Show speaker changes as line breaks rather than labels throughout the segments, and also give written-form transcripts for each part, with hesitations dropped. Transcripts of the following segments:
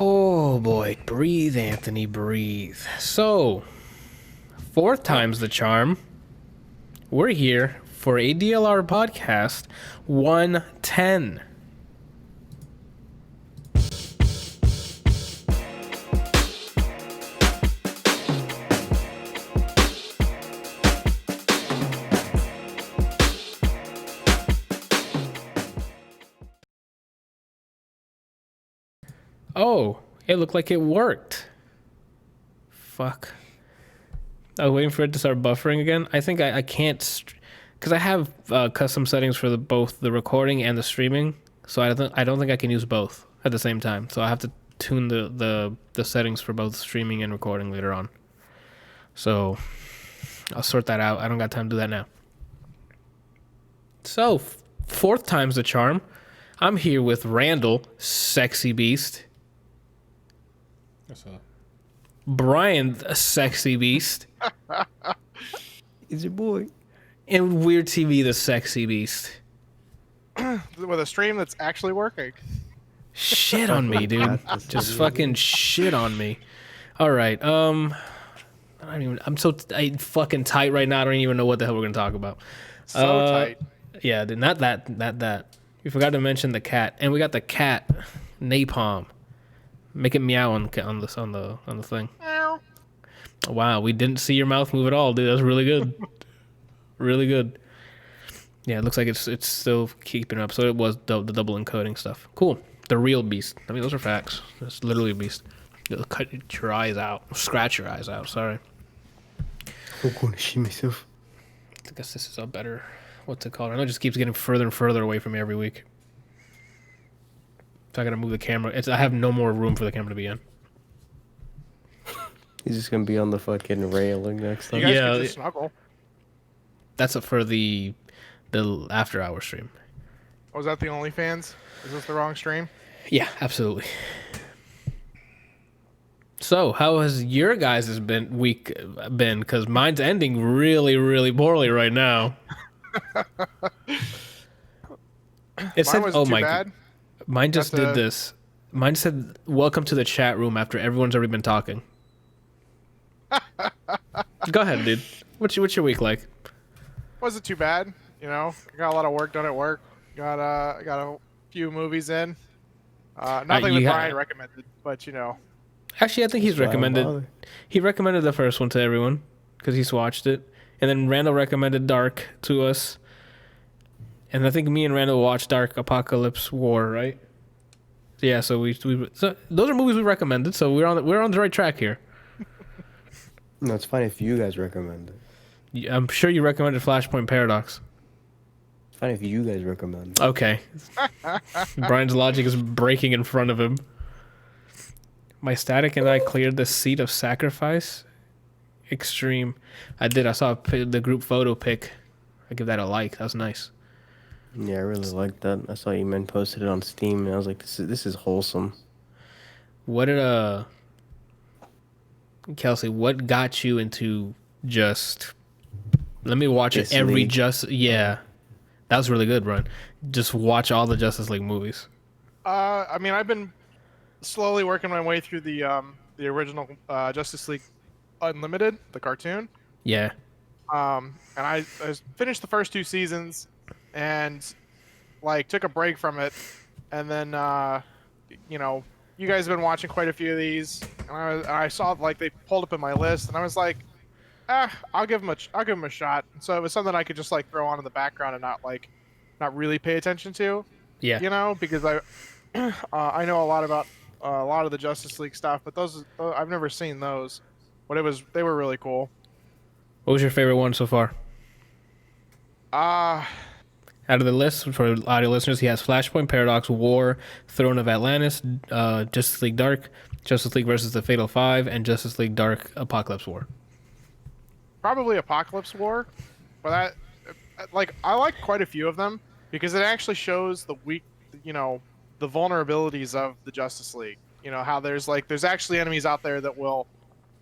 Oh boy, breathe, Anthony, breathe. So, fourth time's the charm. We're here for ADLR Podcast 110. Oh, it looked like it worked. Fuck. I was waiting for it to start buffering again. I think I can't, because I have custom settings for both the recording and the streaming. So I don't think I can use both at the same time. So I have to tune the settings for both streaming and recording later on. So I'll sort that out. I don't got time to do that now. So fourth time's the charm. I'm here with Randall, sexy beast.
What's up?
Bryant, a sexy beast.
He's your boy.
And WyrdTV, the sexy beast.
With a stream that's actually working.
Shit on me, dude. Just fucking shit on me. All right. I'm so fucking tight right now. I don't even know what the hell we're gonna talk about.
So tight.
Yeah, dude, not that. We forgot to mention the cat, and we got the cat napalm. Make it meow on the thing.
Meow.
Wow, we didn't see your mouth move at all, dude. That's really good. Really good. Yeah, it looks like it's still keeping up. So it was the double encoding stuff. Cool. The real beast. I mean, those are facts. That's literally a beast. It'll cut your eyes out. Scratch your eyes out. Sorry.
I'm going to shit myself.
I guess this is a better... What's it called? I know it just keeps getting further and further away from me every week. So I gotta move the camera. I have no more room for the camera to be in.
He's just going to be on the fucking railing next time.
You guys
Yeah,
could just snuggle.
That's up for the after hour stream.
Was that the OnlyFans? Is this the wrong stream?
Yeah, absolutely. So, how has your guys' week been? Because mine's ending really, really poorly right now. It said,
was
"Oh
too
my!"
bad.
Mine just did this. Mine said, "Welcome to the chat room." After everyone's already been talking. Go ahead, dude. What's your week like?
Wasn't too bad. You know, I got a lot of work done at work. Got a few movies in. Nothing that Brian recommended, but you know.
Actually, I think he's recommended. He recommended the first one to everyone because he's watched it, and then Randall recommended Dark to us. And I think me and Randall watched Dark Apocalypse War, right? Yeah, so so those are movies we recommended. So we're on the right track here.
No, it's fine if you guys recommend it.
I'm sure you recommended Flashpoint Paradox.
It's fine if you guys recommend it.
Okay. Brian's logic is breaking in front of him. My static and I cleared the seat of sacrifice. Extreme. I did. I saw the group photo pic. I give that a like. That was nice.
Yeah, I really liked that. I saw you men posted it on Steam, and I was like, this is wholesome.
What did Kelsey, what got you into just let me watch it every yeah. That was really good, Brian. Just watch all the Justice League movies.
I mean, I've been slowly working my way through the original Justice League Unlimited, the cartoon.
Yeah.
And I finished the first 2 seasons, and like took a break from it, and then you know, you guys have been watching quite a few of these, and I saw like they pulled up in my list, and I was like, I'll give them a shot. So it was something I could just like throw on in the background and not really pay attention to.
Yeah.
You know, because I know a lot about a lot of the Justice League stuff, but those I've never seen those. But they were really cool.
What was your favorite one so far? Out of the list, for audio listeners, he has Flashpoint Paradox, War, Throne of Atlantis, Justice League Dark, Justice League versus the Fatal Five, and Justice League Dark Apocalypse War.
Probably Apocalypse War, but I like quite a few of them because it actually shows the vulnerabilities of the Justice League. You know, how there's actually enemies out there that will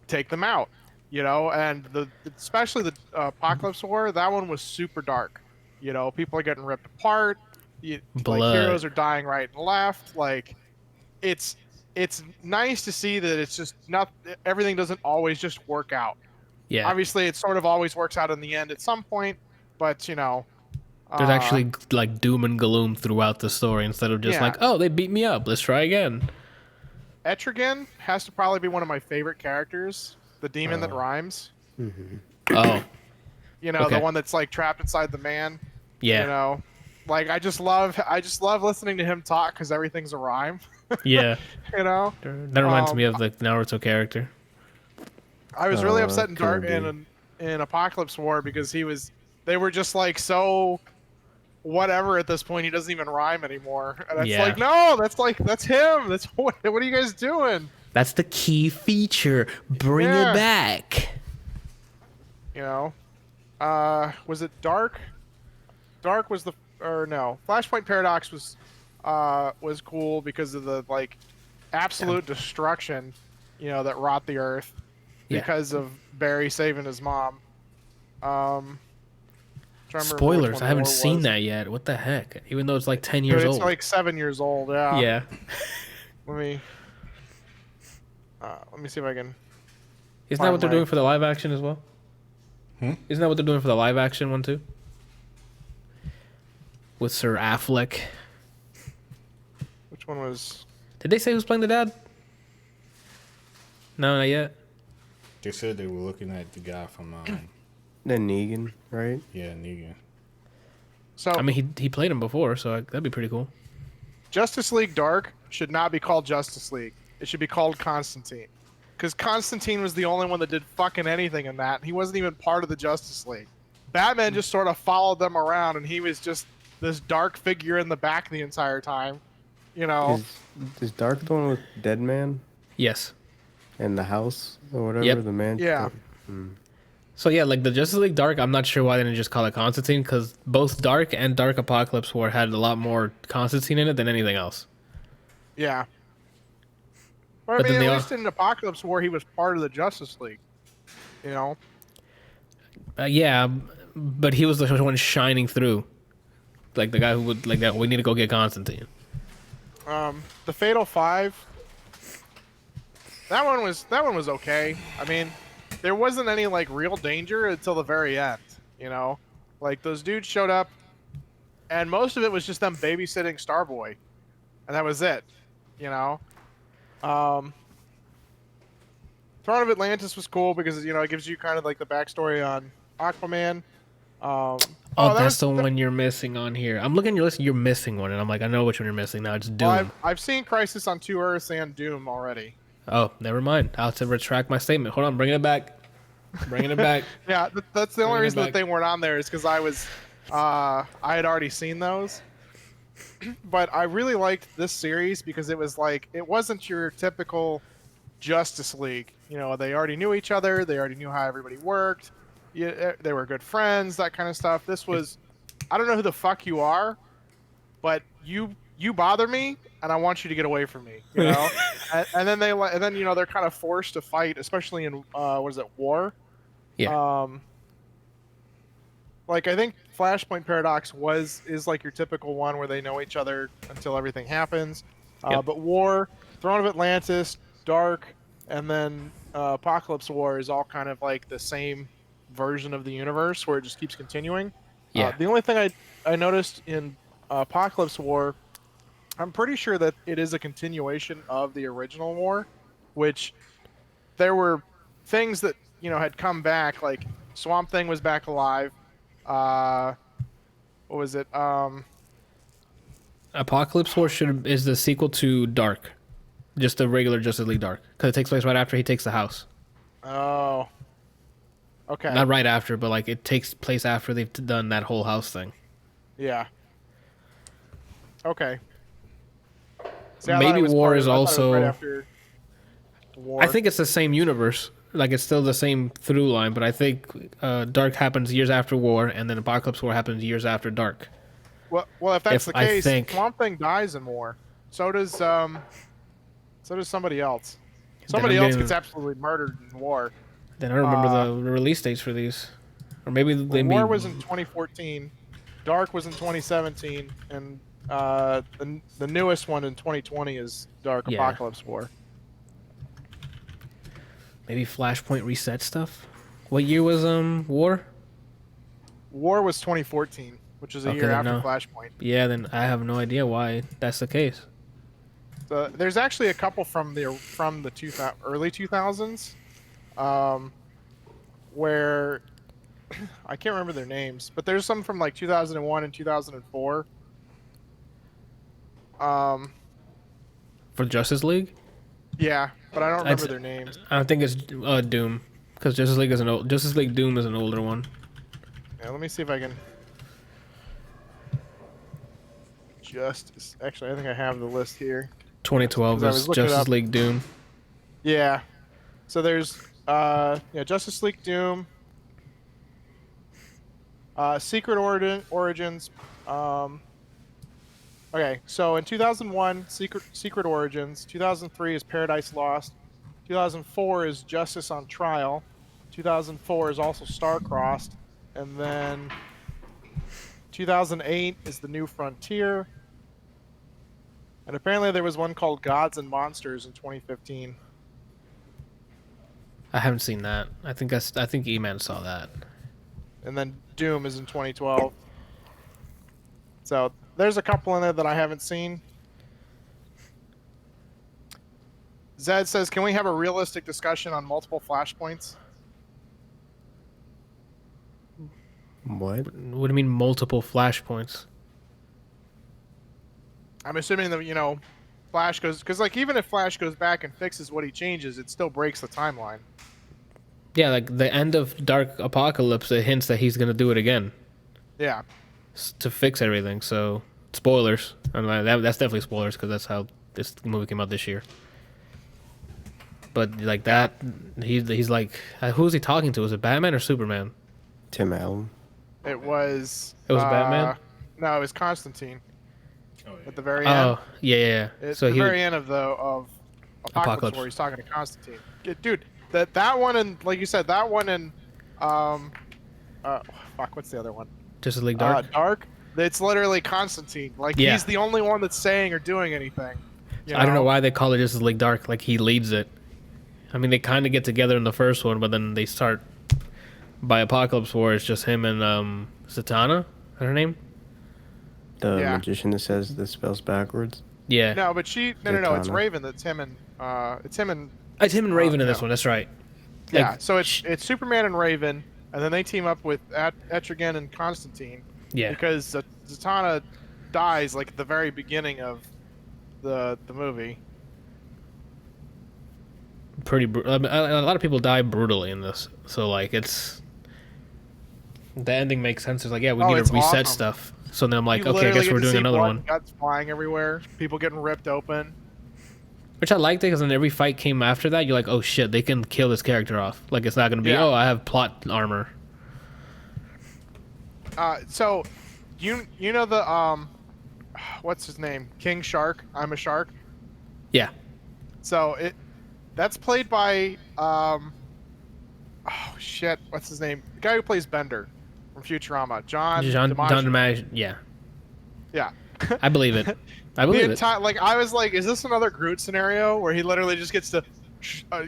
take them out. You know, and especially the Apocalypse War, that one was super dark. You know, people are getting ripped apart. Like heroes are dying right and left. Like, it's it's nice to see that it's just not everything doesn't always just work out.
Yeah.
Obviously, it sort of always works out in the end at some point, but you know,
There's actually like doom and gloom throughout the story instead of just
Yeah.
like, oh, they beat me up. Let's try again.
Etrigan has to probably be one of my favorite characters. The demon that rhymes.
Oh,
You know,
Okay.
the one that's like trapped inside the man.
yeah.
You know, like I just love listening to him talk because everything's a rhyme.
Yeah.
You know,
That reminds me of the Naruto character.
I was really upset in
could be.
in Apocalypse War because they were just like so whatever at this point. He doesn't even rhyme anymore, and it's
Yeah.
like no, that's him. That's what are you guys doing?
That's the key feature. Bring
Yeah.
it back.
You know, was it Dark? Dark was Flashpoint Paradox was cool because of the like absolute destruction, you know, that wrought the Earth
Yeah.
because of Barry saving his mom. Trying to remember which
Spoilers.
one
I haven't
War
seen
was.
that yet. What the heck? Even though it's like 10
But
years
it's
old.
like 7 years old. Yeah.
Yeah.
Let me see if I can.
Isn't that what they're
Finally.
doing for the live action as well? Isn't that what they're doing for the live action one too? With Sir Affleck.
Which one was?
Did they say who's playing the dad? No, not yet.
They said they were looking at the guy from
Then Negan, right?
Negan.
So
I mean, he played him before, so that'd be pretty cool.
Justice League Dark should not be called Justice League. It should be called Constantine. Because Constantine was the only one that did fucking anything in that. He wasn't even part of the Justice League. Batman just sort of followed them around, and he was just this dark figure in the back the entire time. You know?
Is Dark the one with Deadman
Yes.
and the house or whatever?
Yep.
The man.
Yeah.
So yeah, like the Justice League Dark, I'm not sure why they didn't just call it Constantine, because both Dark and Dark Apocalypse War had a lot more Constantine in it than anything else.
Yeah. Well, I
But
mean,
then
at
they
least in Apocalypse War, he was part of the Justice League. You know?
Yeah, but he was the one shining through. Like the guy who would like that. We need to go get Constantine.
The Fatal Five. That one was okay. I mean, there wasn't any like real danger until the very end. You know, like those dudes showed up, and most of it was just them babysitting Starboy, and that was it. You know, Throne of Atlantis was cool because you know it gives you kind of like the backstory on Aquaman.
Oh,
that
that's
was-
the one you're missing on here. I'm looking at your list. You're missing one, and I'm like, I know which one you're missing now. It's Doom.
Well, I've seen Crisis on Two Earths and Doom already.
Oh, never mind. I'll have to retract my statement. Hold on, bringing it back. Bringing it back.
Yeah, that's the only
Bringing it
reason that
back.
they weren't on there is because I had already seen those. But I really liked this series because it was like it wasn't your typical Justice League. You know, they already knew each other. They already knew how everybody worked. They were good friends, that kind of stuff. This was, I don't know who the fuck you are, but you bother me, and I want you to get away from me. You know, and then you know they're kind of forced to fight, especially in what is it, War?
Yeah.
Like I think Flashpoint Paradox is like your typical one where they know each other until everything happens.
Yep.
But War, Throne of Atlantis, Dark, and then Apocalypse War is all kind of like the same version of the universe where it just keeps continuing.
Yeah.
The only thing I noticed in Apocalypse War, I'm pretty sure that it is a continuation of the original War, which there were things that you know had come back, like Swamp Thing was back alive. What was it?
Apocalypse War is the sequel to Dark, just the regular Justice League Dark, because it takes place right after he takes the house.
Oh. Okay.
Not right after, but like it takes place after they've done that whole house thing.
Yeah. Okay. See, I thought
Maybe
it was
War
part
is
of- I thought it was
also.
right after War.
I think it's the same universe. Like it's still the same through line, but I think Dark happens years after War, and then Apocalypse War happens years after Dark.
Well, if that's
if
the
I
case,
think-
Swamp Thing dies in War. So does somebody else.
Then
Somebody
I'm
else
getting-
gets absolutely murdered in War.
Then I don't remember the release dates for these, or maybe they
War
mean
was in 2014, Dark was in 2017, and The newest one in 2020 is Dark
Yeah.
Apocalypse War.
Maybe Flashpoint reset stuff. What year was War?
War was 2014, which is a
Okay,
year
then
after
no.
Flashpoint.
Yeah, then I have no idea why that's the case.
So there's actually a couple from the early 2000s, where I can't remember their names, but there's some from like 2001 and 2004.
For Justice League?
Yeah, but I don't remember
I'd-
their names.
I don't think it's Doom, because Justice League Doom is an older one.
Yeah, let me see if I can. Actually, I think I have the list here.
2012
'Cause I was
is
looking it
Justice
up.
League Doom.
Yeah. So there's Justice League Doom, Secret Origins. Okay, so in 2001, Secret Origins. 2003 is Paradise Lost. 2004 is Justice on Trial. 2004 is also Star-Crossed, and then 2008 is The New Frontier. And apparently there was one called Gods and Monsters in 2015.
I haven't seen that. I think E-Man saw that.
And then Doom is in 2012. So there's a couple in there that I haven't seen. Zed says, can we have a realistic discussion on multiple flashpoints?
What?
What do you mean multiple flashpoints?
I'm assuming that, Flash goes... Because, even if Flash goes back and fixes what he changes, it still breaks the timeline.
Yeah, like the end of Dark Apocalypse, it hints that he's gonna do it again
Yeah.
to fix everything. So spoilers. That's definitely spoilers because that's how this movie came out this year. But like that, he's like, who's he talking to? Is it Batman or Superman?
Tim Allen.
It was...
It was Batman?
No, it was Constantine
Oh, yeah.
at the very end.
Oh, yeah.
It's
So
the
he,
very end of Apocalypse where he's talking to Constantine. Dude, that one and like you said, that one and what's the other one?
Justice League Dark.
Dark. It's literally Constantine. Like
Yeah.
he's the only one that's saying or doing anything.
I don't know why they call it Justice League Dark. Like he leads it. I mean, they kind of get together in the first one, but then they start by Apocalypse War. It's just him and Zatanna. Is her name?
The
Yeah.
magician that says the spells backwards.
Yeah.
No, but no. It's
Zatanna.
Raven. That's him and
It's him and Raven in this
yeah.
one. That's right.
yeah.
Like,
So it's Superman and Raven, and then they team up with Etrigan and Constantine.
Yeah.
Because Zatanna dies like at the very beginning of the movie.
Pretty. I mean, a lot of people die brutally in this, so like it's. The ending makes sense. It's like, yeah, we need
it's
to reset
awesome.
stuff. So then I'm like,
You
okay, I
literally
guess
get
we're
to
doing
see
another
blood
one.
and guts flying everywhere, people getting ripped open.
Which I liked it because then every fight came after that. You're like, oh shit, they can kill this character off. Like it's not gonna be,
Yeah.
oh, I have plot armor.
So, you know the what's his name? King Shark. I'm a Shark.
Yeah.
So that's played by oh shit, what's his name? The guy who plays Bender from Futurama, John DiMaggio.
Yeah.
Yeah.
I believe it. I
The
believe it.
entire, like I was like, is this another Groot scenario where he literally just gets to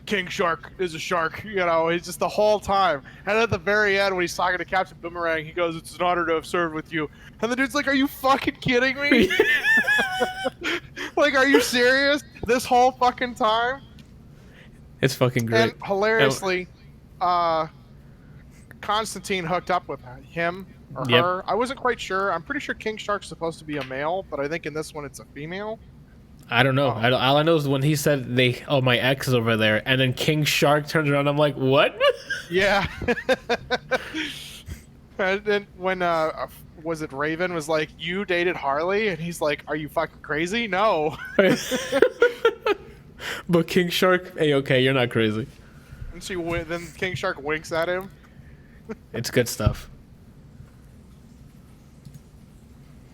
King Shark is a shark, he's just the whole time. And at the very end when he's talking to Captain Boomerang, he goes, "It's an honor to have served with you." And the dude's like, "Are you fucking kidding me?" Like, are you serious? This whole fucking time?
It's fucking great.
And hilariously, Constantine hooked up with him or
Yep.
her. I wasn't quite sure. I'm pretty sure King Shark's supposed to be a male, but I think in this one it's a female.
I don't know.
Oh.
All I know is when he said my ex is over there, and then King Shark turns around, I'm like, what?
Yeah. And then when was it Raven was like, "You dated Harley?" And he's like, "Are you fucking crazy?" No.
But King Shark, hey, okay, you're not crazy.
And then King Shark winks at him.
It's good stuff.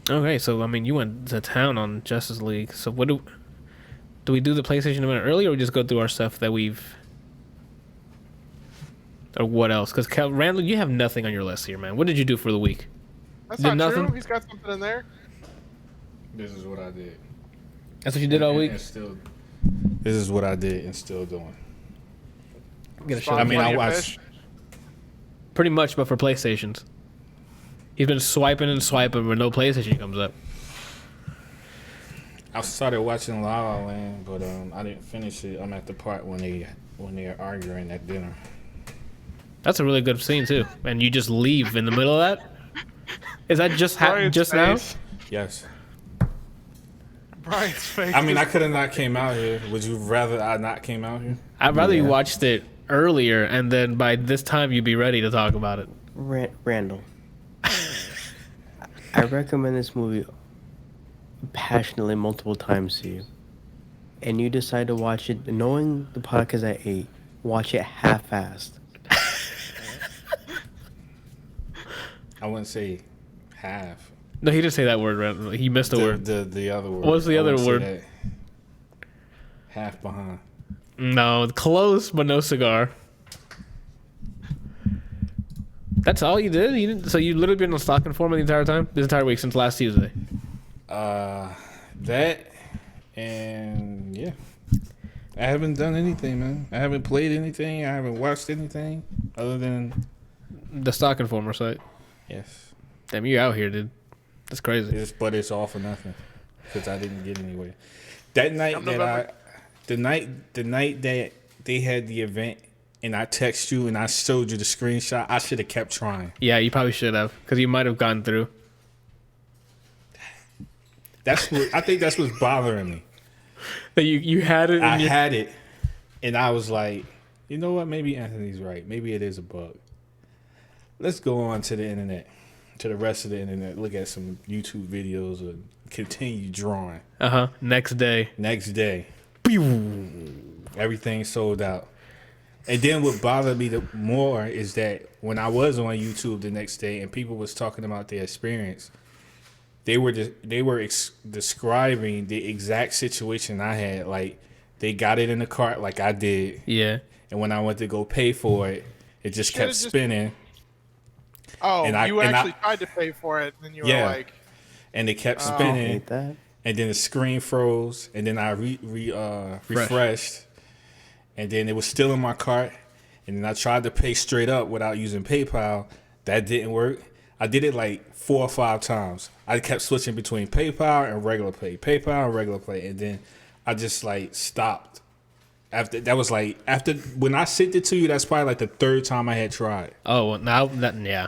Okay, so I mean, you went to town on Justice League. So what do we do the PlayStation event early, or we just go through our stuff that we've, or what else? Because Randall, you have nothing on your list here, man. What did you do for the week?
That's
Did
not
nothing?
true. He's got something in there.
This is what I did.
That's what you did all week?
And still, this is what I did and still doing.
Gotta show
Spawn
I
them.
mean,
plenty
I
of
watched.
fish.
Pretty much, but for PlayStations. He's been swiping and swiping when no PlayStation comes up.
I started watching La La Land, but I didn't finish it. I'm at the part when they're arguing at dinner.
That's a really good scene too. And you just leave in the middle of that? Is that just
Brian's
just now?
face.
Yes.
Brian's face.
I mean,
is-
I could have not came out here. Would you rather I not came out here?
I'd rather you
Yeah.
watched it earlier and then by this time you'd be ready to talk about it.
Randall, I recommend this movie passionately multiple times to you, and you decide to watch it knowing the podcast at 8. Watch it half-assed.
I wouldn't say half.
No, he didn't say that word. Right? He missed a word.
The other word.
What's the
I
other
wouldn't say
word?
that. Half behind.
No, close, but no cigar. That's all you did? You didn't, so you literally been on stock informant the entire time? This entire week since last Tuesday?
That and yeah. I haven't done anything, man. I haven't played anything. I haven't watched anything other than
The stock informer site.
yes.
Damn, you out here, dude. That's crazy.
But it's all for nothing because I didn't get anywhere. That night
Come
that
November.
the night that they had the event and I text you and I showed you the screenshot, I should have kept trying.
Yeah, you probably should have, because you might have gone through.
That's what I think. That's what's bothering me.
That you had it.
I had it, and I was like, you know what? Maybe Anthony's right. Maybe it is a bug. Let's go on to the internet, to the rest of the internet. Look at some YouTube videos and continue drawing.
Next day.
Next day, everything sold out. And then what bothered me the more is that when I was on YouTube the next day and people was talking about their experience, they were describing the exact situation I had. Like they got it in the cart like I did,
Yeah.
and when I went to go pay for it, it just
Should've
kept
just-
spinning,
Oh,
and
you
I-
actually tried to pay for it, and then you
Yeah.
were like,
and it kept
I
spinning,
hate that.
and then the screen froze, and then I refreshed, and then it was still in my cart, and then I tried to pay straight up without using PayPal. That didn't work. I did it like 4 or 5 times. I kept switching between PayPal and regular pay, and then I just like stopped. After when I sent it to you, that's probably like the 3rd time I had tried.
Oh, well, now that, yeah.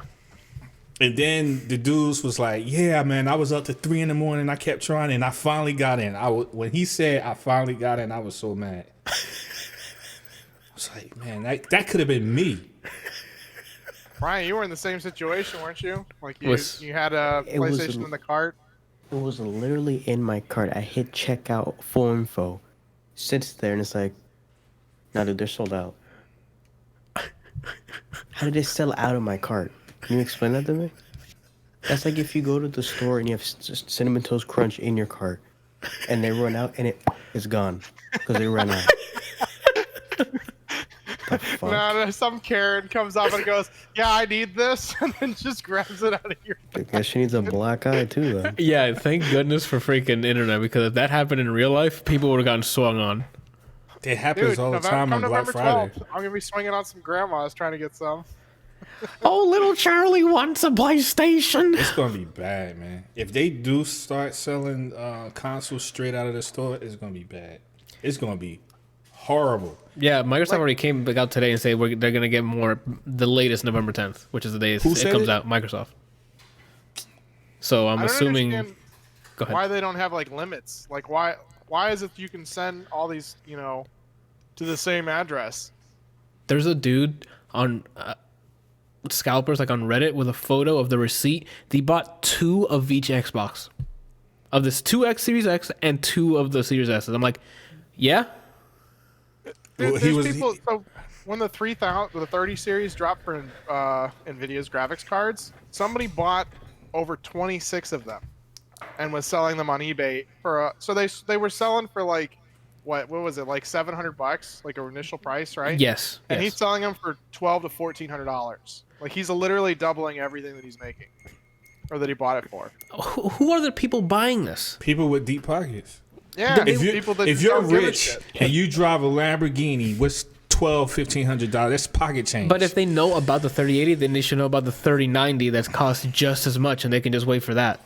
And then the dudes was like, "Yeah, man, I was up to 3 a.m. I kept trying, and I finally got in." When he said I finally got in, I was so mad. I was like, "Man, that could have been me."
Brian, you were in the same situation, weren't you? Like you had a
It was-
PlayStation in the cart.
It was literally in my cart. I hit checkout, full info, sits there, and it's like, nah, dude, they're sold out. How did it sell out of my cart? Can you explain that to me? That's like if you go to the store and you have Cinnamon Toast Crunch in your cart, and they run out, and it is gone because they ran out. The fuck?
No, some Karen comes up and goes, "Yeah, I need this," and then just grabs it out of your.
I guess she needs a black eye too, then.
Yeah, thank goodness for freaking internet, because if that happened in real life, people would have gotten swung on.
It happens
Dude,
all the time on Black
November
Friday.
12th, I'm gonna be swinging on some grandmas trying to get some.
Oh, little Charlie wants a PlayStation.
It's gonna be bad, man. If they do start selling consoles straight out of the store, it's gonna be bad. It's gonna be horrible.
Yeah, Microsoft already came back out today and said they're going to get more the latest November 10th, which is the day
Who
it
said
comes
it?
out. Microsoft. So I'm
I don't
assuming.
understand
Go ahead.
why they don't have like limits. Like why is it you can send all these to the same address?
There's a dude on Scalpers, like on Reddit, with a photo of the receipt. He bought 2 of each Xbox, of this 2X Series X and 2 of the Series S. I'm like, yeah.
Dude,
Well,
there's people. So when the 30 series dropped for Nvidia's graphics cards, somebody bought over 26 of them and was selling them on eBay for. So they were selling for like what was it, like $700, like an initial price, right?
Yes.
And
yes.
he's selling them for $1,200 to $1,400. Like he's literally doubling everything that he's making. or that he bought it for.
Who are the people buying this?
People with deep pockets.
Yeah,
If
that
you're
don't give a
rich
shit.
and you drive a Lamborghini, what's $1,500? That's pocket change.
But if they know about the 3080, then they should know about the 3090 that's cost just as much, and they can just wait for that.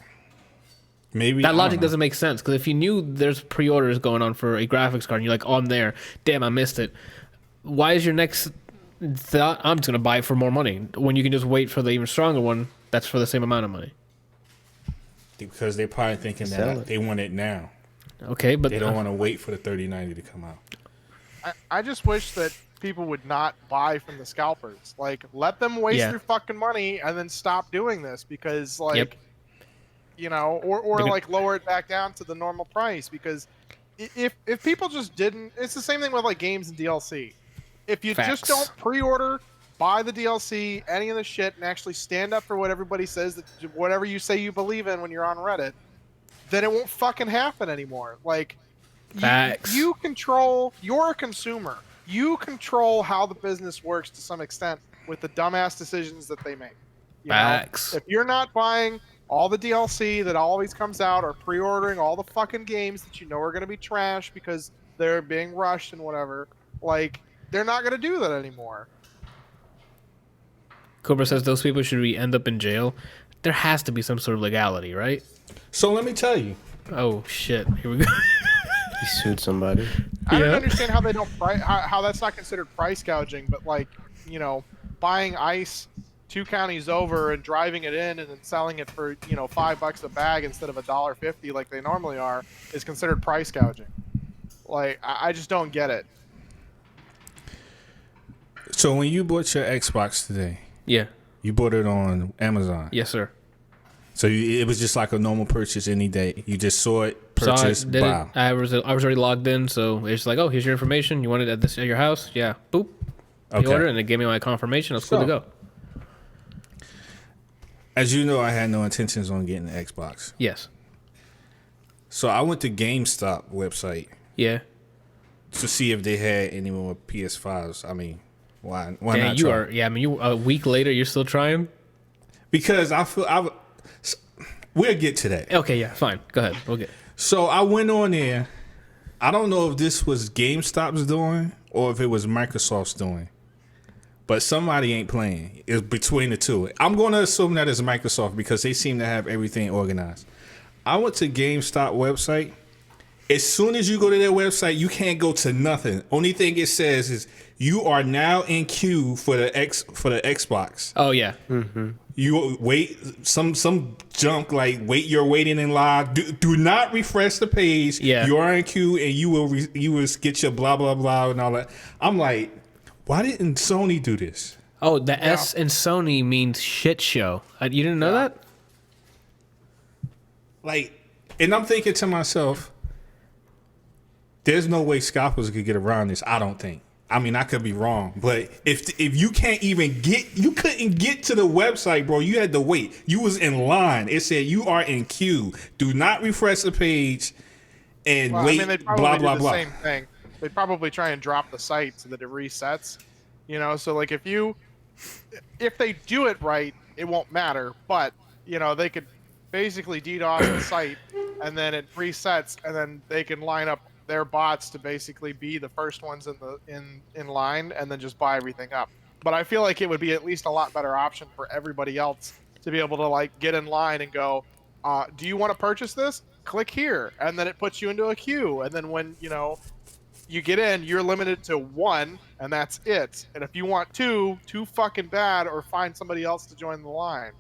Maybe
That logic doesn't make sense, because if you knew there's pre-orders going on for a graphics card, and you're like, oh, I'm there. Damn, I missed it. Why is your next thought, I'm just going to buy it for more money, when you can just wait for the even stronger one that's for the same amount of money?
Because they're probably thinking that they want it now.
Okay, but
They don't want to wait for the 3090 to come out.
I just wish that people would not buy from the scalpers. Like, let them waste their fucking money and then stop doing this, because, like, you know, or like lower it back down to the normal price. Because if people just didn't, it's the same thing with like games and DLC. If you just don't pre-order, buy the DLC, any of the shit, and actually stand up for what everybody says, that whatever you say you believe in when you're on Reddit, then it won't fucking happen anymore. Like, you control, you're a consumer. You control how the business works to some extent with the dumbass decisions that they make. You know? If you're not buying all the DLC that always comes out, or pre-ordering all the fucking games that you know are going to be trash because they're being rushed and whatever, like, they're not going to do that anymore.
Cobra says those people should end up in jail. There has to be some sort of legality, right?
So let me tell you.
Oh shit! Here we go.
He sued somebody.
I don't understand how they don't how that's not considered price gouging, but like, you know, buying ice 2 counties over and driving it in and then selling it for, you know, $5 a bag instead of $1.50 like they normally are is considered price gouging. Like, I just don't get it.
So when you bought your Xbox today, you bought it on Amazon.
Yes, sir.
So it was just like a normal purchase any day. You just saw it, purchased, buy.
I was already logged in, so it's like, oh, here's your information. You want it at your house? Yeah. Boop.
Okay.
Order, and it gave me my confirmation. I was good to go.
As you know, I had no intentions on getting the Xbox.
Yes.
So I went to GameStop website.
Yeah.
To see if they had any more PS5s. I mean, why not
you
try?
are. Yeah, I mean, a week later, you're still trying.
Because we'll get to that.
Okay, yeah, fine. Go ahead. We'll get.
So I went on there. I don't know if this was GameStop's doing or if it was Microsoft's doing. But somebody ain't playing. It's between the two. I'm going to assume that it's Microsoft because they seem to have everything organized. I went to GameStop website. As soon as you go to their website, you can't go to nothing. Only thing it says is you are now in queue for the Xbox.
Oh yeah.
Mm-hmm.
You wait some junk like you're waiting in line. Do not refresh the page.
Yeah.
You are in queue and you will get your blah blah blah and all that. I'm like, why didn't Sony do this?
Oh, the S in Sony means shit show. You didn't know that?
Like, and I'm thinking to myself, there's no way scalpers could get around this. I don't think. I mean, I could be wrong, but if you can't even you couldn't get to the website, bro. You had to wait. You was in line. It said you are in queue. Do not refresh the page and wait.
I mean, they probably
blah
do
blah
the
blah.
same thing. They probably try and drop the site so that it resets. You know, so like if they do it right, it won't matter. But you know, they could basically DDoS the site, and then it resets, and then they can line up their bots to basically be the first ones in line, and then just buy everything up. But I feel like it would be at least a lot better option for everybody else to be able to like get in line and go, do you want to purchase this? Click here, and then it puts you into a queue, and then when you get in, you're limited to 1, and that's it. And if you want too fucking bad, or find somebody else to join the line.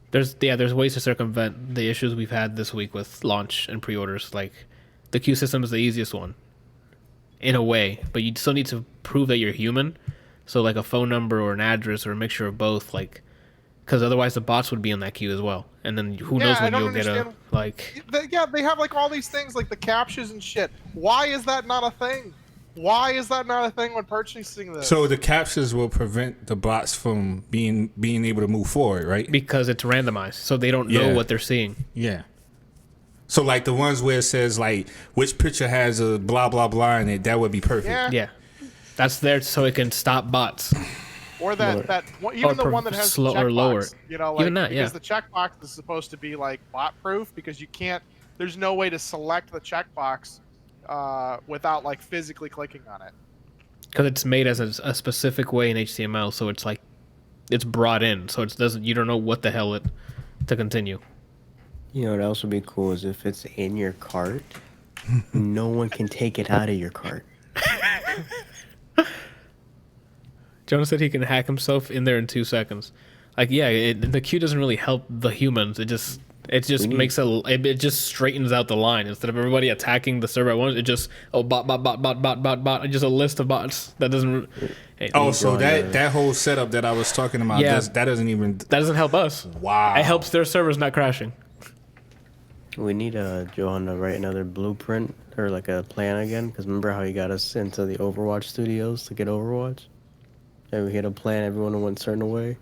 There's ways to circumvent the issues we've had this week with launch and pre-orders. Like, the queue system is the easiest one, in a way, but you still need to prove that you're human. So, like a phone number or an address or a mixture of both, like, because otherwise the bots would be in that queue as well. And then who knows when you'll get a, like...
They have, like, all these things, like the captchas and shit. Why is that not a thing? Why is that not a thing when purchasing this?
So the captchas will prevent the bots from being able to move forward, right?
Because it's randomized, so they don't know what they're seeing.
Yeah. So like the ones where it says like which picture has a blah blah blah in it, that would be perfect.
Yeah. That's there so it can stop bots.
Or even the one that has
slow
the checkbox,
or lower.
you know, like,
Even that,
because
yeah.
the checkbox is supposed to be like bot proof because you can't. There's no way to select the checkbox without like physically clicking on it.
Because it's made as a specific way in HTML, so it's like it's brought in, so it doesn't. You don't know what the hell to continue.
You know what else would be cool is if it's in your cart, no one can take it out of your cart.
Jonas said he can hack himself in there in 2 seconds. Like, yeah, the queue doesn't really help the humans. It just makes it just straightens out the line. Instead of everybody attacking the server at once, it just bot. It's just a list of bots that doesn't.
So that whole setup that I was talking about, that doesn't
help us.
Wow.
It helps their servers not crashing.
We need Johan to write another blueprint or like a plan again. Because remember how he got us into the Overwatch studios to get Overwatch? And we had a plan, everyone went a certain way.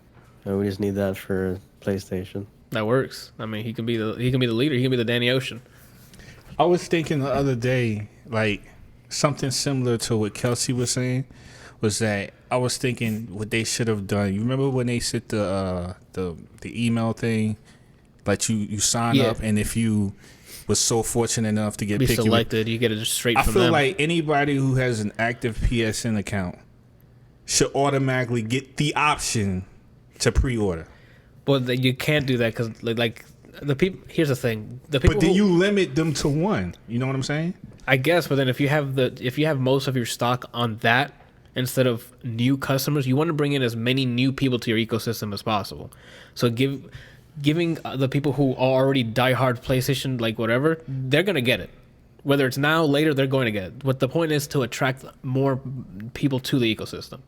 And we just need that for PlayStation.
That works. I mean, he can be the leader. He can be the Danny Ocean.
I was thinking the other day, like something similar to what Kelsey was saying, was that I was thinking what they should have done. You remember when they sent the email thing, like you sign up, and if you was so fortunate enough to get picked,
selected, you get it straight from them.
I feel like anybody who has an active PSN account should automatically get the option to pre-order.
Well, you can't do that because like the people. Here's the thing: the people.
But then you limit them to one. You know what I'm saying?
I guess, but then if you have most of your stock on that instead of new customers, you want to bring in as many new people to your ecosystem as possible. So giving the people who are already diehard PlayStation, like whatever, they're gonna get it. Whether it's now, later, they're going to get it. What the point is to attract more people to the ecosystem.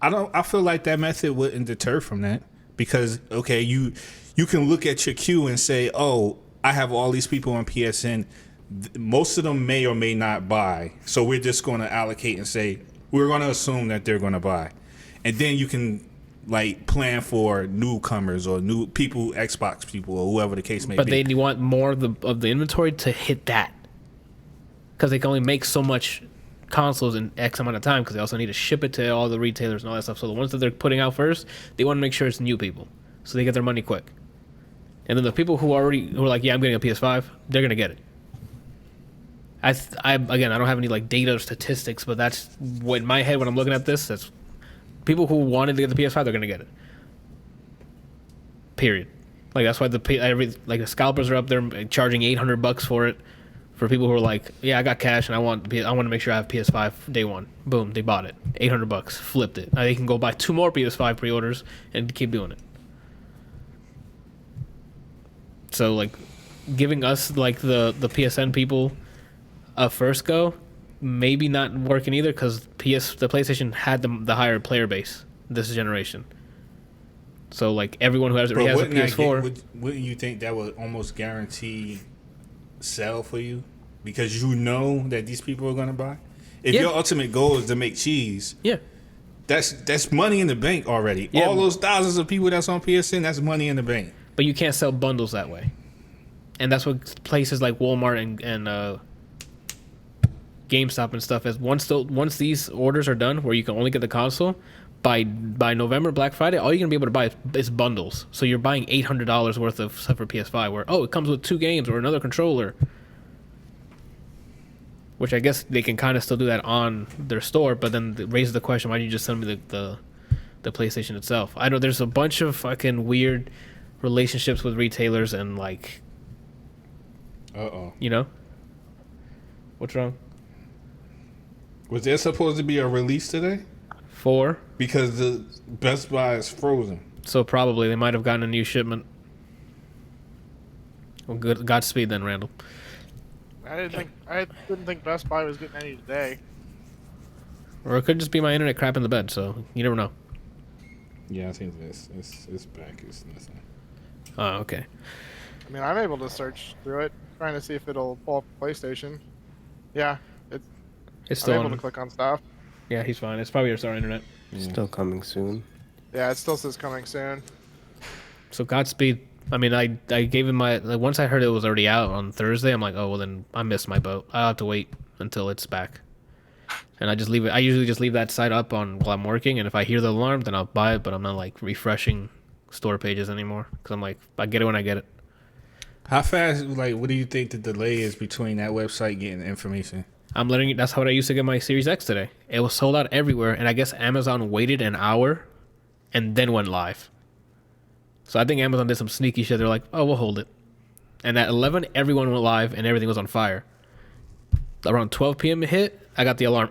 I feel like that method wouldn't deter from that because okay, you can look at your queue and say, oh, I have all these people on PSN. Most of them may or may not buy, so we're just going to allocate and say we're going to assume that they're going to buy, and then you can like plan for newcomers or new people, Xbox people or whoever the case may be.
But they want more of the inventory to hit that because they can only make so much consoles in X amount of time because they also need to ship it to all the retailers and all that stuff. So the ones that they're putting out first, they want to make sure it's new people so they get their money quick. And then the people who are like, yeah, I'm getting a PS5, they're gonna get it. I don't have any like data or statistics, but that's what in my head when I'm looking at this. That's people who wanted to get the PS5, they're gonna get it. Period. Like that's why the scalpers are up there charging $800 for it. For people who are like, yeah, I got cash and I want to make sure I have PS5 day one. Boom, they bought it. $800, flipped it. Now they can go buy 2 more PS5 pre-orders and keep doing it. So like, giving us like the PSN people a first go, maybe not working either because the PlayStation had the higher player base this generation. So like everyone who already has a PS4,
wouldn't you think that would almost guarantee sell for you because you know that these people are going to buy? If your ultimate goal is to make cheese, that's money in the bank already. Yeah. All those thousands of people that's on PSN, that's money in the bank.
But you can't sell bundles that way, and that's what places like Walmart and GameStop and stuff is. Once these orders are done, where you can only get the console by November, Black Friday, all you're gonna be able to buy is bundles. So you're buying $800 worth of stuff for PS5, where it comes with 2 games or another controller. Which I guess they can kind of still do that on their store, but then it raises the question: why didn't you just send me the PlayStation itself? I know there's a bunch of fucking weird relationships with retailers and like, you know, what's wrong?
Was there supposed to be a release today? Because the Best Buy is frozen.
So probably they might have gotten a new shipment. Well, good Godspeed then, Randall.
I didn't think Best Buy was getting any today.
Or it could just be my internet crap in the bed, so you never know.
Yeah, I think it's back. It's nothing.
Oh, okay.
I mean, I'm able to search through it, trying to see if it'll pull up PlayStation. Yeah,
it's still
I'm able to click on stuff.
Yeah, he's fine. It's probably just our internet.
Still coming soon.
Yeah, it still says coming soon.
So Godspeed. I mean, I gave him once I heard it was already out on Thursday, I'm like, oh, well, then I missed my boat. I'll have to wait until it's back. and I just leave it. I usually just leave that site up on while I'm working, and if I hear the alarm, then I'll buy it. But I'm not like refreshing store pages anymore because I'm like, I get it when I get it.
How fast? Like, what do you think the delay is between that website getting the information?
I'm letting you. That's how I used to get my Series X today. It was sold out everywhere, and I guess Amazon waited an hour, and then went live. So I think Amazon did some sneaky shit. They're like, oh, we'll hold it. And at 11, everyone went live, and everything was on fire. Around 12 p.m. it hit, I got the alarm.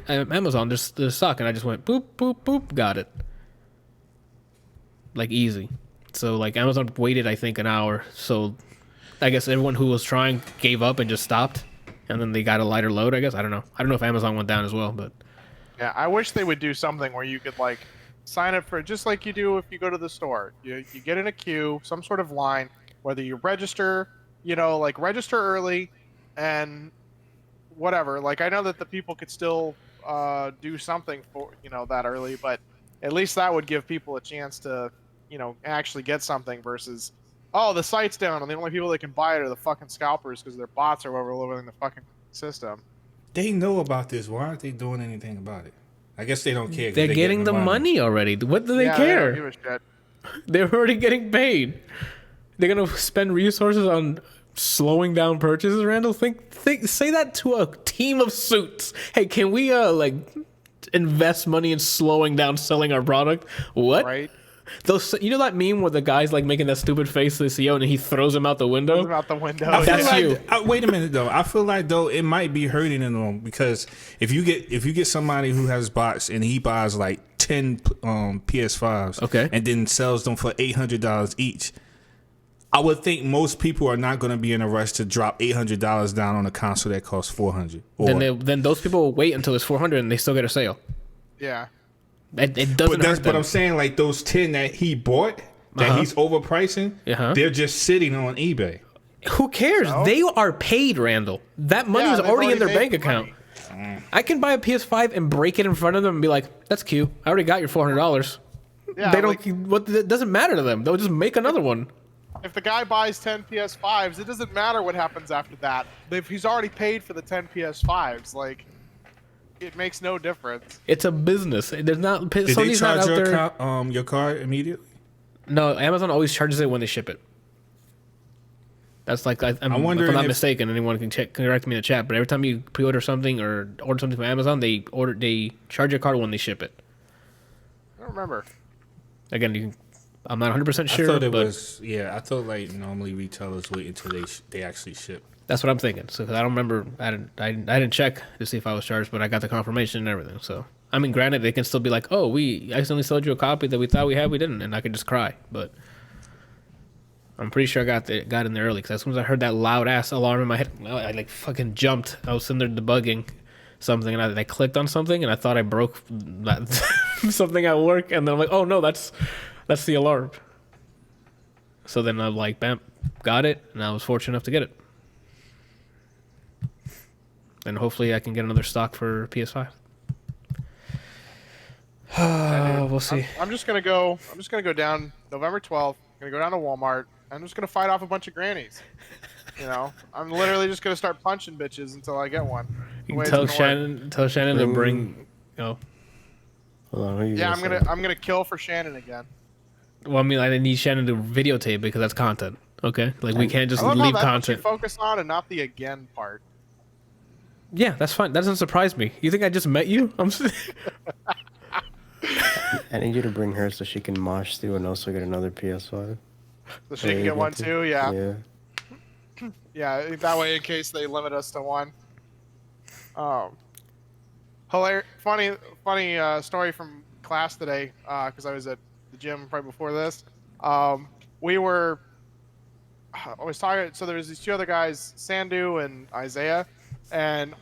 Amazon, there's stock, and I just went boop, boop, boop, got it. Like, easy. So, like, Amazon waited, I think, an hour. So I guess everyone who was trying gave up and just stopped. And then they got a lighter load, I guess. I don't know. I don't know if Amazon went down as well, but...
Yeah, I wish they would do something where you could, like, sign up for just like you do if you go to the store. You get in a queue, some sort of line, whether you register, like, register early and whatever. Like, I know that the people could still do something for, that early, but at least that would give people a chance to, actually get something versus... Oh, the site's down, and the only people that can buy it are the fucking scalpers because their bots are overloading the fucking system.
They know about this. Why aren't they doing anything about it? I guess they don't care.
They're getting the money already. What do they care?
They don't give a shit.
They're already getting paid. They're gonna spend resources on slowing down purchases. Randall, say that to a team of suits. Hey, can we invest money in slowing down selling our product? What?
Right.
Those, that meme where the guy's like making that stupid face to the CEO and he throws him out the window?
Throws him out the window.
That's you.
Wait a minute though. I feel like though it might be hurting them because if you get somebody who has bots and he buys like 10 PS5s,
okay, and
then sells them for $800 each, I would think most people are not going to be in a rush to drop $800 down on a console that costs $400.
Then those people will wait until it's $400 and they still get a sale.
Yeah.
It doesn't hurt them.
But I'm saying like those 10 that he bought that he's overpricing, they're just sitting on eBay.
Who cares? So? They are paid, Randall. That money is already in their bank account. I can buy a PS5 and break it in front of them and be like, "That's cute. I already got your $400." Yeah, they don't. It doesn't matter to them. They'll just make another one.
If the guy buys 10 PS5s, it doesn't matter what happens after that. If he's already paid for the 10 PS5s, like. It makes no difference.
It's a business. There's not.
Did
Sony's
they charge
not out
your card immediately?
No, Amazon always charges it when they ship it. That's like I'm wondering if I'm not mistaken. Anyone can correct me in the chat. But every time you pre-order something or order something from Amazon, they charge your card when they ship it.
I don't remember.
Again, I'm not 100% sure.
I thought it was. Yeah, I thought like normally retailers wait until they actually ship.
That's what I'm thinking. So, cause I don't remember. I didn't check to see if I was charged, but I got the confirmation and everything. So, I mean, granted, they can still be like, "Oh, we accidentally sold you a copy that we thought we had, we didn't," and I could just cry. But I'm pretty sure I got in there early because as soon as I heard that loud ass alarm in my head, I like fucking jumped. I was sitting there debugging something, and I clicked on something, and I thought I broke that something at work, and then I'm like, "Oh no, that's the alarm." So then I'm like, "Bam, got it," and I was fortunate enough to get it. And hopefully I can get another stock for PS5. We'll see.
I'm just gonna go down November 12th. I'm gonna go down to Walmart. I'm just gonna fight off a bunch of grannies. I'm literally just gonna start punching bitches until I get one.
You can tell Shannon to bring. Oh.
Hold on,
yeah, I'm gonna kill for Shannon again.
Well, I mean, I need Shannon to videotape because that's content. Okay, like we can't just leave content.
That's what you focus on and not the again part.
Yeah, that's fine. That doesn't surprise me. You think I just met you?
I need you to bring her so she can mosh through and also get another PS5.
So she can get one too, yeah. Yeah, that way in case they limit us to one. Hilarious, funny story from class today, because I was at the gym right before this. I was talking, so there's these two other guys, Sandu and Isaiah, and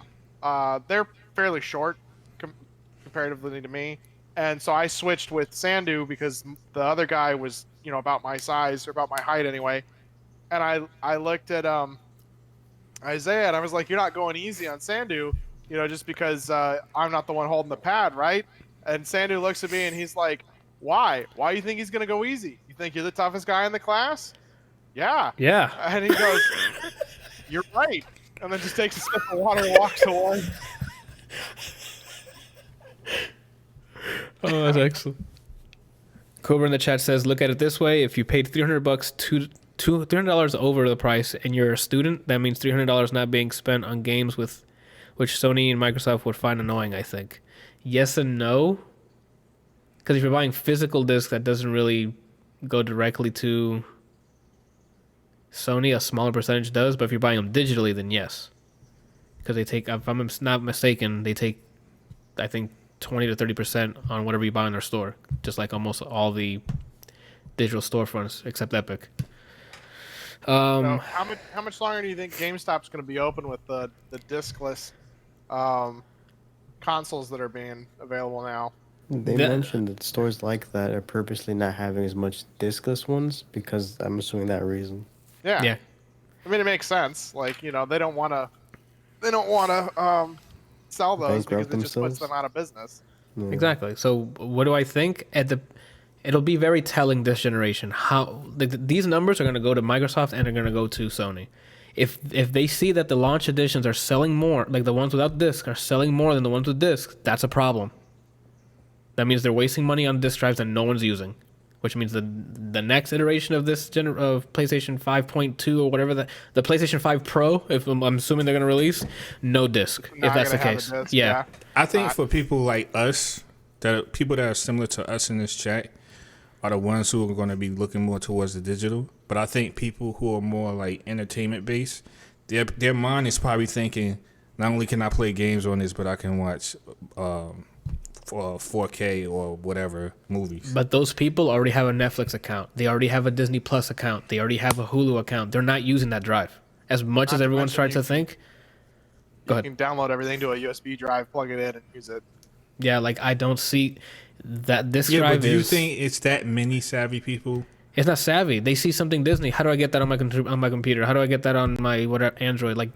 they're fairly short comparatively to me. And so I switched with Sandu because the other guy was, about my size, or about my height anyway. And I looked at Isaiah and I was like, "You're not going easy on Sandu, just because I'm not the one holding the pad, right?" And Sandu looks at me and he's like, "Why? Why do you think he's going to go easy? You think you're the toughest guy in the class?" Yeah. And he goes, "You're right." And then just takes a sip of water and walks away.
Oh, that's excellent. Cobra in the chat says, "Look at it this way: if you paid $300 $300 over the price, and you're a student, that means $300 not being spent on games with which Sony and Microsoft would find annoying. I think yes and no, because if you're buying physical discs, that doesn't really go directly to Sony. A smaller percentage does, but if you're buying them digitally, then yes, because they take, if I'm not mistaken, they take, I think, 20 to 30% on whatever you buy in their store, just like almost all the digital storefronts except Epic."
So how much longer do you think GameStop's going to be open with the discless consoles that are being available now?
They mentioned that stores like that are purposely not having as much discless ones because I'm assuming that reason.
Yeah. I mean, it makes sense. Like, you know, they don't want to sell those because it just puts them out of business.
Yeah.
Exactly. So what do I think? It'll be very telling this generation how these numbers are going to go to Microsoft and are going to go to Sony. If they see that the launch editions are selling more, like the ones without disc are selling more than the ones with disc, that's a problem. That means they're wasting money on disc drives that no one's using, which means the next iteration of this of PlayStation 5.2 or whatever, the PlayStation 5 Pro, if I'm assuming they're going to release, no disc, if that's the case. Yeah.
I think for people like us, people that are similar to us in this chat, are the ones who are going to be looking more towards the digital. But I think people who are more like entertainment based, their mind is probably thinking, not only can I play games on this, but I can watch 4K or whatever movies.
But those people already have a Netflix account. They already have a Disney Plus account. They already have a Hulu account. They're not using that drive. As much as everyone's tried to think. Go ahead.
You can download everything to a USB drive, plug it in, and use it.
Yeah, like I don't see that this drive
but do you think it's that many savvy people?
It's not savvy. They see something Disney. How do I get that on my computer? How do I get that on my whatever Android? Like,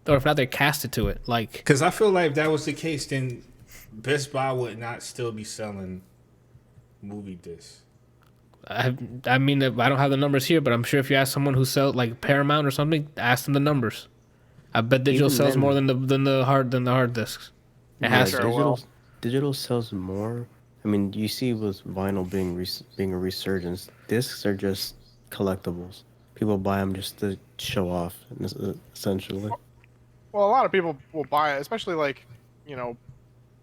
or if not, they cast it to it. Like,
because I feel like if that was the case, then Best Buy would not still be selling movie discs.
I mean, I don't have the numbers here, but I'm sure if you ask someone who sells like Paramount or something, ask them the numbers. I bet digital sells more than the hard discs. It has to.
Digital sells more. I mean, you see with vinyl being a resurgence, discs are just collectibles. People buy them just to show off, essentially.
Well, a lot of people will buy it, especially like, you know,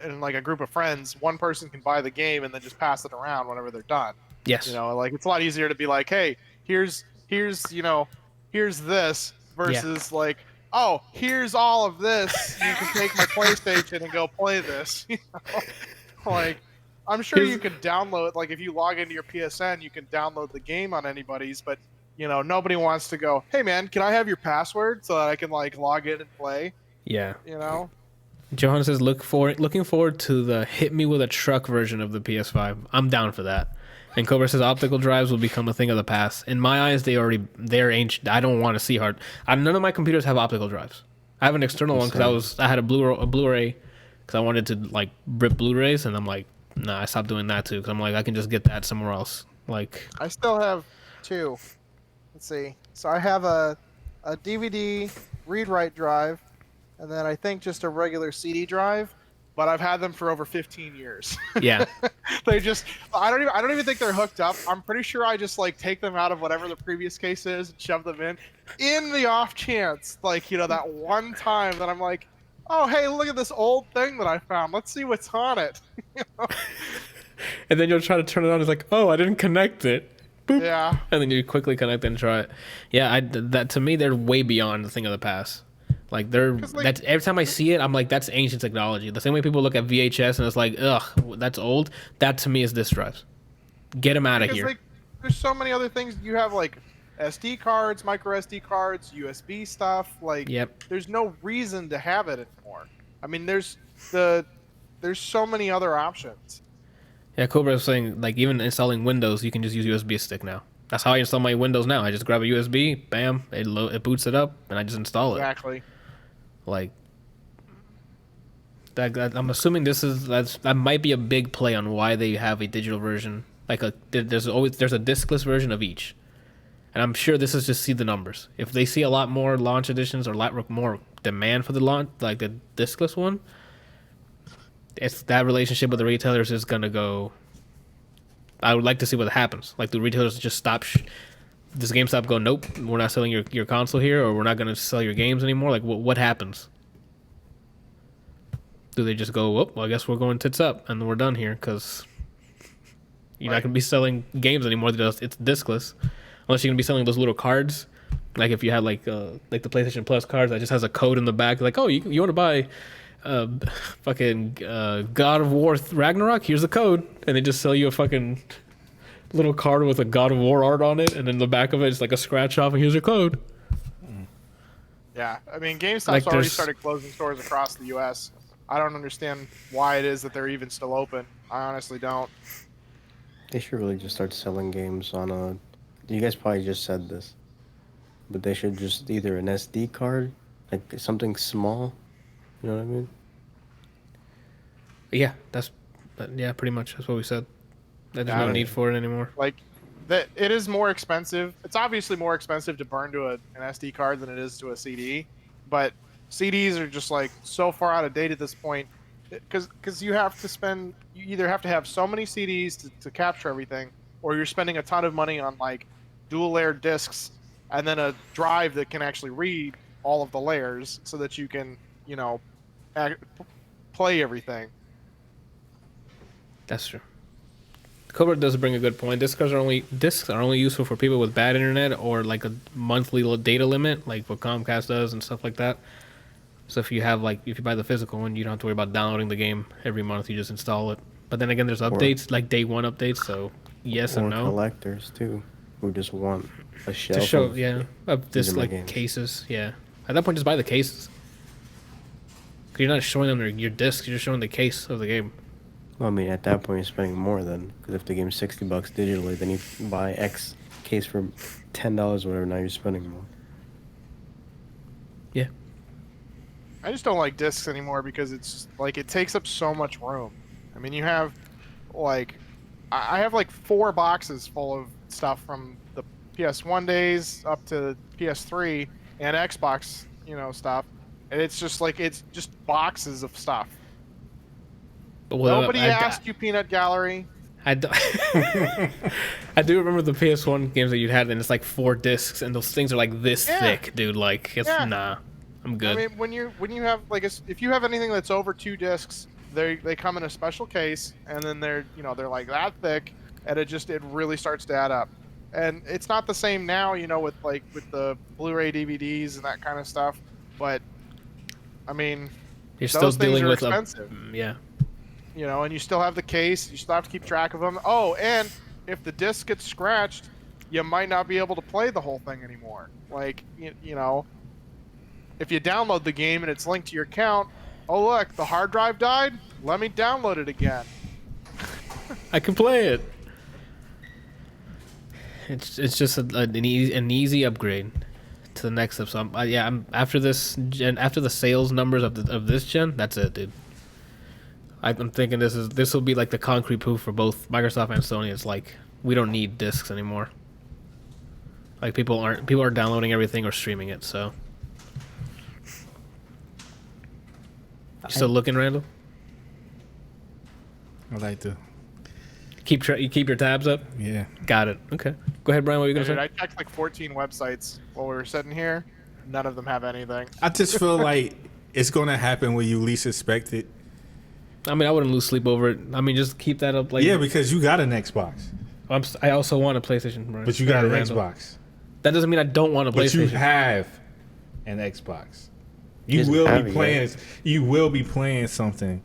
in like a group of friends. One person can buy the game and then just pass it around whenever they're done.
Yes.
You know, like it's a lot easier to be like, hey, here's this versus like, oh, here's all of this. You can take my PlayStation and go play this. You know? Like, I'm sure you can download, like if you log into your PSN, you can download the game on anybody's, but you know, nobody wants to go, hey man, can I have your password so that I can like log in and play?
Yeah.
You know?
Johanna says, looking forward to the hit me with a truck version of the PS5. I'm down for that. And Cobra says optical drives will become a thing of the past. In my eyes, they're ancient. I don't want to see hard. None of my computers have optical drives. I have an external one because I had a Blu-ray because I wanted to like rip Blu-rays, and I'm like, nah, I stopped doing that too because I'm like, I can just get that somewhere else. Like,
I still have two. Let's see. So I have a DVD read-write drive, and then I think just a regular CD drive. But I've had them for over 15 years.
Yeah.
I don't even think they're hooked up. I'm pretty sure I just like take them out of whatever the previous case is and shove them in the off chance, like, you know, that one time that I'm like, oh, hey, look at this old thing that I found. Let's see what's on it. You know?
And then you'll try to turn it on. It's like, oh, I didn't connect it. Boop.
Yeah.
And then you quickly connect it and try it. Yeah, that to me, they're way beyond the thing of the past. Like that's every time I see it, I'm like, that's ancient technology. The same way people look at VHS and it's like, ugh, that's old. That to me is disc drives. Get them out of here.
Like, there's so many other things. You have like SD cards, micro SD cards, USB stuff. Like, There's no reason to have it anymore. I mean, there's so many other options.
Yeah, Cobra was saying, like, even installing Windows, you can just use USB stick now. That's how I install my Windows now. I just grab a USB, bam, it boots it up, and I just install it.
Exactly.
Like, that I'm assuming that might be a big play on why they have a digital version. Like, there's a discless version of each. And I'm sure this is just see the numbers. If they see a lot more launch editions or a lot more demand for the launch, like the discless one, it's that relationship with the retailers is gonna go. I would like to see what happens. Like, the retailers just stop. Does GameStop go, nope, we're not selling your console here, or we're not gonna sell your games anymore? Like, what happens? Do they just go, well, I guess we're going tits up and we're done here because you're not gonna be selling games anymore? It's discless, unless you're gonna be selling those little cards. Like, if you had like the PlayStation Plus cards that just has a code in the back, like, oh, you want to buy fucking God of War Ragnarok? Here's the code, and they just sell you a fucking little card with a God of War art on it, and then the back of it is like a scratch off, and here's your code.
Yeah, I mean, GameStop's
Like,
already started closing stores across the U.S. I don't understand why it is that they're even still open. I honestly don't.
They should really just start selling games on a. You guys probably just said this, but they should just either an SD card, like something small. You know what I mean?
Yeah, pretty much that's what we said. There's no need for it anymore.
Like, that it is more expensive. It's obviously more expensive to burn to an SD card than it is to a CD, but CDs are just like so far out of date at this point, because you have to spend. You either have to have so many CDs to capture everything, or you're spending a ton of money on like dual layer discs and then a drive that can actually read all of the layers so that you can, play everything.
That's true. Cobra does bring a good point. Discs are only useful for people with bad internet or like a monthly data limit, like what Comcast does and stuff like that. So if you buy the physical one, you don't have to worry about downloading the game every month. You just install it. But then again, there's updates, like day one updates. So yes and no.
Collectors too, who just want a shelf.
To show, of this like
games.
cases. Yeah. At that point, just buy the cases. 'Cause you're not showing them your discs. You're just showing the case of the game.
Well, I mean, at that point, you're spending more then, because if the game's $60 digitally, then you buy X case for $10 or whatever. Now you're spending more.
Yeah.
I just don't like discs anymore because it's like it takes up so much room. I mean, you have like I have like 4 boxes full of stuff from the PS1 days up to PS3 and Xbox, stuff, and it's just boxes of stuff.
Well,
Nobody asked you, Peanut Gallery.
I do remember the PS1 games that you had, and it's like 4 discs, and those things are like this thick, dude. Like, it's nah, I'm good.
I mean, when you have if you have anything that's over 2 discs, they come in a special case, and then they're like that thick, and it really starts to add up. And it's not the same now, with the Blu-ray DVDs and that kind of stuff. But I mean,
you're still dealing with
expensive.
Yeah.
And you still have the case. You still have to keep track of them. Oh, and if the disc gets scratched, you might not be able to play the whole thing anymore. Like, if you download the game and it's linked to your account, oh look, the hard drive died. Let me download it again.
I can play it. It's just an easy upgrade to the next step. So I'm after this gen, after the sales numbers of this gen, that's it, dude. I'm thinking this will be like the concrete proof for both Microsoft and Sony. It's like we don't need discs anymore. Like people are downloading everything or streaming it. So you still looking, Randall?
I like to
you keep your tabs up.
Yeah.
Got it. Okay. Go ahead, Brian. What were you gonna say?
I checked like 14 websites while we were sitting here. None of them have anything.
I just feel like it's gonna happen when you least expect it.
I mean, I wouldn't lose sleep over it. I mean, just keep that up. Like,
yeah, because you got an Xbox.
I also want a PlayStation. Brian.
But you got an
Randall.
Xbox.
That doesn't mean I don't want a PlayStation.
But you have an Xbox. You will be playing. You will be playing something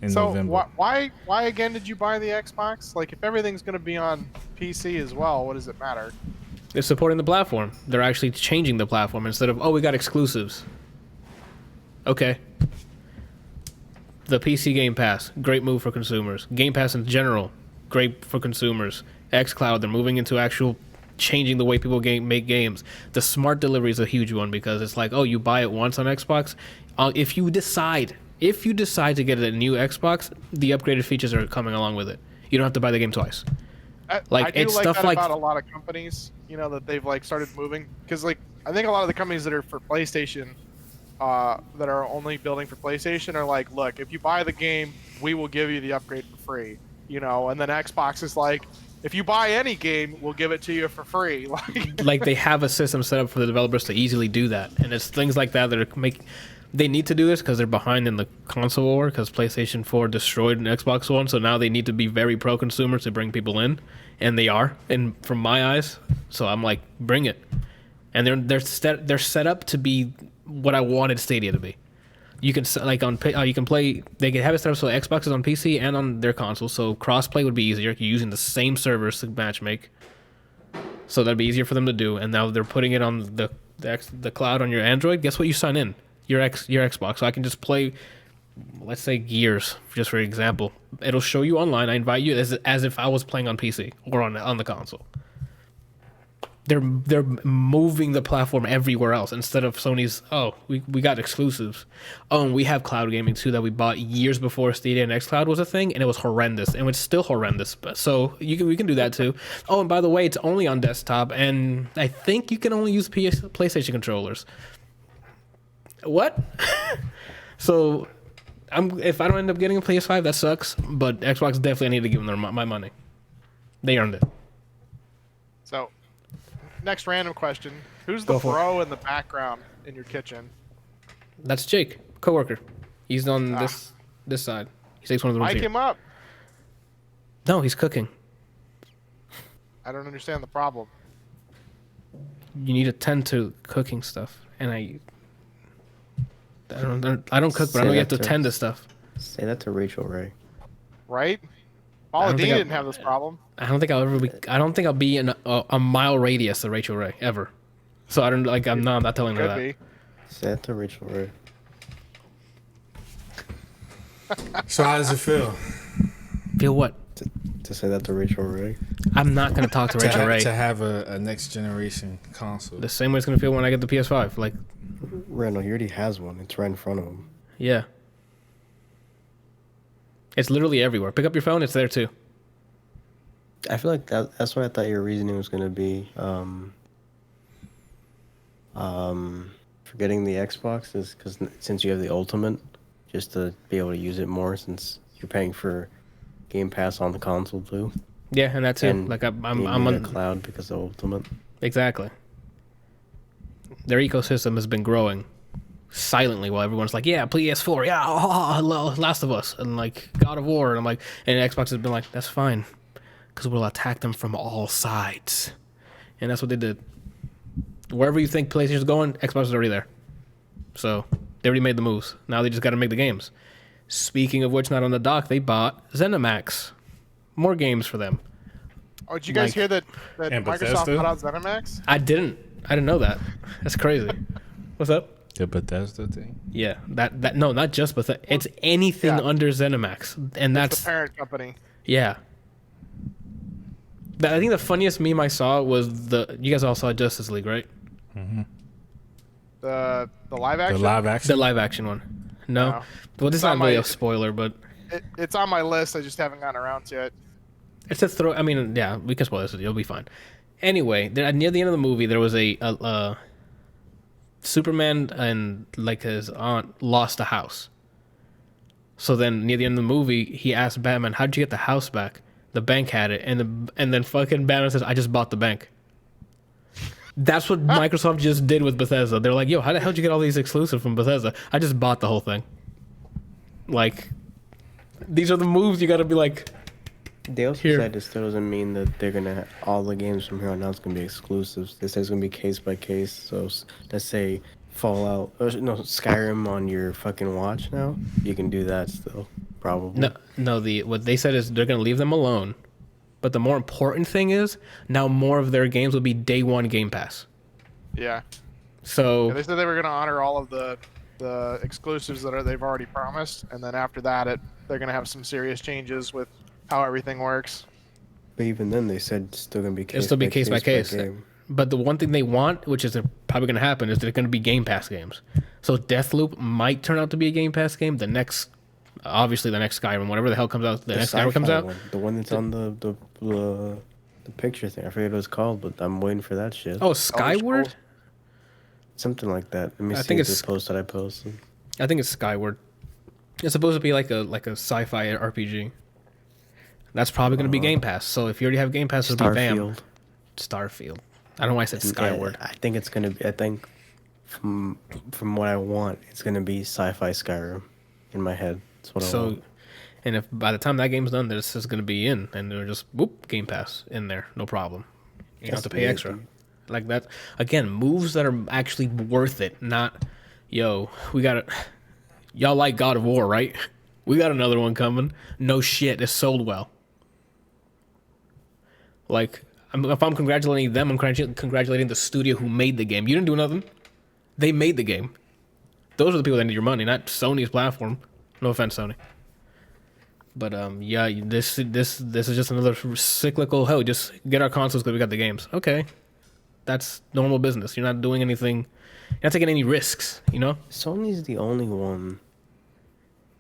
in November.
Why again did you buy the Xbox? Like, if everything's going to be on PC as well, what does it matter?
They're supporting the platform. They're actually changing the platform instead of we got exclusives. Okay. The PC Game Pass, great move for consumers. Game Pass in general, great for consumers. xCloud, they're moving into actual changing the way people make games. The smart delivery is a huge one because it's like, you buy it once on Xbox. If you decide to get a new Xbox, the upgraded features are coming along with it. You don't have to buy the game twice.
I do like that about a lot of companies, that they've started moving, because I think a lot of the companies that are for PlayStation, that are only building for PlayStation are like, look, if you buy the game, we will give you the upgrade for free. You know, and then Xbox is like, if you buy any game, we'll give it to you for free.
Like they have a system set up for the developers to easily do that, and it's things like that that are they need to do this because they're behind in the console war because PlayStation 4 destroyed an Xbox One, so now they need to be very pro-consumer to bring people in, and they are, and from my eyes, so I'm like, bring it, and they're set up to be what I wanted Stadia to be. You can you can play. They can have it set up so Xbox is on PC and on their console, so crossplay would be easier. You're using the same servers to matchmake, so that'd be easier for them to do. And now they're putting it on the cloud on your Android. Guess what? You sign in your Xbox, so I can just play. Let's say Gears, just for example. It'll show you online. I invite you as if I was playing on PC or on the console. They're moving the platform everywhere else instead of Sony's. Oh, we got exclusives. Oh, and we have cloud gaming too that we bought years before Stadia and XCloud was a thing, and it was horrendous, and it's still horrendous. But so we can do that too. Oh, and by the way, it's only on desktop, and I think you can only use PlayStation controllers. What? So, if I don't end up getting a PS5, that sucks. But Xbox definitely I need to give them my money. They earned it.
So. Next random question. Who's the bro in the background in your kitchen?
That's Jake, coworker. He's on this side. He takes one of the rooms
Mic
here.
him up.
No, he's cooking.
I don't understand the problem.
You need to tend to cooking stuff, and I don't cook, but I know you have to tend to stuff.
Say that to Rachel Ray.
Right? Paula Dean didn't have this problem.
I don't think I'll be in a mile radius of Rachel Ray ever. So I'm not telling her that.
Could be.
Say that to Rachel Ray.
So how does it feel?
Feel what?
To say that to Rachel Ray.
I'm not gonna talk to Rachel Ray.
To have a next generation console.
The same way it's gonna feel when I get the PS5. Like,
Randall, he already has one. It's right in front of him.
yeah. It's literally everywhere. Pick up your phone, it's there too.
I feel like that's what I thought your reasoning was going to be. For getting the Xbox is because since you have the Ultimate, just to be able to use it more since you're paying for Game Pass on the console too.
Yeah, and that too.
And
like I'm
on
on
the cloud because of Ultimate.
Exactly. Their ecosystem has been growing silently while everyone's like, yeah, PS4, yeah, Last of Us, and like God of War, and I'm like, and Xbox has been like, that's fine, because we'll attack them from all sides, and that's what they did. Wherever you think PlayStation's going, Xbox is already there, so they already made the moves. Now they just got to make the games. Speaking of which, not on the dock, they bought ZeniMax, more games for them.
Oh, did you guys hear that Microsoft
Bethesda?
put out ZeniMax?
I didn't know that. That's crazy. What's up?
The Bethesda thing?
Yeah, that no, not just Bethesda. It's anything under ZeniMax, and that's
the parent company.
Yeah. I think the funniest meme I saw was you guys all saw Justice League, right?
Mm-hmm.
The live action.
The live action one. No. Well, this is not really a spoiler, but
it's on my list. I just haven't gotten around to it.
it's a throw. I mean, yeah, we can spoil this. You'll be fine. Anyway, near the end of the movie, there was a Superman and like his aunt lost a house. So then near the end of the movie, he asked Batman, "How'd you get the house back?" The bank had it, and then fucking Batman says, "I just bought the bank." That's what Microsoft just did with Bethesda. They're like, "Yo, how the hell did you get all these exclusives from Bethesda?" I just bought the whole thing. Like, these are the moves you got to be like.
They also said this still doesn't mean that they're gonna have all the games from here on out is gonna be exclusives. They said it's gonna be case by case. So let's say Fallout, or no, Skyrim on your fucking watch now, you can do that still, probably.
No. What they said is they're gonna leave them alone, but the more important thing is now more of their games will be day one Game Pass.
Yeah.
So
they said they were gonna honor all of the exclusives that they've already promised, and then after that, they're gonna have some serious changes with how everything works.
But even then, they said it's still gonna be
case by case. But the one thing they want, which is probably going to happen, is they're going to be Game Pass games. So Deathloop might turn out to be a Game Pass game. Obviously the next Skyrim, whatever the hell comes out, the next Skyrim comes out.
The one that's on the picture thing. I forget what it's called, but I'm waiting for that shit.
Oh, Skyward?
Something like that. Let me
I
see
think
if
it's-
the post that I posted.
I think it's Skyward. It's supposed to be like a sci-fi RPG. That's probably going to be Game Pass. So if you already have Game Pass, it'll be BAM.
Starfield.
Starfield. I don't know why I said Skyward.
Yeah, I think it's gonna be. I think from what I want, it's gonna be sci-fi Skyrim in my head. That's what I
So,
want.
and if by the time that game's done, this is going to be in, and they're just whoop Game Pass in there, no problem. You don't have to pay
That's
extra.
amazing.
Like that again, moves that are actually worth it. Not, yo, we got it. Y'all like God of War, right? We got another one coming. No shit, it sold well. Like, if I'm congratulating them, I'm congratulating the studio who made the game. You didn't do nothing. They made the game. Those are the people that need your money, not Sony's platform. No offense, Sony. But yeah, this is just another cyclical. Hell, just get our consoles because we got the games. Okay, that's normal business. You're not doing anything. You're not taking any risks. You know.
Sony's the only one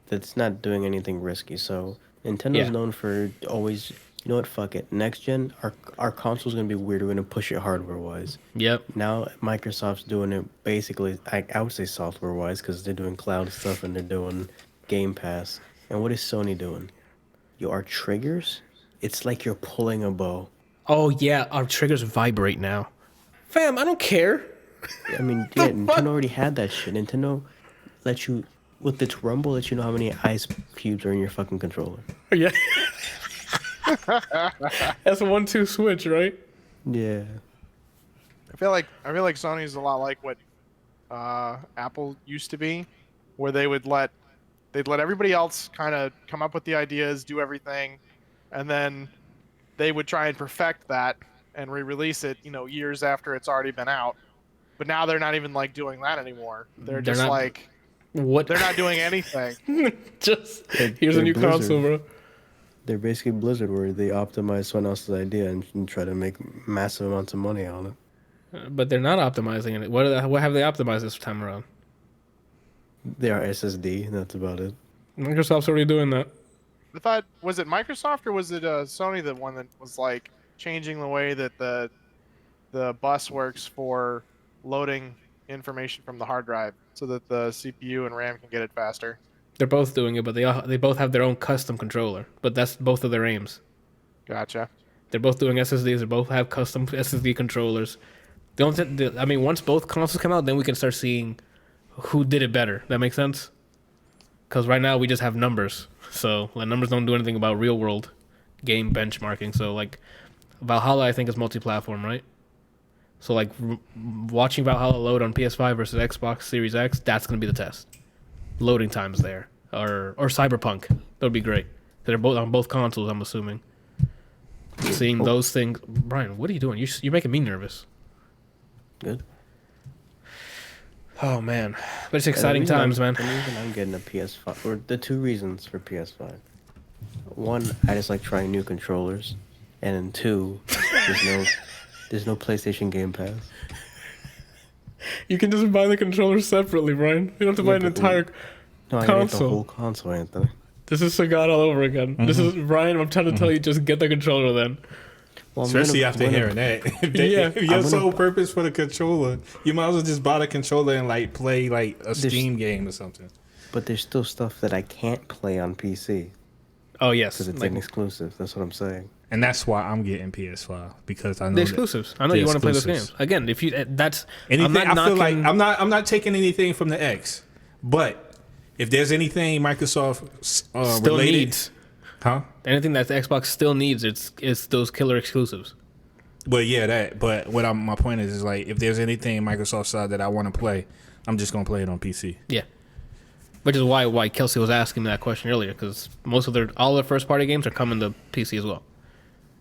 that's not doing anything risky. So Nintendo's
Yeah.
known for always. You know what? Fuck it. Next gen, our console's gonna be weird. We're gonna push it hardware wise.
Yep.
Now Microsoft's doing it basically. I would say software wise because they're doing cloud stuff and they're doing Game Pass. And what is Sony doing? Our triggers. It's like you're pulling a bow.
Oh yeah, our triggers vibrate now. Fam, I don't care.
I mean, yeah, Nintendo already had that shit. Nintendo let you with its rumble let you know how many ice cubes are in your fucking controller.
Yeah. That's a 1-2 switch, right?
Yeah.
I feel like Sony's a lot like what Apple used to be, where they'd let everybody else kind of come up with the ideas, do everything, and then they would try and perfect that and re-release it, years after it's already been out. But now they're not even like doing that anymore. They're just
not-
like
What?
they're not doing anything.
Just
They're-
here's a
they're
new
Blizzard.
console, bro.
They're basically Blizzard, where they optimize someone else's idea and try to make massive amounts of money on it.
But they're not optimizing it. What have they optimized this time around?
They are SSD, and that's about it.
Microsoft's already doing that.
I thought, was it Microsoft or was it Sony, the one that was like changing the way that the bus works for loading information from the hard drive so that the CPU and RAM can get it faster?
They're both doing it, but they both have their own custom controller. But that's both of their aims.
Gotcha.
They're both doing SSDs. They both have custom SSD controllers. Once both consoles come out, then we can start seeing who did it better. That makes sense? Because right now we just have numbers. So like, numbers don't do anything about real world game benchmarking. So like Valhalla, I think is multi-platform, right? So like watching Valhalla load on PS5 versus Xbox Series X, that's gonna be the test. Loading times there, or Cyberpunk, that would be great. They're both on both consoles, I'm assuming. Seeing those things, Brian, what are you doing? You're making me nervous.
Good.
Oh man, but it's exciting
The reason
times, man.
The reason I'm getting a PS5, or the two reasons for PS5. One, I just like trying new controllers, and then two, there's no PlayStation Game Pass.
You can just buy the controller separately, Brian. You don't have to buy an
but
entire
No, I gotta get the
console.
whole console, Anthony.
This is Sagat all over again. This is Brian. I'm trying to tell you, just get the controller then.
Well, I'm
Especially
gonna-
after
I'm gonna-
hearing that.
Yeah.
If your
I'm gonna-
sole purpose for the controller, you might as well just buy the controller and like play like a Steam game or something.
But there's still stuff that I can't play on PC
Oh yes,
because it's
like,
an exclusive. That's what I'm saying.
And that's why I'm getting PS5 because I know
the
that
exclusives. I know
the
you want to play those
exclusives.
games. Again, if you that's
Anything,
I'm not
I feel like
knocking-
I'm not taking anything from the X, but if there's anything Microsoft
still
related,
needs
huh?
anything that the Xbox still needs. It's those killer exclusives.
Well, yeah, that. But my point is like if there's anything Microsoft side that I want to play, I'm just gonna play it on PC.
Yeah, which is why Kelsey was asking me that question earlier, because most of all their first party games are coming to PC as well.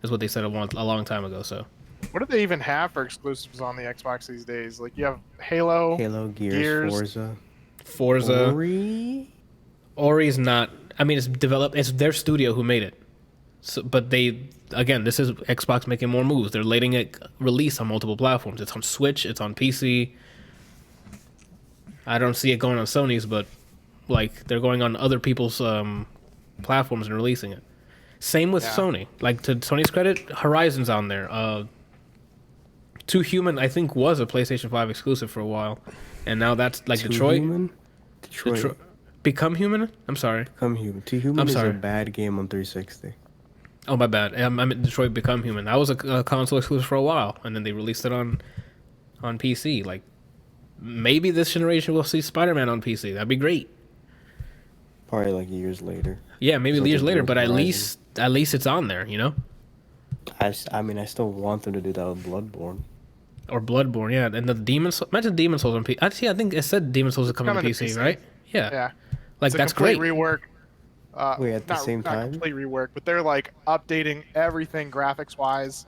Is what they said a long time ago. So
What do they even have for exclusives on the Xbox these days? Like you have Halo.
Halo, Gears,
Gears.
Forza,
Forza,
Ori.
Ori's not. I mean, it's developed. It's their studio who made it. So, but this is Xbox making more moves. They're letting it release on multiple platforms. It's on Switch. It's on PC. I don't see it going on Sony's, but like they're going on other people's platforms and releasing it. Same with
Yeah.
Sony. Like to Sony's credit, Horizon's on there. Too Human, I think, was a PlayStation 5 exclusive for a while, and now that's like
Too
Detroit.
Human? Detroit.
Become Human? I'm sorry.
Become Human. Too Human
I'm sorry.
is a bad game on 360.
Oh, my bad. I meant Detroit Become Human. That was a console exclusive for a while, and then they released it on PC. Like, maybe this generation will see Spider-Man on PC. That'd be great.
Probably like years later.
Yeah, maybe
So
years
the
later,
North
but at
Horizon.
least it's on there, you know?
I mean, I still want them to do that with Bloodborne.
Or Bloodborne, yeah. And the Demon Souls, imagine Demon Souls on PC. Actually, I think it said Demon Souls is coming to PC, right? Yeah.
Yeah.
Like,
It's a
that's
complete
great.
rework.
Wait, at the same
not
time?
complete rework, but they're like updating everything graphics wise.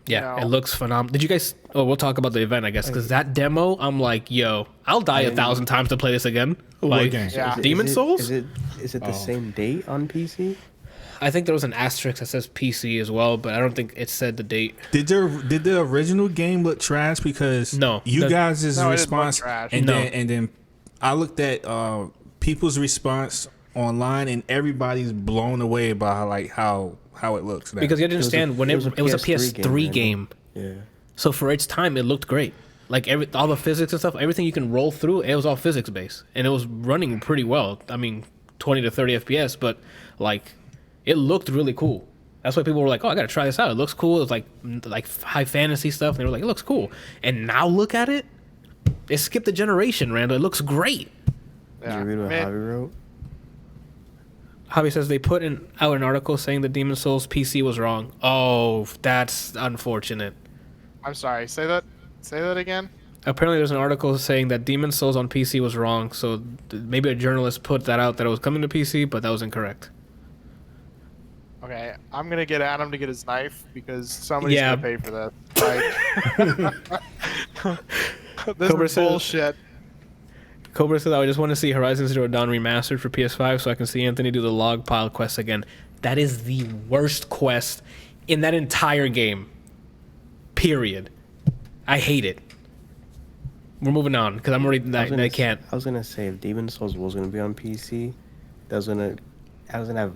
Yeah,
No.
it looks phenomenal. Did you guys? Oh, we'll talk about the event, I guess, because that demo, I'm like, yo, I'll die 1,000 times to play this again. Like,
game?
Yeah.
Demon Souls?
Is it the same date on PC?
I think there was an asterisk that says PC as well, but I don't think it said the date.
Did the original game look trash? Because
No.
you guys'
No, it didn't look
response,
trash.
and
No.
then I looked at people's response online, and everybody's blown away by how it looks now.
Because you have to understand, when it was a PS3 game,
Yeah.
so for its time, it looked great. Like all the physics and stuff, everything you can roll through, it was all physics based, and it was running pretty well. I mean, 20 to 30 FPS, but like, it looked really cool. That's why people were like, "Oh, I gotta try this out. It looks cool." It's like high fantasy stuff, and they were like, "It looks cool." And now look at it. It skipped a generation, Randall. It looks great.
Did you read what
Man,
Javi wrote?
Javi says they put out an article saying the Demon Souls PC was wrong. Oh, that's unfortunate.
I'm sorry. Say that again.
Apparently, there's an article saying that Demon Souls on PC was wrong. So maybe a journalist put that out that it was coming to PC, but that was incorrect.
Okay, I'm gonna get Adam to get his knife because somebody's
Yeah.
gonna pay for that. Like, this
Cobra
is
says-
bullshit.
Cobra says, I just want to see Horizon Zero Dawn remastered for PS5 so I can see Anthony do the log pile quest again. That is the worst quest in that entire game. Period. I hate it. We're moving on because I'm already. I can't.
I was gonna say if Demon Souls was gonna be on PC, I was gonna have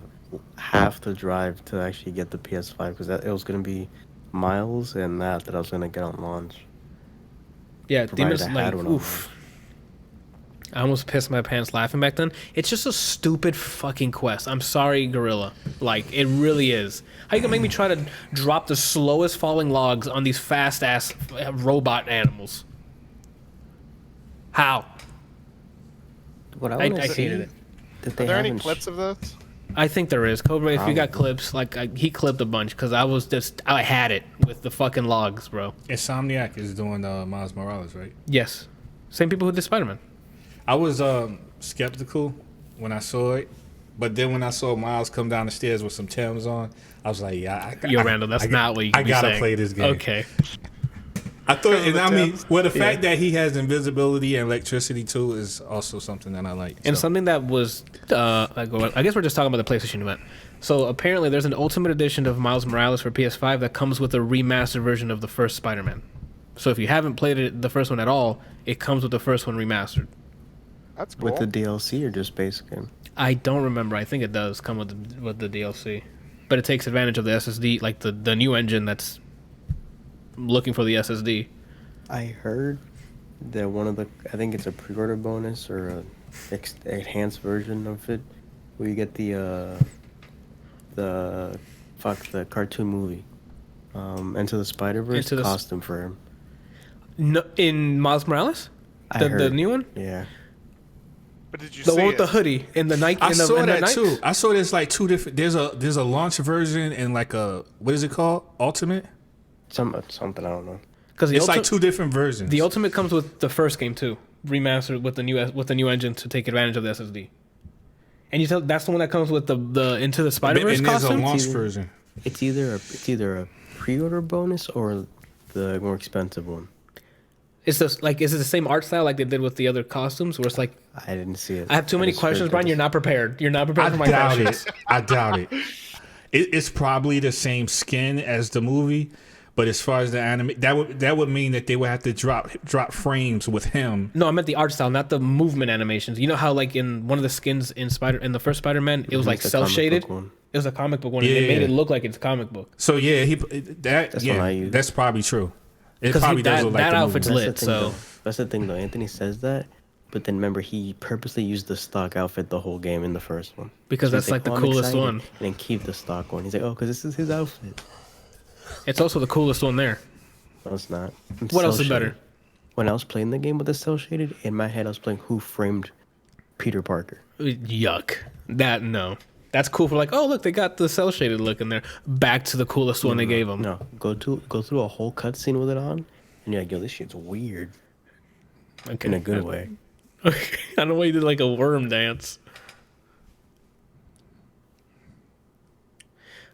half the drive to actually get the PS5 because it was gonna be Miles and that I was gonna get on launch.
Yeah,
Provided
Demon's
I
like,
had one on
oof. I almost pissed my pants laughing back then. It's just a stupid fucking quest. I'm sorry, Gorilla. Like, it really is. How you gonna make me try to drop the slowest falling logs on these fast ass robot animals? How?
What I
I
want to see
hated it.
that
Are
they
there any
haven't
clips of this?
I think there is. Cobra, if you got
Probably.
clips, like, he clipped a bunch because I had it with the fucking logs, bro.
Insomniac is doing Miles Morales, right?
Yes. Same people who did Spider-Man.
I was skeptical when I saw it, but then when I saw Miles come down the stairs with some Timbs on, I was like, "Yeah,
Yo, Randall, that's not what you
I
can be
gotta
saying.
play this game."
Okay.
I thought, and I mean,
Timbs?
well, the fact that he has invisibility and electricity too is also something that I like.
And
so.
something that was, I guess we're just talking about the PlayStation event. So apparently, there's an Ultimate Edition of Miles Morales for PS5 that comes with a remastered version of the first Spider-Man. So if you haven't played it, the first one at all, it comes with the first one remastered.
That's cool.
with the DLC or just basic game.
I don't remember. I think it does come with the DLC, but it takes advantage of the SSD, like the new engine that's looking for the SSD.
I heard that one of I think it's a pre-order bonus or a enhanced version of it, where you get the cartoon movie, Into the Spider-Verse
Into the
costume for him.
No, in Miles Morales,
I
the
heard.
new one,
Yeah.
But did you
the
see
one with
it?
the hoodie in the Nike.
I
in the,
saw
in the
that
Nikes?
too. I saw there's like two different. There's a launch version and like a, what is it called? Ultimate.
Something I don't know.
Because
It's like two different versions.
The Ultimate comes with the first game too, remastered with the new engine to take advantage of the SSD. And you tell that's the one that comes with the Into the Spider-Verse
and there's a
costume.
launch version.
It's either a pre-order bonus or the more expensive one.
Is it the same art style like they did with the other costumes? Where it's like,
I didn't see it.
I have too many
just heard
questions,
that
Brian.
it's-
You're not prepared. You're not
I
prepared for my
doubt
questions.
it. I doubt it. It's probably the same skin as the movie, but as far as the anime, that would mean that they would have to drop frames with him.
No, I meant the art style, not the movement animations. You know how like in one of the skins in the first Spider-Man, it was like
the
cell
comic
shaded.
book one.
It was a comic book one, and they
Yeah.
made it look like it's a comic book.
So yeah,
That's what I use.
that's probably true. It
Because
probably does
that,
look like
that
the
outfit's
movie.
lit. So
That's the thing, though. Anthony says that, but then remember, he purposely used the stock outfit the whole game in the first one.
because
So he's
that's like the
"Oh, I'm
coolest
excited,"
one.
And then keep the stock one. He's like, oh, because this is his outfit.
It's also the coolest one there.
No, it's not. I'm
What else
cel
is better?
shaded. When I was playing the game with the cell shaded, in my head I was playing Who Framed Peter Parker.
Yuck. No. That's cool for like, oh look, they got the cell shaded look in there. Back to the coolest one they gave them.
No, go through a whole cutscene with it on, and you're like, yo, this shit's weird.
Okay.
In a good way.
I don't know why you did like a worm dance.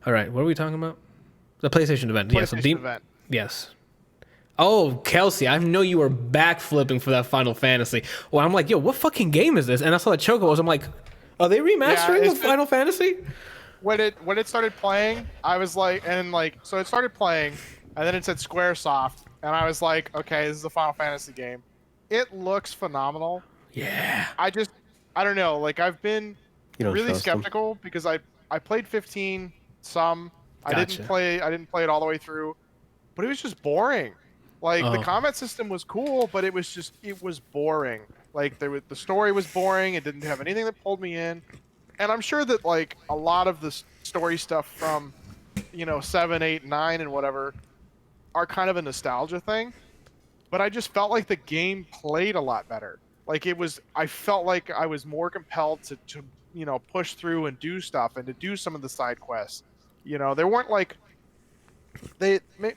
All right, what are we talking about? The PlayStation event.
PlayStation event.
Yes. Oh, Kelsey, I know you were backflipping for that Final Fantasy. Well, I'm like, yo, what fucking game is this? And I saw the Chocobos. I'm like, are they remastering the Final Fantasy?
When it started playing, I was like, so it started playing, and then it said SquareSoft, and I was like, okay, this is a Final Fantasy game. It looks phenomenal.
Yeah.
I don't know. Like, I've been
You don't
really
trust him?
skeptical because I played 15 some. I
Gotcha.
didn't play it all the way through, but it was just boring. Like the
Oh.
combat system was cool, but it was boring. Like the story was boring. It didn't have anything that pulled me in. And I'm sure that like a lot of the story stuff from 7, 8, 9 and whatever are kind of a nostalgia thing. But I just felt like the game played a lot better. Like I felt like I was more compelled to push through and do stuff and to do some of the side quests. They weren't like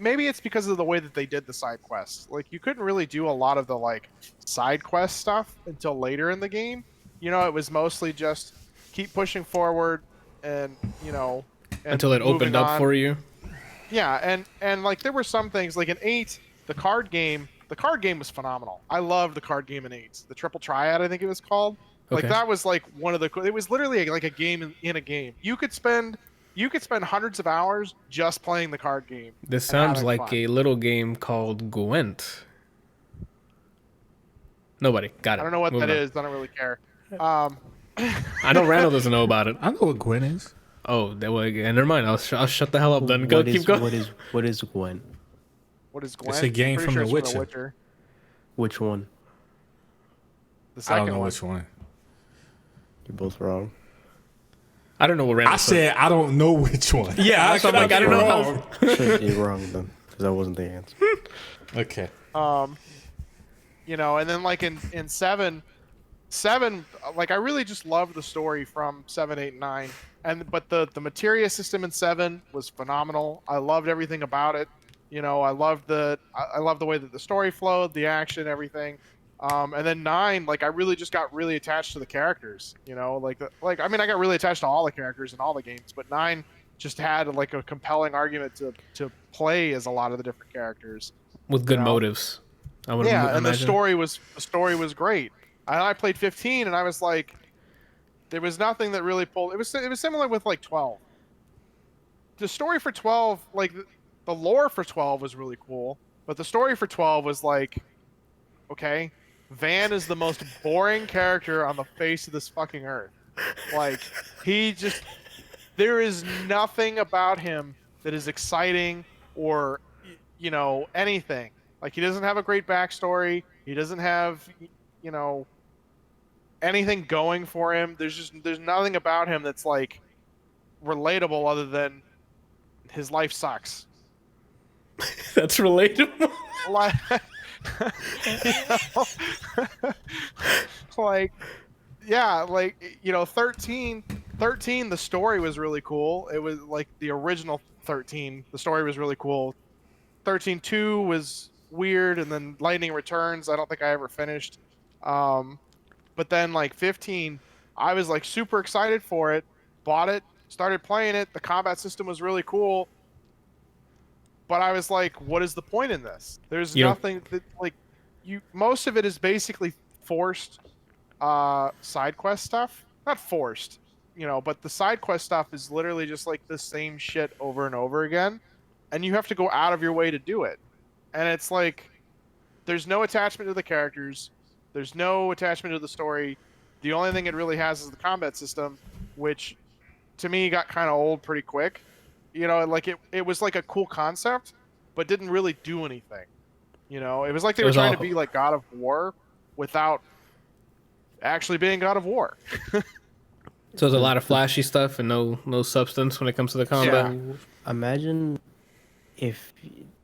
maybe it's because of the way that they did the side quests. Like you couldn't really do a lot of the like side quest stuff until later in the game. It was mostly just keep pushing forward and and
Until it
moving
opened up
on.
for you.
Yeah, and like there were some things like in 8, the card game was phenomenal. I loved the card game in 8. The Triple Triad, I think it was called. Like
Okay.
that was like one of the it was literally like a game in a game. You could spend hundreds of hours just playing the card game.
This
and
sounds
having
like
fun.
a little game called Gwent. Nobody got it.
I don't know what
Moving
that
on.
is. I don't really care.
I know Randall doesn't know about it.
I know what Gwen is.
Oh, never mind. I'll shut the hell up then. Keep going.
What is Gwen?
What is Gwent?
It's a game
Pretty
from
sure
The
it's
Witcher.
Which one?
The
I
second
don't know
one.
which one.
You're both wrong.
I don't know what Randall
I said I don't know which one.
Yeah, so I'm like, I don't know how.
Should be wrong then, because that wasn't the answer.
Okay.
And then like in 7, like I really just loved the story from 7, 8, 9. But the materia system in 7 was phenomenal. I loved everything about it. I loved the way that the story flowed, the action, everything. And then 9, like I really just got really attached to the characters. I got really attached to all the characters in all the games, but 9 just had like a compelling argument to play as a lot of the different characters.
With good motives. I would
Yeah, and
imagine.
the story was great. And I played 15, and I was like, there was nothing that really pulled. It was similar with like 12. The story for 12, like the lore for 12 was really cool, but the story for 12 was like, okay, Van is the most boring character on the face of this fucking earth. Like there is nothing about him that is exciting or anything. Like he doesn't have a great backstory. He doesn't have anything going for him. There's nothing about him that's like relatable other than his life sucks.
That's relatable.
Like, like yeah, like 13, the story was really cool. It was like the original 13. The story was really cool. 13-2 was weird, and then Lightning Returns, I don't think I ever finished. But then like 15, I was like super excited for it, bought it, started playing it. The combat system was really cool, but I was like, what is the point in this? There's nothing that like most of it is basically forced side quest stuff. Not forced, but the side quest stuff is literally just like the same shit over and over again, and you have to go out of your way to do it. And it's like there's no attachment to the characters. There's no attachment to the story. The only thing it really has is the combat system, which to me got kind of old pretty quick. Like it was like a cool concept, but didn't really do anything. You know, it was like they were trying to be like God of War without actually being God of War.
So there's a lot of flashy stuff and no substance when it comes to the combat.
Yeah. Imagine if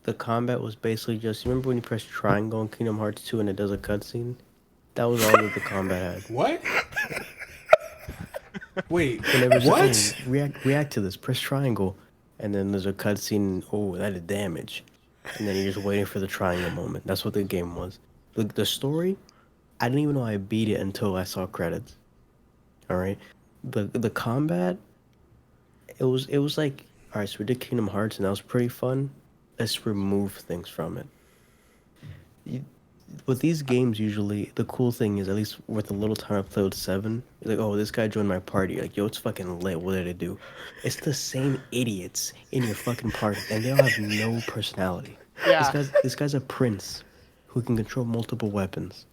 the combat was basically just, you remember when you press triangle in Kingdom Hearts 2 and it does a cutscene? That was all that the combat had.
What? Wait,
what? Saying, react to this, press triangle, and then there's a cutscene, oh, that did damage. And then you're just waiting for the triangle moment. That's what the game was. The story, I didn't even know I beat it until I saw credits. Alright? The combat, it was like, alright, so we did Kingdom Hearts and that was pretty fun. Let's remove things from it. With these games, usually, the cool thing is, at least with the little time I played with 7, you're like, oh, this guy joined my party. Like, yo, it's fucking lit. What did it do? It's the same idiots in your fucking party, and they all have no personality.
Yeah.
This guy's a prince who can control multiple weapons.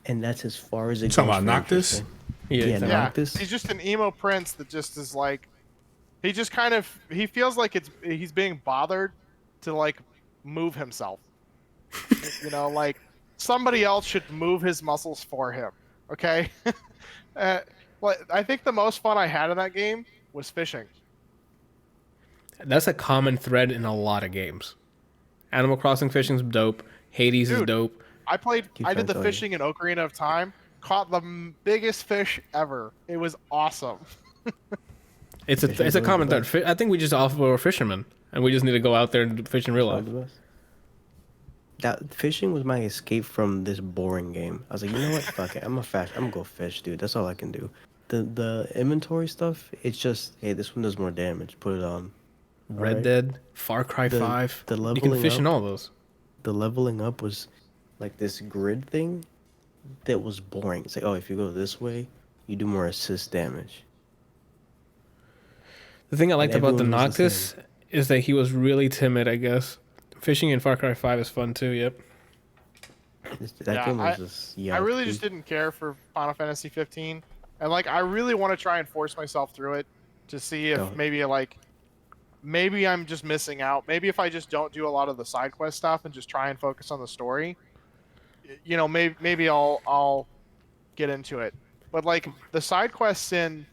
And that's as far as it goes.
Talking about Noctis?
Yeah, Noctis.
He's just an emo prince that just is like, he just kind of, he feels like he's being bothered to like move himself. You know, like somebody else should move his muscles for him. Okay. Well, I think the most fun I had in that game was fishing.
That's a common thread in a lot of games. Animal Crossing fishing's dope. Hades is dope.
I did the fishing in Ocarina of Time. Caught the biggest fish ever. It was awesome.
It's a common thread. I think we just all were fishermen, and we just need to go out there and fish in real life.
That fishing was my escape from this boring game. I was like, you know what? Fuck it. I'm gonna go fish, dude. That's all I can do. The inventory stuff, it's just, hey, this one does more damage. Put it on.
Red Dead, Far Cry 5. You can fish in all those.
The leveling up was like this grid thing that was boring. It's like, oh, if you go this way, you do more assist damage.
The thing I liked about the Noctis is that he was really timid, I guess. Fishing in Far Cry 5 is fun too, yep.
That game was just,
I really just didn't care for Final Fantasy 15. And like, I really want to try and force myself through it to see if maybe I'm just missing out. Maybe if I just don't do a lot of the side quest stuff and just try and focus on the story, you know, maybe I'll get into it. But like the side quests in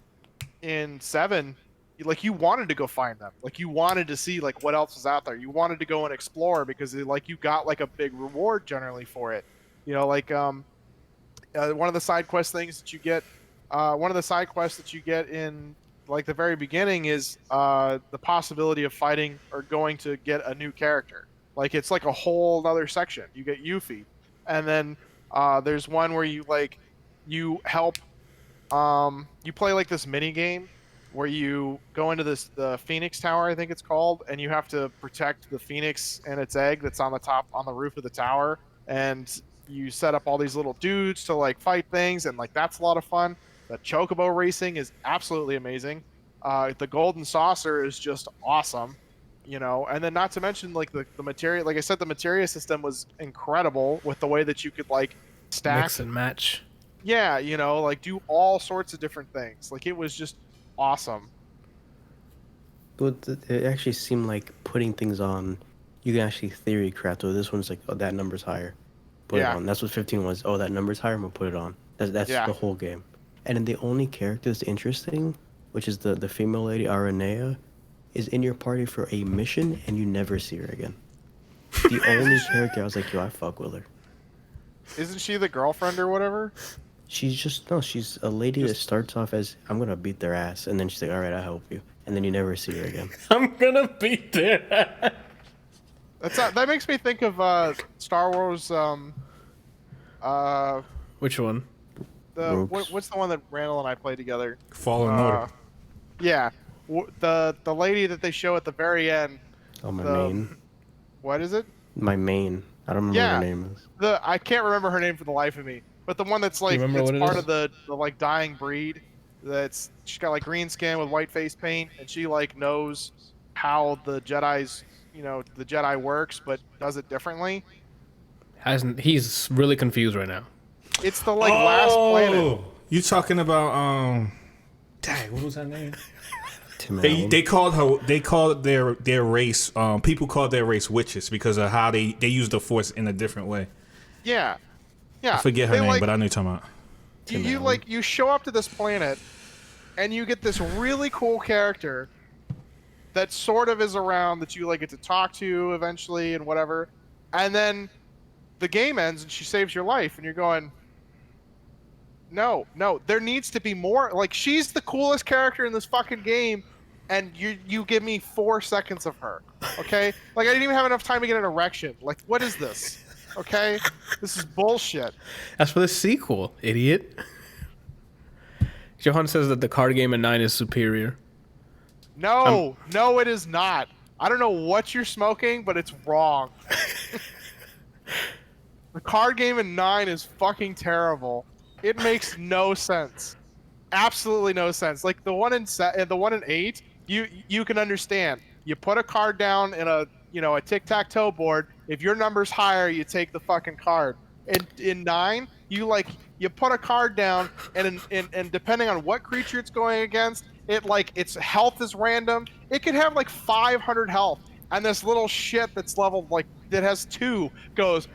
7, like you wanted to go find them. Like you wanted to see like what else was out there. You wanted to go and explore because like you got like a big reward generally for it. You know, like one of the side quest things that you get, one of the side quests that you get in like the very beginning is the possibility of fighting or going to get a new character. Like it's like a whole other section. You get Yuffie, and then there's one where you help, you play like this mini game where you go into the Phoenix Tower, I think it's called, and you have to protect the Phoenix and its egg that's on the roof of the tower, and you set up all these little dudes to like fight things, and like that's a lot of fun. The chocobo racing is absolutely amazing. The golden saucer is just awesome, you know, and then not to mention like the materia, like I said, the materia system was incredible with the way that you could like stack,
mix and match.
Yeah, you know, like do all sorts of different things. Like it was just awesome.
But it actually seemed like putting things on, you can actually theory craft. So this one's like, oh, that number's higher. Put it on. That's what 15 was. Oh, that number's higher. I'm gonna put it on. That's the whole game. And then the only character that's interesting, which is the female lady Aranea, is in your party for a mission, and you never see her again. The only character I was like, yo, I fuck with her.
Isn't she the girlfriend or whatever?
She's a lady that starts off as, I'm gonna beat their ass, and then she's like, all right, I'll help you, and then you never see her again.
I'm gonna beat their ass.
That makes me think of Star Wars.
Which one?
What's the one that Randall and I played together?
Fallen Order.
Yeah, the lady that they show at the very end.
Oh, my main.
What is it?
My main. I don't remember what her name is.
I can't remember her name for the life of me. But the one that's like it's part of the like dying breed. She's got like green skin with white face paint, and she like knows how the Jedi works, but does it differently.
He's really confused right now.
It's the last planet.
You talking about dang, what was that name?
Tim
They
Allen.
they called their race people called their race witches because of how they use the force in a different way.
Yeah. Yeah.
I forget her
They,
name,
like,
but I know you're talking about.
you show up to this planet and you get this really cool character that sort of is around that you like get to talk to eventually and whatever. And then the game ends and she saves your life and you're going, no, there needs to be more. Like, she's the coolest character in this fucking game and you give me 4 seconds of her. Okay? Like, I didn't even have enough time to get an erection. Like, what is this? Okay? This is bullshit.
That's for the sequel, idiot. Johan says that the card game in 9 is superior.
No, it is not. I don't know what you're smoking, but it's wrong. The card game in 9 is fucking terrible. It makes no sense. Absolutely no sense. Like the one in 8, you can understand. You put a card down in a tic-tac-toe board. If your number's higher, you take the fucking card. In 9, you put a card down, and depending on what creature it's going against, its health is random. It could have like 500 health, and this little shit that's leveled that has 2 goes,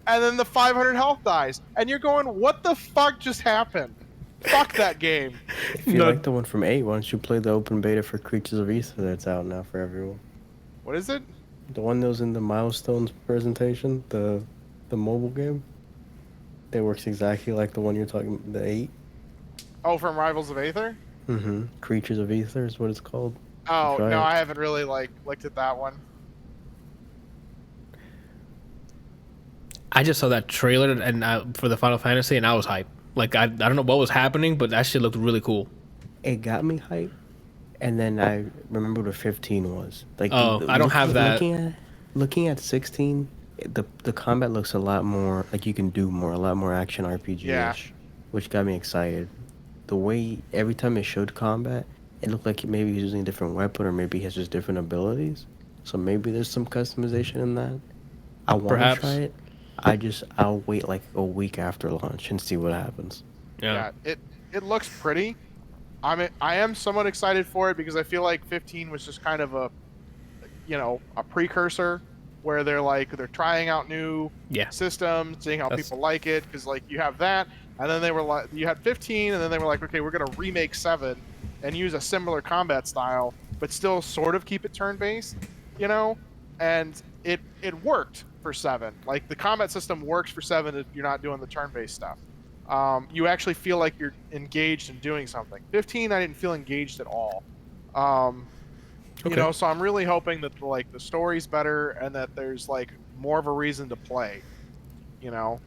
and then the 500 health dies, and you're going, what the fuck just happened? Fuck that game.
If you like the one from 8, why don't you play the open beta for Creatures of Ether that's out now for everyone?
What is it?
The one that was in the Milestones presentation, the mobile game. That works exactly like the one you're talking, the 8.
Oh, from Rivals of Aether?
Mm-hmm. Creatures of Ether is what it's called.
Oh,
Try
no,
it.
I haven't really looked at that one.
I just saw that trailer and for the Final Fantasy, and I was hyped. Like, I don't know what was happening, but that shit looked really cool.
It got me hyped, and then I remember what 15 was. Like,
I don't have that.
Looking at 16, the combat looks a lot more like you can do more, a lot more action RPG-ish,
Yeah.
which got me excited. The way every time it showed combat, it looked like maybe he's using a different weapon, or maybe he has just different abilities. So maybe there's some customization in that. I want to
Perhaps.
try it. I'll wait like a week after launch and see what happens.
Yeah.
It looks pretty. I am somewhat excited for it because I feel like 15 was just kind of a precursor where they're trying out new systems, seeing how people like it, because you have that, and then they were you had 15, and then they were like, okay, we're gonna remake 7 and use a similar combat style, but still sort of keep it turn-based, and it worked for 7. Like, the combat system works for 7 if you're not doing the turn-based stuff. You actually feel like you're engaged in doing something. 15, I didn't feel engaged at all. So I'm really hoping that the story's better and that there's more of a reason to play.
I'm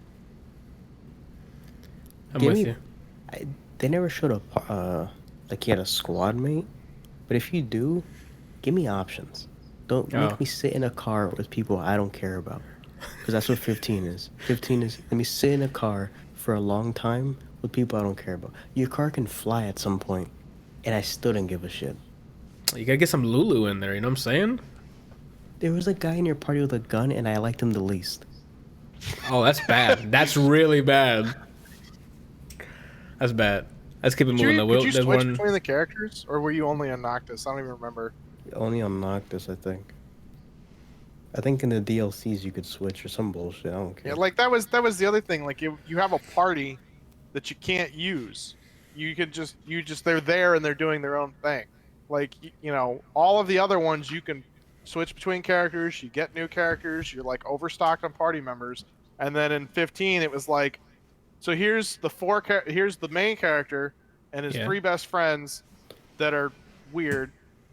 with you.
They never showed he had a squad mate, but if you do, give me options. Don't make me sit in a car with people I don't care about, because that's what 15 is. 15 is let me sit in a car for a long time with people I don't care about. Your car can fly at some point, and I still didn't give a shit.
You gotta get some Lulu in there, you know what I'm saying?
There was a guy in your party with a gun, and I liked him the least.
Oh, that's bad. That's really bad. That's bad. Let's keep it moving.
Could you switch between the characters, or were you only on Noctis? I don't even remember.
Only on Noctis, I think. I think in the DLCs you could switch or some bullshit. I don't care.
Yeah, that was the other thing. You have a party that you can't use. You could they're there and they're doing their own thing. All of the other ones you can switch between characters. You get new characters. You're overstocked on party members. And then in 15 it was so here's the main character and his 3 best friends that are weird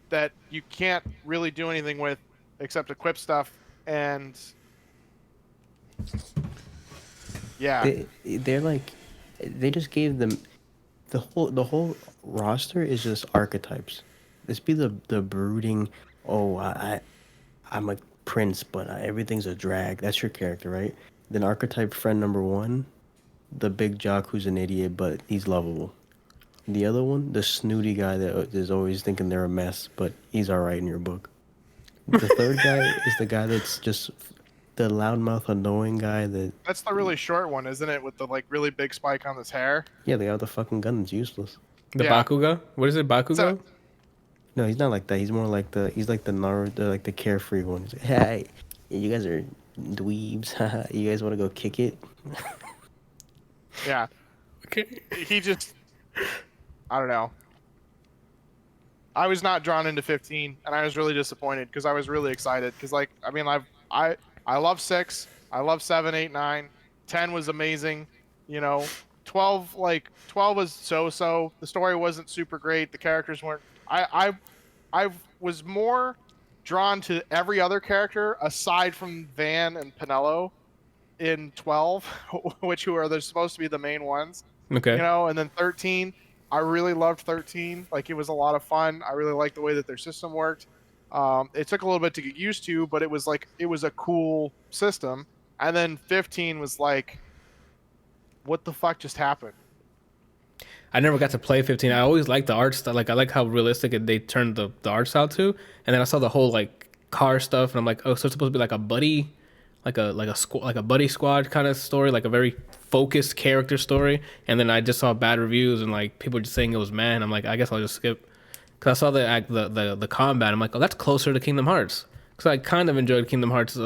that you can't really do anything with except equip stuff, and
they just gave them the whole roster is just archetypes. This be the brooding, I'm a prince, but everything's a drag. That's your character, right? Then archetype friend number 1, the big jock who's an idiot, but he's lovable. The other one, the snooty guy that is always thinking they're a mess, but he's alright in your book. The third guy is the guy that's just the loudmouth, annoying guy
That's the really short one, isn't it? With the really big spike on his hair.
Yeah, the guy with the fucking gun is useless.
The Bakuga? What is it, Bakuga?
No, he's not like that. He's more like he's like the Naruto, like the carefree one. He's like, hey, you guys are dweebs. You guys want to go kick it?
Yeah.
Okay.
He just, I don't know. I was not drawn into 15, and I was really disappointed because I was really excited. Because like, I mean, I love 6, I love 7, 8, 9, 10 was amazing. 12 was so. The story wasn't super great. The characters weren't. I was more drawn to every other character aside from Van and Pinello in 12, which they're supposed to be the main ones.
Okay.
And then 13, I really loved 13. Like, it was a lot of fun. I really liked the way that their system worked. It took a little bit to get used to, but it was a cool system. And then 15 was like, what the fuck just happened?
I never got to play 15. I always liked the art style. Like, I like how realistic they turned the art style to. And then I saw the whole like car stuff, and I'm like, oh, so it's supposed to be like a buddy, like a buddy squad kind of story, like a very focused character story. And then I just saw bad reviews and like people just saying it was meh. I'm like, I guess I'll just skip. Cause I saw the combat. I'm like, oh, that's closer to Kingdom Hearts. Cause I kind of enjoyed Kingdom Hearts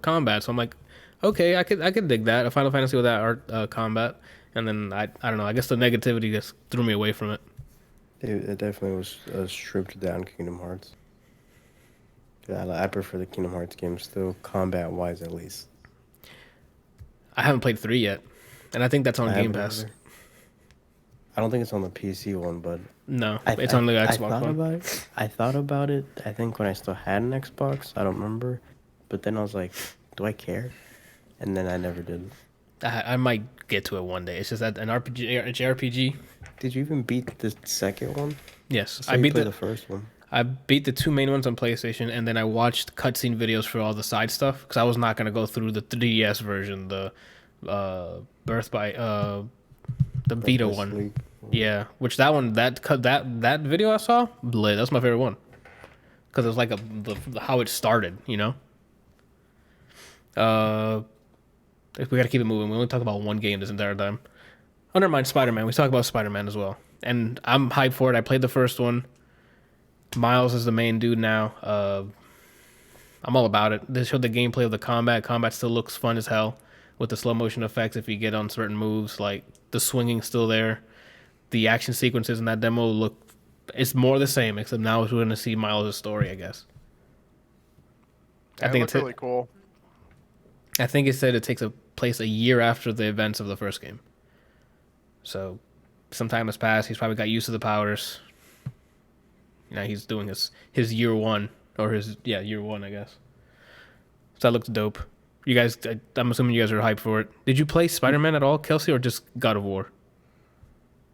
combat. So I'm like, okay, I could dig that. A Final Fantasy with that art combat. And then I don't know. I guess the negativity just threw me away from it.
It definitely was a stripped down Kingdom Hearts. I prefer the Kingdom Hearts games still, combat wise at least.
I haven't played 3 yet, and I think that's on Game Pass.
Either. I don't think it's on the PC one, but
no, it's on the Xbox one.
I thought about it. I think when I still had an Xbox, I don't remember. But then I was like, do I care? And then I never did.
I might get to it one day. It's just that an JRPG.
Did you even beat the second one?
Yes,
So
I beat
the first one.
I beat the 2 main ones on PlayStation, and then I watched cutscene videos for all the side stuff because I was not gonna go through the 3DS version, the Birth by the Vita one.
Sleep.
Yeah, which that video I saw, lit. That's my favorite one because it was like how it started, If we gotta keep it moving. We only talk about one game this entire time. Oh, never mind, Spider-Man. We talk about Spider-Man as well, and I'm hyped for it. I played the first one. Miles is the main dude now. I'm all about it. They showed the gameplay of the combat. Combat still looks fun as hell with the slow motion effects if you get on certain moves. Like, the swinging's still there. The action sequences in that demo it's more the same, except now we're going to see Miles' story, I guess.
I think it's really cool.
I think it said it takes place a year after the events of the first game. So, some time has passed. He's probably got used to the powers. He's doing his year one, or year one, I guess. So that looks dope. You guys, I'm assuming you guys are hyped for it. Did you play Spider-Man at all, Kelsey, or just God of War?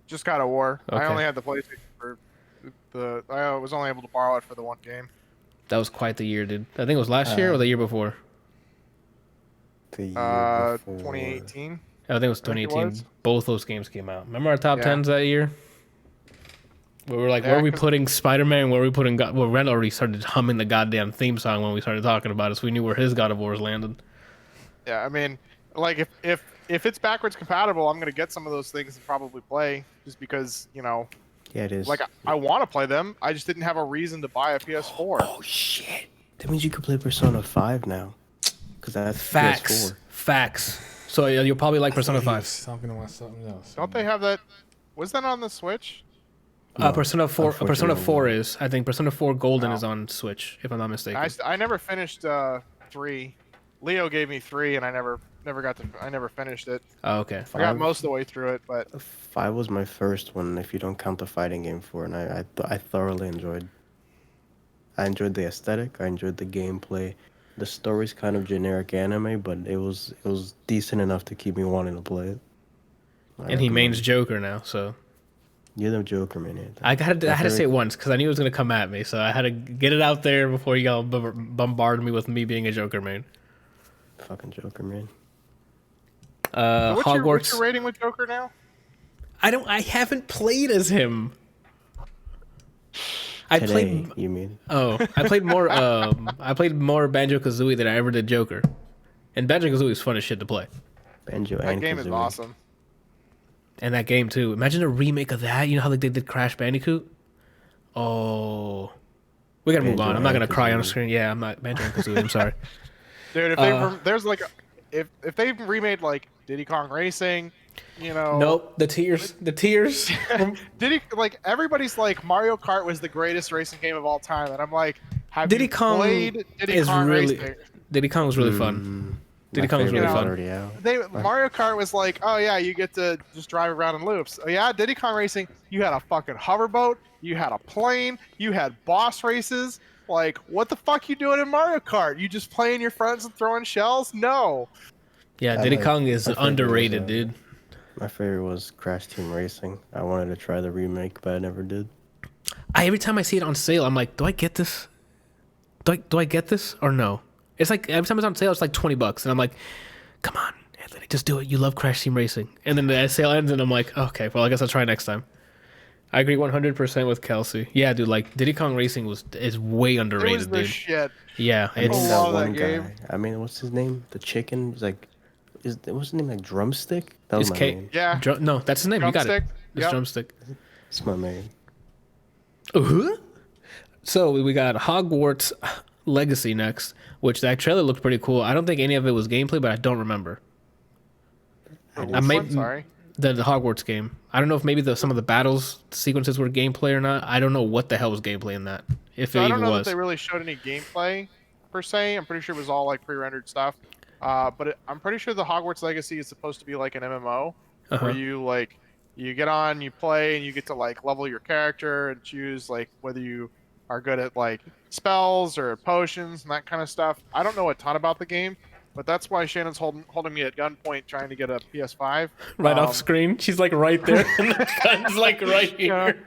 Just God of War.
Okay.
I only had the PlayStation for I was only able to borrow it for the one game.
That was quite the year, dude. I think it was last year or the year before.
The year before.
2018.
I think it was 2018. Both those games came out. Remember our top 10s that year? We were like, where are we putting Spider-Man? Where are we putting God? Well, Ren already started humming the goddamn theme song when we started talking about it, so we knew where his God of Wars landed.
Yeah, I mean, like, if it's backwards compatible, I'm gonna get some of those things and probably play, just because,
Yeah, it is.
Like, I want to play them. I just didn't have a reason to buy a PS4.
Oh shit! That means you could play Persona 5 now, because that's
Facts.
PS4.
Facts. So you'll probably like Persona 5.
Talking about something else.
Don't they have that? Was that on the Switch?
Persona 4. Persona
unfortunately.
4 is. I think Persona 4 Golden
Oh.
is on Switch, if I'm not mistaken.
I never finished 3. Leo gave me 3, and I never finished it.
Oh, okay.
I got most of the way through it, but
5 was my first one, if you don't count the fighting game for it, and I thoroughly enjoyed. I enjoyed the aesthetic. I enjoyed the gameplay. The story's kind of generic anime, but it was decent enough to keep me wanting to play it.
And he mains Joker now, so
You're the Joker, man.
I had to say it once because I knew it was gonna come at me, so I had to get it out there before you all bombard me with me being a Joker main.
Fucking Joker, man.
Hogwarts.
What's your rating with Joker now?
I haven't played as him.
Today, you mean?
Oh, I played more. I played more Banjo-Kazooie than I ever did Joker, and Banjo-Kazooie is fun as shit to play.
Banjo
That
and
game is
Kazooie.
awesome.
And that game too. Imagine a remake of that. You know how they did Crash Bandicoot? Oh, we gotta move on. I'm not gonna cry on the screen. Yeah, I'm not Banjo-Kazooie. I'm sorry.
Dude, if they there's like if they remade like Diddy Kong Racing, you know.
Nope. The tears.
Diddy, like everybody's like Mario Kart was the greatest racing game of all time, and I'm like, have
Diddy
you
Kong
played Diddy
is
Kong
really.
Racing?
Diddy Kong was really fun. Diddy Kong was really fun.
Mario Kart was like, oh yeah, you get to just drive around in loops. Oh yeah, Diddy Kong Racing, you had a fucking hoverboat, you had a plane, you had boss races. Like, what the fuck you doing in Mario Kart? You just playing your friends and throwing shells? No.
Yeah, Diddy Kong is underrated, dude.
My favorite was Crash Team Racing. I wanted to try the remake, but I never did.
Every time I see it on sale, I'm like, do I get this? Do I get this or no? It's like every time it's on sale, it's like $20, and I'm like, come on, Anthony, just do it. You love Crash Team Racing, and then the sale ends, and I'm like, okay, well, I guess I'll try next time. I agree 100% with Kelsey. Yeah, dude, like Diddy Kong Racing is way underrated,
It was the
dude.
shit.
Yeah, it's
I love that game.
I mean, what's his name? The chicken. He's like, what's his name? Like Drumstick. That was my name.
Yeah.
No, that's his name.
Drumstick.
You got it. It's
Yep.
Drumstick.
It's my name.
Uh-huh. So we got Hogwarts Legacy next, which that trailer looked pretty cool. I don't think any of it was gameplay, but I don't remember.
Sorry.
The Hogwarts game. I don't know if maybe some of the battles sequences were gameplay or not. I don't know what the hell was gameplay in that. If it
I
even
don't know
was.
that they really showed any gameplay per se. I'm pretty sure it was all like pre-rendered stuff. But I'm pretty sure the Hogwarts Legacy is supposed to be like an MMO where you get on, you play, and you get to like level your character and choose like whether you are good at like spells or potions and that kind of stuff. I don't know a ton about the game, but that's why Shannon's holding me at gunpoint trying to get a PS5.
Right off screen. She's like right there, and the gun's like right here.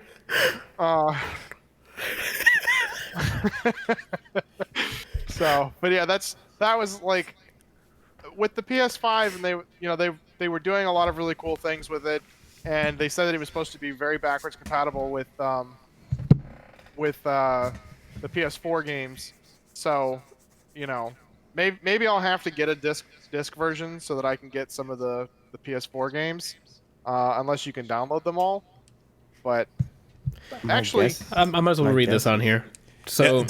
So, but yeah, that was like with the PS5, and they were doing a lot of really cool things with it, and they said that it was supposed to be very backwards compatible with the PS4 games. So, maybe I'll have to get a disc version so that I can get some of the PS4 games, unless you can download them all. But actually,
I might as well read this on here. So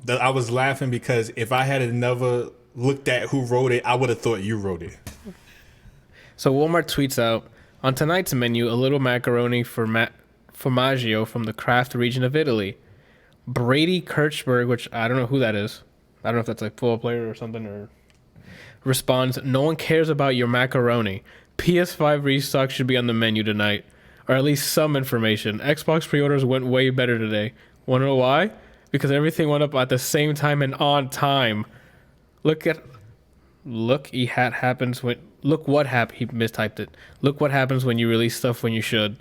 I was laughing because if I had never looked at who wrote it, I would have thought you wrote it.
So Walmart tweets out, on tonight's menu, a little macaroni formaggio from the Kraft region of Italy. Brady Kirchberg, which I don't know who that is. I don't know if that's like football player or something, or responds, no one cares about your macaroni. PS5 restock should be on the menu tonight, or at least some information. Xbox pre-orders went way better today. Want to know why? Because everything went up at the same time and on time. Look what happens when he mistyped it. Look what happens when you release stuff when you should.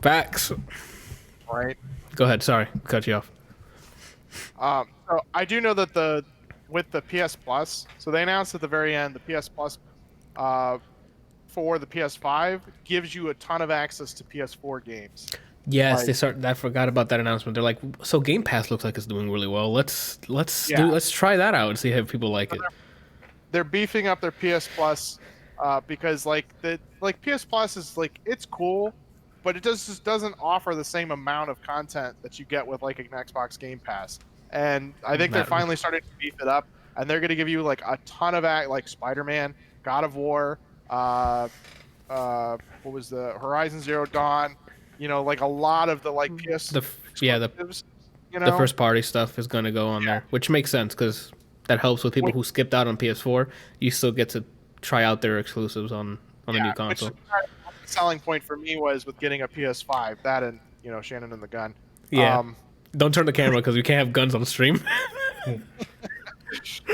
Facts.
right.
Go ahead. Sorry, cut you off.
So I do know that with the PS Plus, so they announced at the very end the PS Plus for the PS5 gives you a ton of access to PS4 games.
Yes, I forgot about that announcement. They're like, so Game Pass looks like it's doing really well. Let's try that out and see how people like it.
They're beefing up their PS Plus because PS Plus is like, it's cool, but it just doesn't offer the same amount of content that you get with like an Xbox Game Pass. And I think they're finally starting to beef it up, and they're going to give you like a ton of like Spider-Man, God of War, what was the Horizon Zero Dawn, like a lot of the like PS
the first party stuff is going to go on there, which makes sense because that helps with people who skipped out on PS4. You still get to try out their exclusives on the new console.
Which the selling point for me was with getting a PS5, that and Shannon and the gun.
Yeah. Don't turn the camera because we can't have guns on the stream.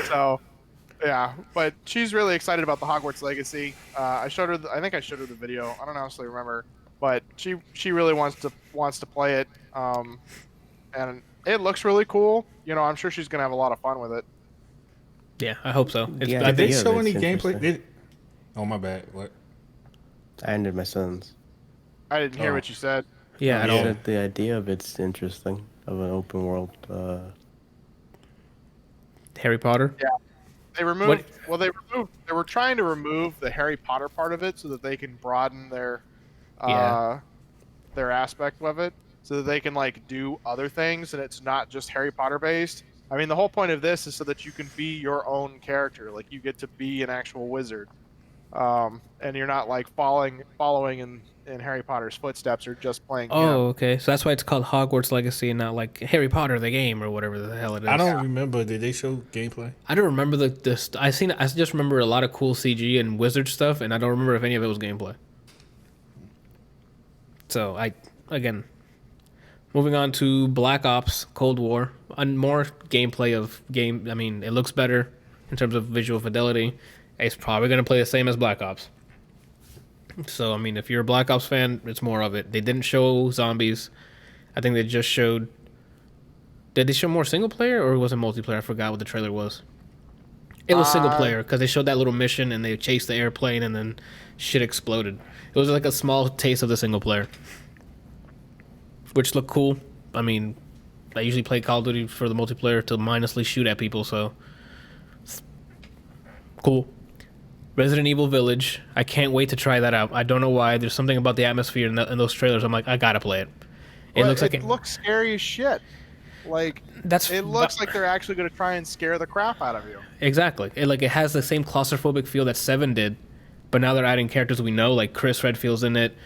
So, yeah, but she's really excited about the Hogwarts Legacy. I think I showed her the video. I don't honestly remember, but she really wants to play it. And it looks really cool. I'm sure she's gonna have a lot of fun with it.
Yeah, I hope so.
Did they show any gameplay? Oh, my bad. What?
I ended my sentence.
I didn't hear what you said.
Yeah,
I said the idea of it's interesting, of an open world.
Harry Potter.
Yeah, they were trying to remove the Harry Potter part of it so that they can broaden their aspect of it. so that they can like do other things and it's not just Harry Potter based. I mean, the whole point of this is so that you can be your own character. Like you get to be an actual wizard, and you're not like following in Harry Potter's footsteps or just playing.
Oh, okay. So that's why it's called Hogwarts Legacy and not like Harry Potter the game or whatever the hell it is.
I don't remember. Did they show gameplay?
I don't remember the I just remember a lot of cool CG and wizard stuff, and I don't remember if any of it was gameplay. So again, moving on to Black Ops Cold War, and more gameplay of game. I mean, it looks better in terms of visual fidelity. It's probably going to play the same as Black Ops. So, I mean, if you're a Black Ops fan, it's more of it. They didn't show zombies. I think they just showed... Did they show more single player or was it multiplayer? I forgot what the trailer was. It was single player because they showed that little mission and they chased the airplane and then shit exploded. It was like a small taste of the single player, which looked cool. I mean, I usually play Call of Duty for the multiplayer to mindlessly shoot at people, so... Cool. Resident Evil Village. I can't wait to try that out. I don't know why. There's something about the atmosphere in those trailers. I'm like, I gotta play it. It
looks scary as shit. Like it looks like they're actually going to try and scare the crap out of you.
Exactly. It has the same claustrophobic feel that 7 did, but now they're adding characters we know, like Chris Redfield's in it,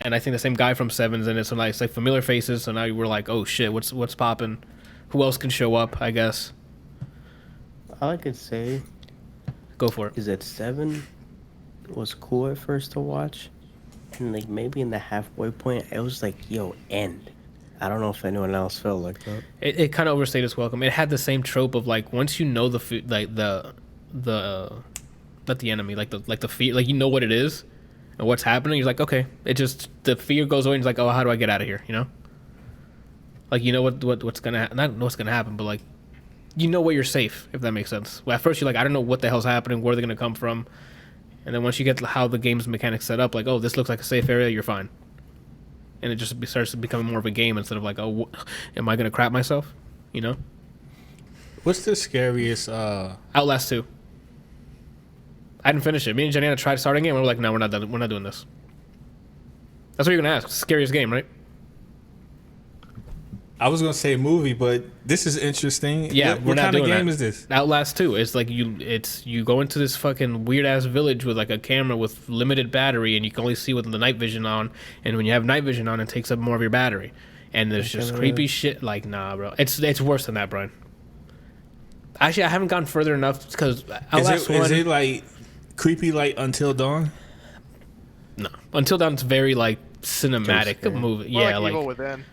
and I think the same guy from 7's in it. So it's like familiar faces. So now we're like, oh shit, what's popping? Who else can show up? I guess.
All I could say.
Go for it.
Is that 7 was cool at first to watch, and like maybe in the halfway point, it was like, yo, end. I don't know if anyone else felt like that.
It kind of overstayed its welcome. It had the same trope of like once you know the not the enemy, like the fear, like you know what it is and what's happening. You're like, okay, it just the fear goes away. And you're like, oh, how do I get out of here? You know, like you know what's gonna not what's gonna happen, but like you know where you're safe, if that makes sense. Well, at first you're like, I don't know what the hell's happening, where they're gonna come from, and then once you get how the game's mechanics set up, like, oh, this looks like a safe area, you're fine. And it just starts to become more of a game instead of like, oh, am I gonna crap myself? You know.
What's the scariest?
Outlast 2. I didn't finish it. Me and Janiana tried starting it, and we were like, no, we're not done. We're not doing this. That's what you're gonna ask. Scariest game, right?
I was gonna say movie, but this is interesting.
Yeah,
what kind of game is this?
Outlast 2. It's like you go into this fucking weird ass village with like a camera with limited battery, and you can only see with the night vision on. And when you have night vision on, it takes up more of your battery. And there's just creepy shit. Like, nah, bro. It's worse than that, Brian. Actually, I haven't gone further enough because Outlast 1...
Is it like creepy like Until Dawn?
No, Until Dawn's very like cinematic movie.
More
Yeah,
like Evil Within.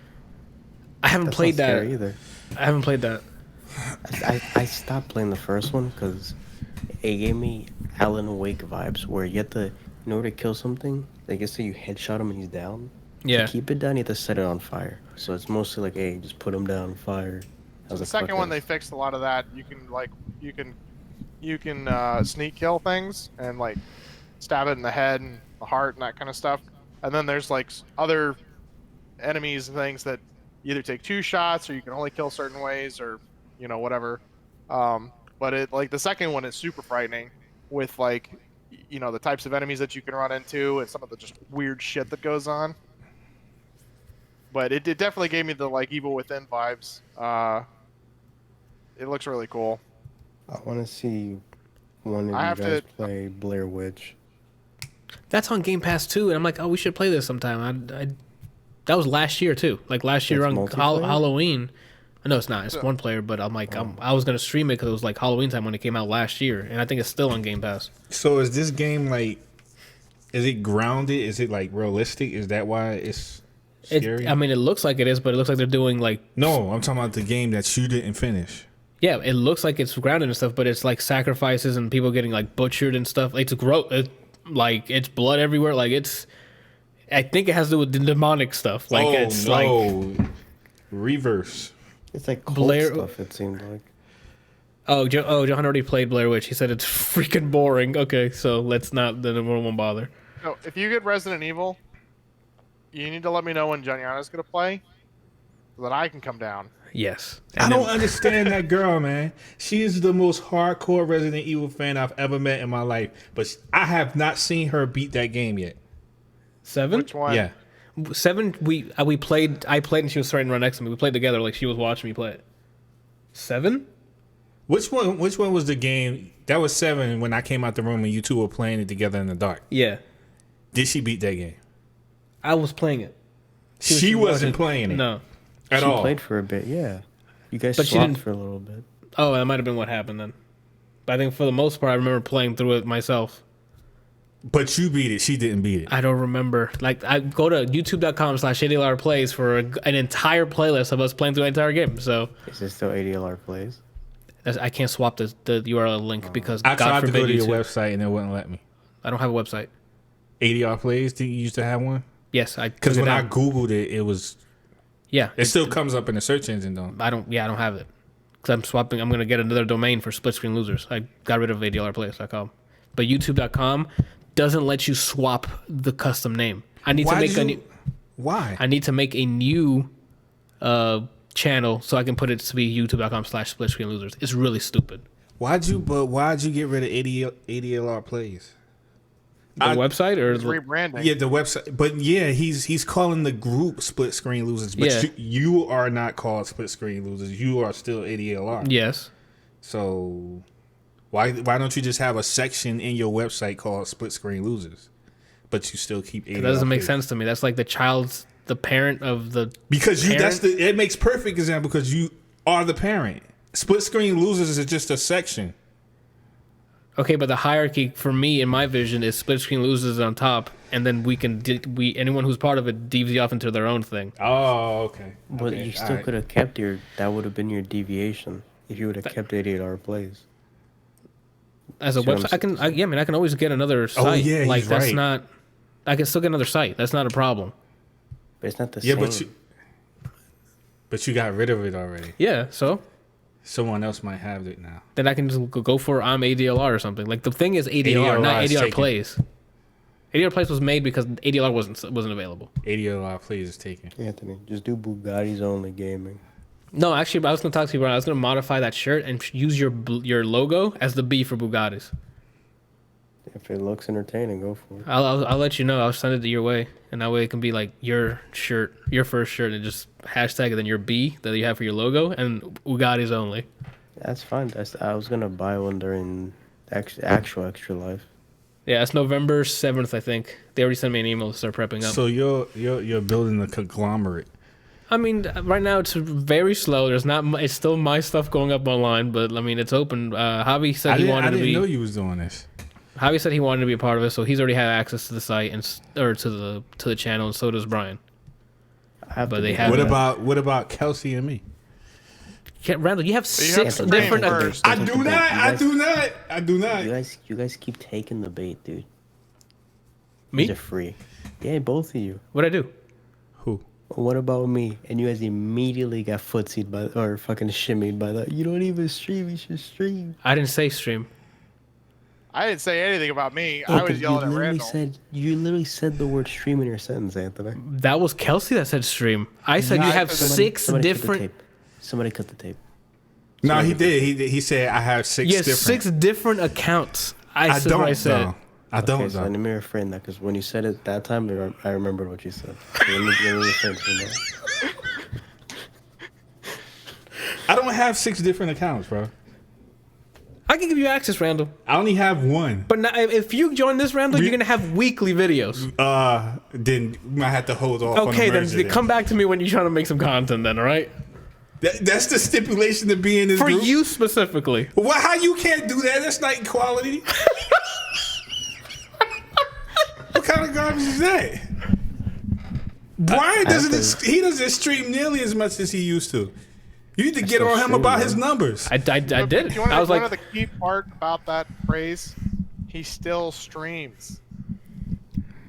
I haven't played that
either.
I haven't played that.
I stopped playing the first one because it gave me Alan Wake vibes, where you have to, in order to kill something, like let's say you headshot him and he's down.
Yeah.
To keep it down, you have to set it on fire. So it's mostly like, hey, just put him down, fire.
The second one, they fixed a lot of that. You can sneak kill things and like stab it in the head and the heart and that kind of stuff. And then there's like other enemies and things that either take 2 shots or you can only kill certain ways or whatever. But it like the second one is super frightening with like the types of enemies that you can run into and some of the just weird shit that goes on. But it definitely gave me the like Evil Within vibes. It looks really cool.
I want to see one of you guys play Blair Witch.
That's on Game Pass too, and I'm like, oh, we should play this sometime. That was last year too. Like last year on Halloween. No, it's not. It's one player, but I'm like, I was gonna stream it because it was like Halloween time when it came out last year, and I think it's still on Game Pass.
So is this game like? Is it grounded? Is it like realistic? Is that why it's scary?
I mean, it looks like it is, but it looks like they're doing like.
No, I'm talking about the game that you didn't finish.
Yeah, it looks like it's grounded and stuff, but it's like sacrifices and people getting like butchered and stuff. It's like it's blood everywhere. Like it's. I think it has to do with the demonic stuff. Like
reverse.
It's like Blair stuff. It seemed like.
Johan already played Blair Witch. He said it's freaking boring. Okay, so let's not. Then we won't bother.
No, if you get Resident Evil, you need to let me know when Janiana's gonna play, so that I can come down.
Yes.
I don't understand that girl, man. She is the most hardcore Resident Evil fan I've ever met in my life, but I have not seen her beat that game yet.
7?
Which one?
Yeah.
7. We played. I played and she was starting right next to me. We played together. Like she was watching me play it. 7.
Which one was the game? That was 7 when I came out the room and you two were playing it together in the dark.
Yeah.
Did she beat that game?
I was playing it.
She wasn't playing it.
No.
At all.
She played for a bit, yeah. You guys
But she
swapped
didn't-
for a little bit.
Oh, that might have been what happened then. But I think for the most part, I remember playing through it myself.
But you beat it. She didn't beat it.
I don't remember. Like, I go to youtube.com/ADLR plays for an entire playlist of us playing through the entire game. So
Is it still ADLR plays?
I can't swap the URL link because
I
God
tried to
forbid
go to your
YouTube.
website and it wouldn't let me.
I don't have a website.
ADR Plays, did you used to have one?
Yes, I
Because
took
when
it
I
down.
Googled it, it was...
Yeah.
It still comes up in the search engine, though.
I don't have it. Because I'm swapping. I'm going to get another domain for Split Screen Losers. I got rid of ADLRplays.com. But youtube.com doesn't let you swap the custom name. I need to make a new...
Why?
I need to make a new channel so I can put it to be youtube.com/Split Screen Losers. It's really stupid.
Why'd you get rid of ADLR Plays?
The website or
It's rebranding.
Yeah, the website. But yeah, he's calling the group Split Screen Losers. But
Yeah.
you are not called Split Screen Losers. You are still ADLR.
Yes.
So why don't you just have a section in your website called Split Screen Losers? But you still keep ADLR.
It doesn't make
Plays?
sense to me. That's like the parent of the...
Because
parent?
it makes perfect example because you are the parent. Split Screen Losers is just a section.
Okay, but the hierarchy for me in my vision is Split Screen Losers on top, and then anyone who's part of it divvy off into their own thing.
Oh, okay.
But
Okay,
you still
alright.
could have kept that would have been your deviation if you would have kept ADLR plays.
As a
See what I'm
website, I can always get another site.
yeah,
like
he's
that's
right.
not. I can still get another site. That's not a problem.
But it's not the
Yeah,
same.
but you got rid of it already.
Yeah, so
Someone else might have it now.
then I can just go for I'm ADLR or something. Like the thing is ADLR, not
ADLR is
ADLR
taken.
Plays. ADLR Plays was made because ADLR wasn't available.
ADLR Plays is taken.
Anthony, just do Bugatti's only gaming.
No, actually, I was going to talk to you about. I was going to modify that shirt and use your logo as the B for Bugattis.
If it looks entertaining, go for it.
I'll let you know. I'll send it your way, and that way it can be like your shirt, your first shirt, and just hashtag it then your B that you have for your logo and Bugattis only.
That's fine. I was gonna buy one during actual Extra Life.
Yeah, it's November 7th, I think. They already sent me an email to start prepping up.
So you're building a conglomerate.
I mean, right now it's very slow. There's not. It's still my stuff going up online, but I mean, it's open. Javi said he wanted
I
to
didn't
be.
know you was doing this.
Javi said he wanted to be a part of it, so he's already had access to the site or to the channel, and so does Brian. But they have.
What about Kelsey and me?
Randall, you have
you have
6
to
different.
pay first.
I do not.
You guys keep taking the bait, dude.
Me?
These are free. Yeah, both of you.
What'd I do?
Who?
What about me? And you guys immediately got footsied or fucking shimmied by that. You don't even stream. You should stream.
I didn't say stream.
I didn't say anything about me. I was yelling at Randall.
You literally said the word stream in your sentence, Anthony.
That was Kelsey that said stream. I said you have
Somebody-
6
Somebody cut the
different.
tape. Somebody cut the tape.
No, he did. He said I have 6
Yes,
different.
6 different accounts.
I
said what
don't
I said.
though. I don't
Okay, so let
though.
me refrain that because when you said it that time, I remembered what you said. So let me refrain from that.
I don't have 6 different accounts, bro.
I can give you access, Randall.
I only have one.
But now, if you join this, Randall, you're gonna have weekly videos.
Then I have to hold off.
Okay,
on the
then
merger
come back to me when you're trying to make some content. Then, all right?
That's the stipulation to be in this
For
group.
you specifically.
Well, how you can't do that? That's not equality. What kind of garbage is that? Brian doesn't stream nearly as much as he used to. You need to get on him about his numbers.
I did it.
You wanna
I was
know
like,
the key part about that phrase? He still streams.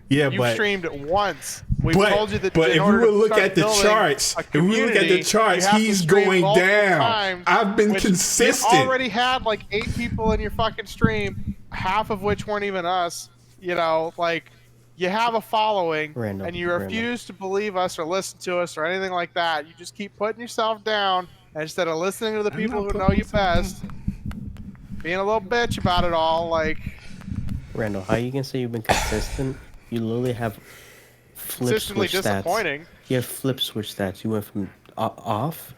Yeah,
You've
but
streamed it once. We've told you that.
but
in
if we
order
would
to
look
start
at the
building
charts,
a
if we look at the
community,
charts,
you have to
he's
stream
going
multiple
down.
times,
I've been
which
consistent.
You already had like 8 people in your fucking stream, half of which weren't even us. You know, like you have a following,
Random,
and you refuse to believe us or listen to us or anything like that. You just keep putting yourself down, and instead of listening to the people who know you best, being a little bitch about it all, like.
Randall, how you can say you've been consistent? You literally have
consistently
switch
disappointing.
stats. You have flip switch stats. You went from off,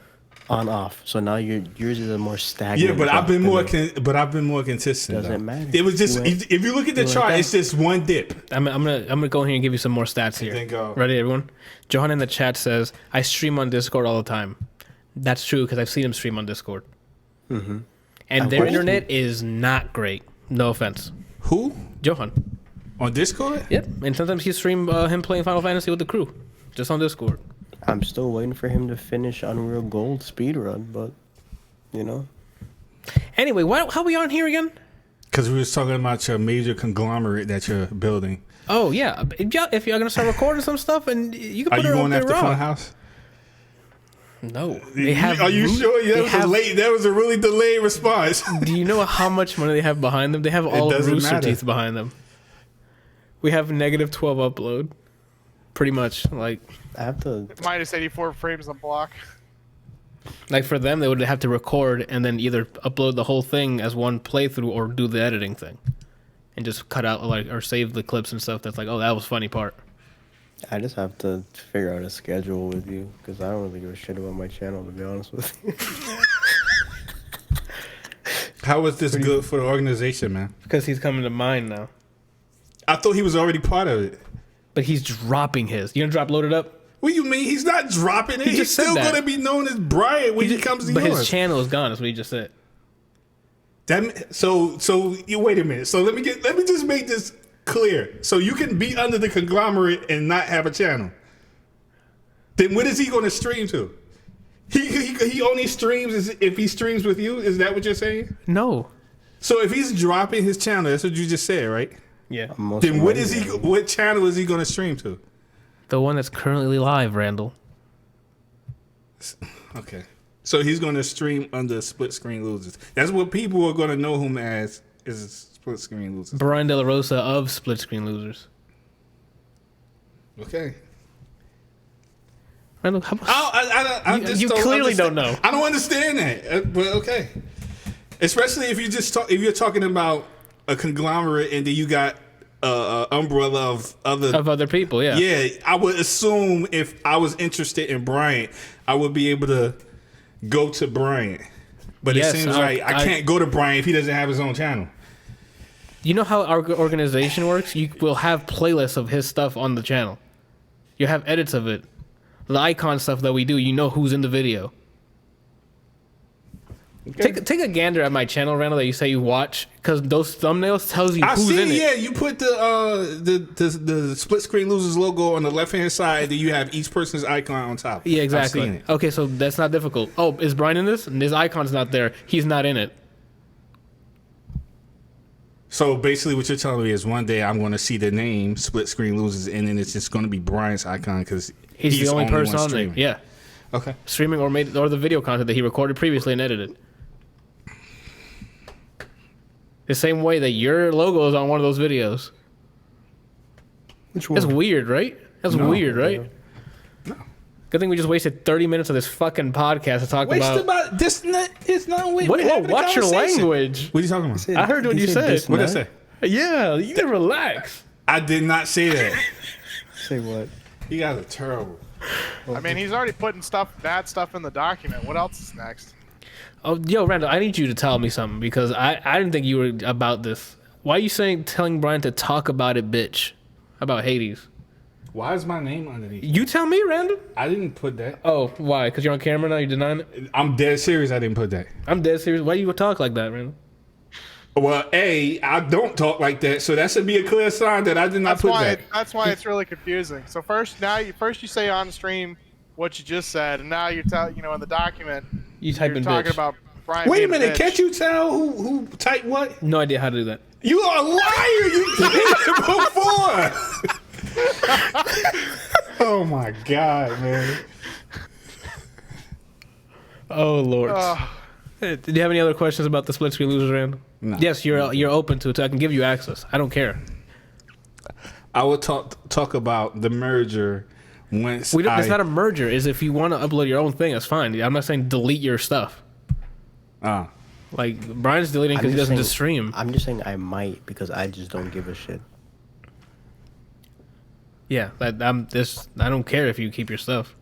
on off. So now yours is a more stagnant.
Yeah, but I've been
drop
more consistent.
Doesn't
though.
matter.
It was just
You went-
if you look at the
you went
chart,
down.
it's just one dip.
I'm gonna go here and give you some more stats here.
Then go.
Ready, everyone? Johan in the chat says, "I stream on Discord all the time." That's true because I've seen him stream on Discord.
Mm-hmm.
And
I
their
watched
internet is not great. No offense,
Who
Johan.
on Discord?
Yep, and sometimes he stream him playing Final Fantasy with the crew, just on Discord.
I'm still waiting for him to finish Unreal Gold speedrun, but you know.
Anyway, how we on here again?
Because we was talking about your major conglomerate that you're building.
Oh yeah, if y'all gonna start recording some stuff, and you can
Are
put
you
it up
going
there
after
raw.
Funhouse?
No, they have.
Are you sure? Yeah, that was a really delayed response.
Do you know how much money they have behind them? They have all of
doesn't
Rooster
matter.
Teeth behind them. We have -12 upload, pretty much. Like
I have to.
Minus 84 frames on block.
for them, they would have to record and then either upload the whole thing as one playthrough or do the editing thing, and just cut out or save the clips and stuff. That's like, oh, that was funny part.
I just have to figure out a schedule with you because I don't really give a shit about my channel, to be honest with you.
How was this good for the organization, man?
Because he's coming to mine now,
I thought he was already part of it.
but he's dropping his. You gonna drop Loaded Up?
What do you mean? He's not dropping it.
He
He's
just said
still
that.
going to be known as Bryant when he comes to
But
yours.
his channel is gone. That's what he just said.
So you wait a minute. So let me just make this clear. So you can be under the conglomerate and not have a channel. Then what is he going to stream to? He only streams if he streams with you. Is that what you're saying?
No.
So if he's dropping his channel, that's what you just said, right?
Yeah.
Then what channel is he going to stream to?
The one that's currently live, Randall.
Okay. So he's going to stream under Split Screen Losers. That's what people are going to know him as, is Split Screen Losers.
Brian De La Rosa of Split Screen Losers.
Okay.
Randall, how about...
I just
you
don't
clearly
understand.
don't know.
I don't understand that, but okay. Especially if if you're talking about a conglomerate and then you got umbrella of
other people, yeah.
Yeah, I would assume if I was interested in Bryant, I would be able to go to Bryant. But
Yes,
it seems like I can't go to Bryant if he doesn't have his own channel.
You know how our organization works? You will have playlists of his stuff on the channel. You have edits of it. The icon stuff that we do, you know who's in the video.
Okay.
Take a gander at my channel, Randall, that you say you watch, because those thumbnails tells you
I
who's in
see.
it.
Yeah, you put the Split Screen Losers logo on the left hand side, then you have each person's icon on top.
Yeah,
I've seen
exactly.
it.
Okay, so that's not difficult. Oh, is Brian in this? And his icon's not there. He's not in it.
So basically, what you're telling me is one day I'm going to see the name Split Screen Losers, and then it's just going to be Brian's icon because
He's the only person
one
on there.
streaming.
Yeah,
Okay.
streaming or the video content that he recorded previously and edited. The same way that your logo is on one of those videos.
Which
That's weird, right? That's weird, right?
No.
Good thing we just wasted 30 minutes of this fucking podcast to talk about.
This. It's not.
What? Watch your language.
What are you talking about?
I heard what you said.
What did I say?
Yeah, you can relax.
I did not say that.
Say what?
You guys are terrible.
I mean, he's already putting bad stuff in the document. What else is next?
Oh, yo, Randall, I need you to tell me something because I didn't think you were about this. Why are you telling Brian to talk about it, bitch? About Hades.
Why is my name underneath?
You tell me, Randall.
I didn't put that.
Oh, why? Because you're on camera now? You denying it?
I'm dead serious. I didn't put that.
I'm dead serious. Why do you talk like that, Randall?
Well, I don't talk like that, so that should be a clear sign that I did not put that.
That's why it's really confusing. So first you say on stream what you just said, and now you tell in the document
You type
you're
in
talking
bitch.
about Brian.
Wait a
being
minute,
bitch.
can't you tell who typed what?
No idea how to do that.
You are a liar. You did it before. Oh my god, man.
Oh, Lord. Did you have any other questions about the split screen losers, Randall?
No.
Yes, you're open to it. So I can give you access. I don't care.
I will talk about the merger once
It's not a merger. Is if you want to upload your own thing, that's fine. I'm not saying delete your stuff. Like Brian's deleting because he doesn't just stream.
I'm just saying I might because I just don't give a shit.
Yeah, I'm this. I don't care if you keep your stuff.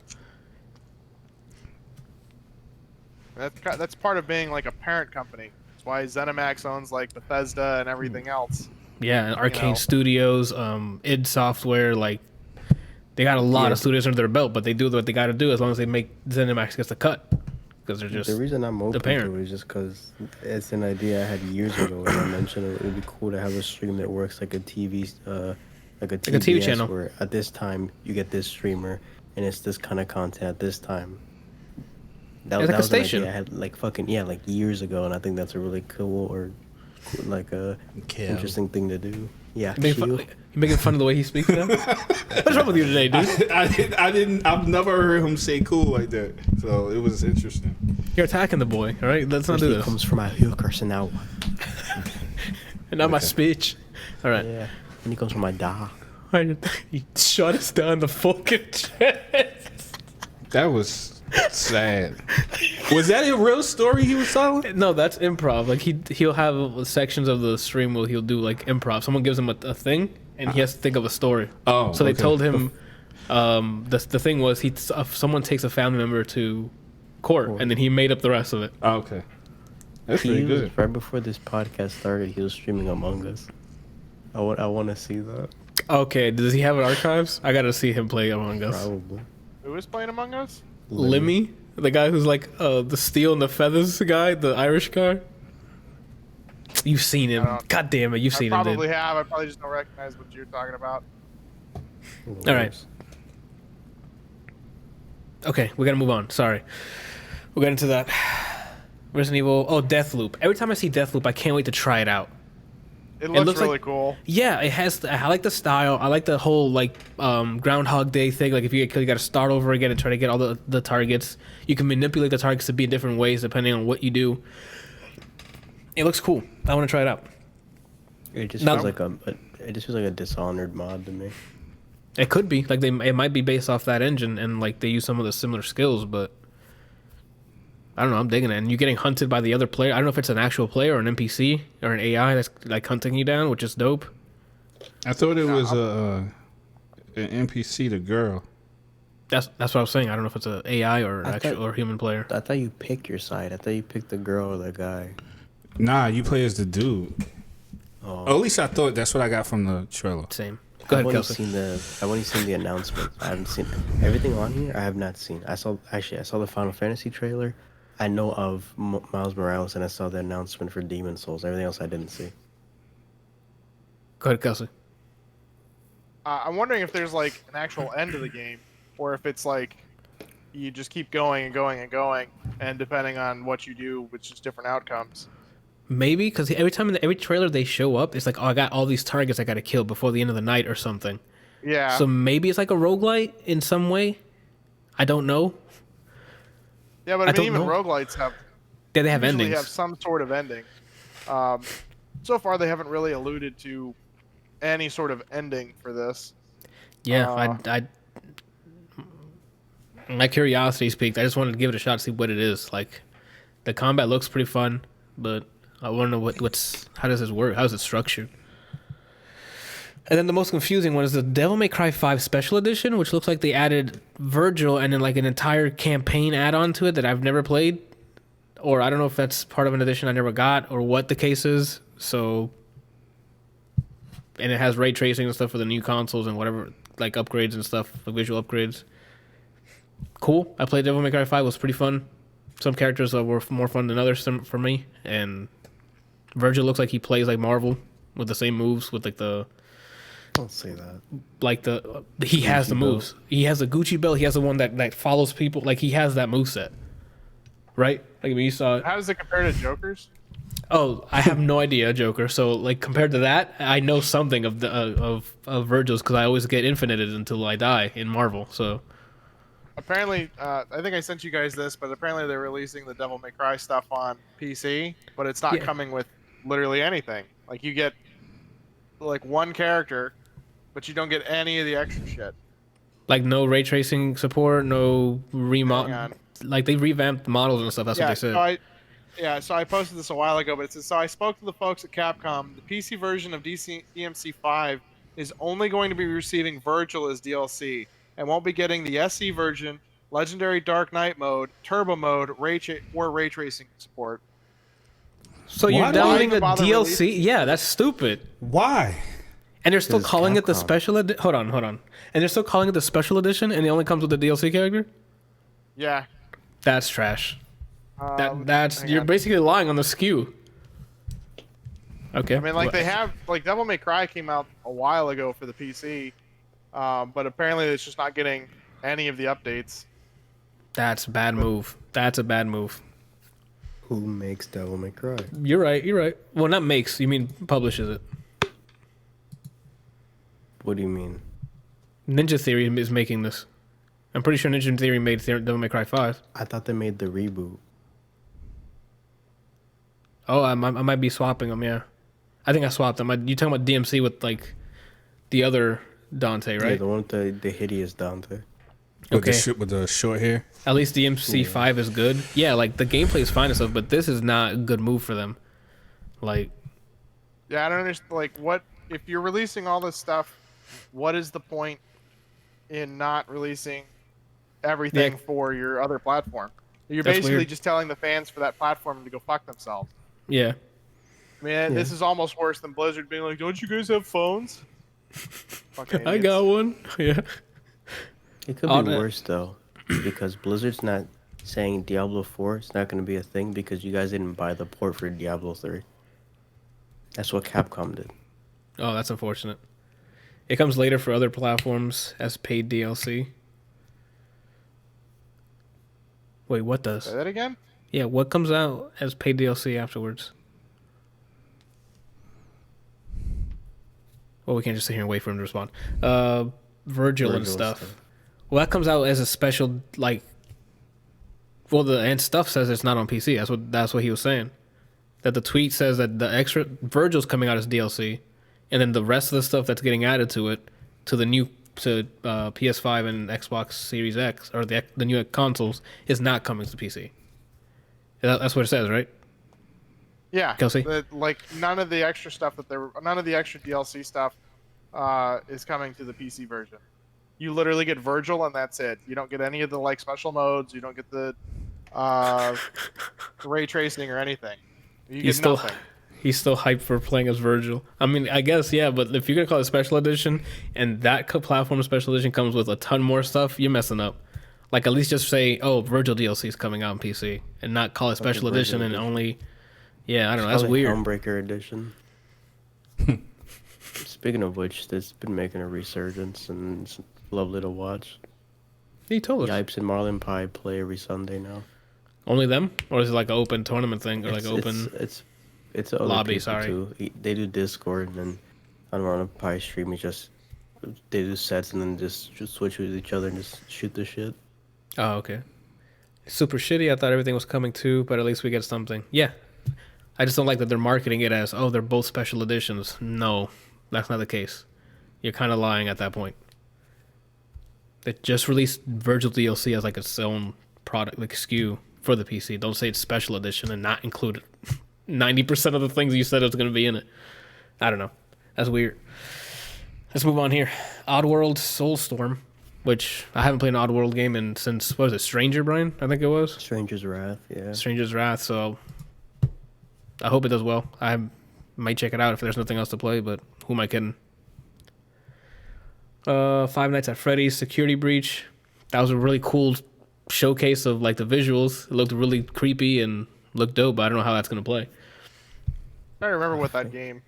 That's part of being like a parent company. That's why ZeniMax owns like Bethesda and everything else.
Yeah, and Arcane Studios, id Software, like they got a lot of studios under their belt, but they do what they got to do as long as they make ZeniMax gets the cut, because they're just
the reason I'm open
parent.
to it is just because it's an idea I had years ago. And I mentioned it would be cool to have a stream that works like a TV, like a
TV channel.
Where at this time you get this streamer and it's this kind of content at this time. That
It's like a
was an
station.
idea I had like years ago, and I think that's a really cool interesting thing to do. Yeah,
You making fun of the way he speaks now? What's wrong with you today, dude?
I've never heard him say cool like that. So it was interesting.
You're attacking the boy, all right? Let's not do
He
this.
comes from my hookers and now.
And not my speech. All right.
Yeah, and he comes from my da.
He shot us down the fucking chest.
That was sad. Was that a real story he was telling?
No, that's improv. Like he'll have sections of the stream where he'll do like improv. Someone gives him a thing, and he has to think of a story.
Oh,
so they
okay.
told him. The thing was someone takes a family member to court, and then he made up the rest of it.
Oh, okay. That's pretty good.
Right before this podcast started, he was streaming Among Us. I want to see that.
Okay, does he have it archives? I gotta see him play Among Us.
Probably.
Who is playing Among Us?
Limmy, the guy who's like the steel and the feathers guy, the Irish guy. You've seen him. God damn it, you've seen him.
Probably have. I probably just don't recognize what you're talking about.
All right. Okay, we gotta move on. Sorry, we'll get into that. Resident Evil. Oh, Deathloop. Every time I see Deathloop, I can't wait to try it out.
It looks really
like,
cool.
Yeah, it has. I like the style. I like the whole like Groundhog Day thing. Like if you get killed, you got to start over again and try to get all the targets. You can manipulate the targets to be in different ways depending on what you do. It looks cool. I want to try it out.
It just feels like a Dishonored mod to me.
It could be like it might be based off that engine and like they use some of the similar skills, but I don't know. I'm digging it. And you're getting hunted by the other player. I don't know if it's an actual player or an NPC or an AI that's like hunting you down, which is dope.
I thought it was an NPC, the girl.
That's what I was saying. I don't know if it's an AI or actual or human player.
I thought you picked your side. I thought you picked the girl or the guy.
Nah, you play as the dude.
Oh.
Or at least I thought that's what I got from the trailer.
Same. Go ahead, Kelsey.
I've only seen the announcement. I haven't seen everything on here. I have not seen. I saw the Final Fantasy trailer. I know of Miles Morales, and I saw the announcement for Demon Souls. Everything else I didn't see.
Go ahead, Kelsey.
I'm wondering if there's like an actual end to the game, or if it's like you just keep going and going and going, and depending on what you do, which is different outcomes.
Maybe because every time in every trailer they show up, it's like, oh, I got all these targets I got to kill before the end of the night or something.
Yeah.
So maybe it's like a roguelite in some way. I don't know.
Yeah, but I mean, even roguelites have.
Yeah, they have endings.
They have some sort of ending. So far, they haven't really alluded to any sort of ending for this.
Yeah, my curiosity's peaked. I just wanted to give it a shot to see what it is. Like, the combat looks pretty fun, but I want to know how does this work? How is it structured? And then the most confusing one is the Devil May Cry 5 Special Edition, which looks like they added Virgil and then like an entire campaign add-on to it that I've never played. Or I don't know if that's part of an edition I never got or what the case is. So, and it has ray tracing and stuff for the new consoles and whatever, like upgrades and stuff, like visual upgrades. Cool. I played Devil May Cry 5. It was pretty fun. Some characters were more fun than others for me. And Virgil looks like he plays like Marvel with the same moves with like the...
Don't say that.
Like he has the moves. He has the Gucci belt. He has the one that follows people. Like he has that moveset. Right? Like when you saw it.
How does it compare to Joker's?
Oh, I have no idea, Joker. So like compared to that, I know something of the of Virgil's because I always get infinited until I die in Marvel. So
apparently, I think I sent you guys this, but apparently they're releasing the Devil May Cry stuff on PC, but it's not coming with literally anything. Like you get like one character, but you don't get any of the extra shit.
Like no ray tracing support, no remodel. Like they revamped the models and stuff. That's what they said.
So I posted this a while ago, but it says, so I spoke to the folks at Capcom. The PC version of DMC5 is only going to be receiving Virgil as DLC and won't be getting the SE version, Legendary Dark Knight mode, Turbo mode, or ray tracing support.
So you're
Why
downloading
even
a
bother
DLC?
releasing
Yeah, that's stupid.
Why?
And they're still
It's
calling it the
Capcom.
special edition. Hold on. And they're still calling it the special edition, and it only comes with the DLC character.
Yeah.
That's trash. That's
hang
you're
on.
basically lying on the SKU. Okay.
I mean, like they have, like Devil May Cry came out a while ago for the PC, but apparently it's just not getting any of the updates.
That's a bad move. That's a bad move.
Who makes Devil May Cry?
You're right. Well, not makes. You mean publishes it.
What do you mean?
Ninja Theory is making this. I'm pretty sure Ninja Theory made Devil May Cry 5.
I thought they made the reboot.
Oh, I might be swapping them, yeah. I think I swapped them. You talking about DMC with, like, the other Dante,
Yeah,
right?
the one with the hideous Dante.
Okay.
With the short hair.
At least DMC 5 is good. Yeah, like, the gameplay is fine and stuff, but this is not a good move for them. Like,
Yeah, I don't understand. Like, what if you're releasing all this stuff? What is the point in not releasing everything
Yeah.
for your other platform? You're
That's
basically
weird.
just telling the fans for that platform to go fuck themselves.
yeah.
I mean, this is almost worse than Blizzard being like, "Don't you guys have phones?" Fucking
I
idiots.
got one. Yeah.
It could
Oh,
be
no.
worse though, because Blizzard's not saying Diablo 4 is not going to be a thing because you guys didn't buy the port for Diablo 3. That's what Capcom did.
Oh, that's unfortunate. It comes later for other platforms as paid DLC. Wait, what does?
Say that again?
Yeah, what comes out as paid DLC afterwards? Well, we can't just sit here and wait for him to respond. Virgil and stuff. Well, that comes out as a special, like. Well, the and stuff says it's not on PC. That's what he was saying. That the tweet says that the extra Virgil's coming out as DLC, and then the rest of the stuff that's getting added to it, to the new PS5 and Xbox Series X or the new consoles, is not coming to PC. That's what it says, right?
Yeah.
Kelsey?
Like none of the extra stuff none of the extra DLC stuff is coming to the PC version. You literally get Virgil and that's it. You don't get any of the like special modes. You don't get the ray tracing or anything. You get nothing.
He's still hyped for playing as Virgil. I mean, I guess, yeah, but if you're going to call it special edition and that platform special edition comes with a ton more stuff, you're messing up. Like, at least just say, oh, Virgil DLC is coming out on PC and not call it special edition and only... Yeah, I don't know. That's
Probably
weird.
Homebreaker Edition. Speaking of which, it's been making a resurgence and it's lovely to watch.
He told us.
Yipes and Marlon Pie play every Sunday now.
Only them? Or is it like an open tournament thing? Or like open...
It's other
lobby,
people
sorry.
too. They do Discord and then on Marlon Pie stream, they do sets and then just switch with each other and just shoot the shit.
Oh, okay. Super shitty. I thought everything was coming too, but at least we get something. Yeah. I just don't like that they're marketing it as, oh, they're both special editions. No, that's not the case. You're kind of lying at that point. They just released Virgil DLC as like its own product, like SKU for the PC. Don't say it's special edition and not include 90% of the things you said it was going to be in it. I don't know. That's weird. Let's move on here. Oddworld Soulstorm, which I haven't played an Oddworld game since, what was it, Stranger, Brian? I think it was.
Stranger's Wrath, yeah.
Stranger's Wrath, so I hope it does well. I might check it out if there's nothing else to play, but who am I kidding? Five Nights at Freddy's Security Breach. That was a really cool showcase of like the visuals. It looked really creepy and looked dope, but I don't know how that's gonna play.
I don't remember what that game.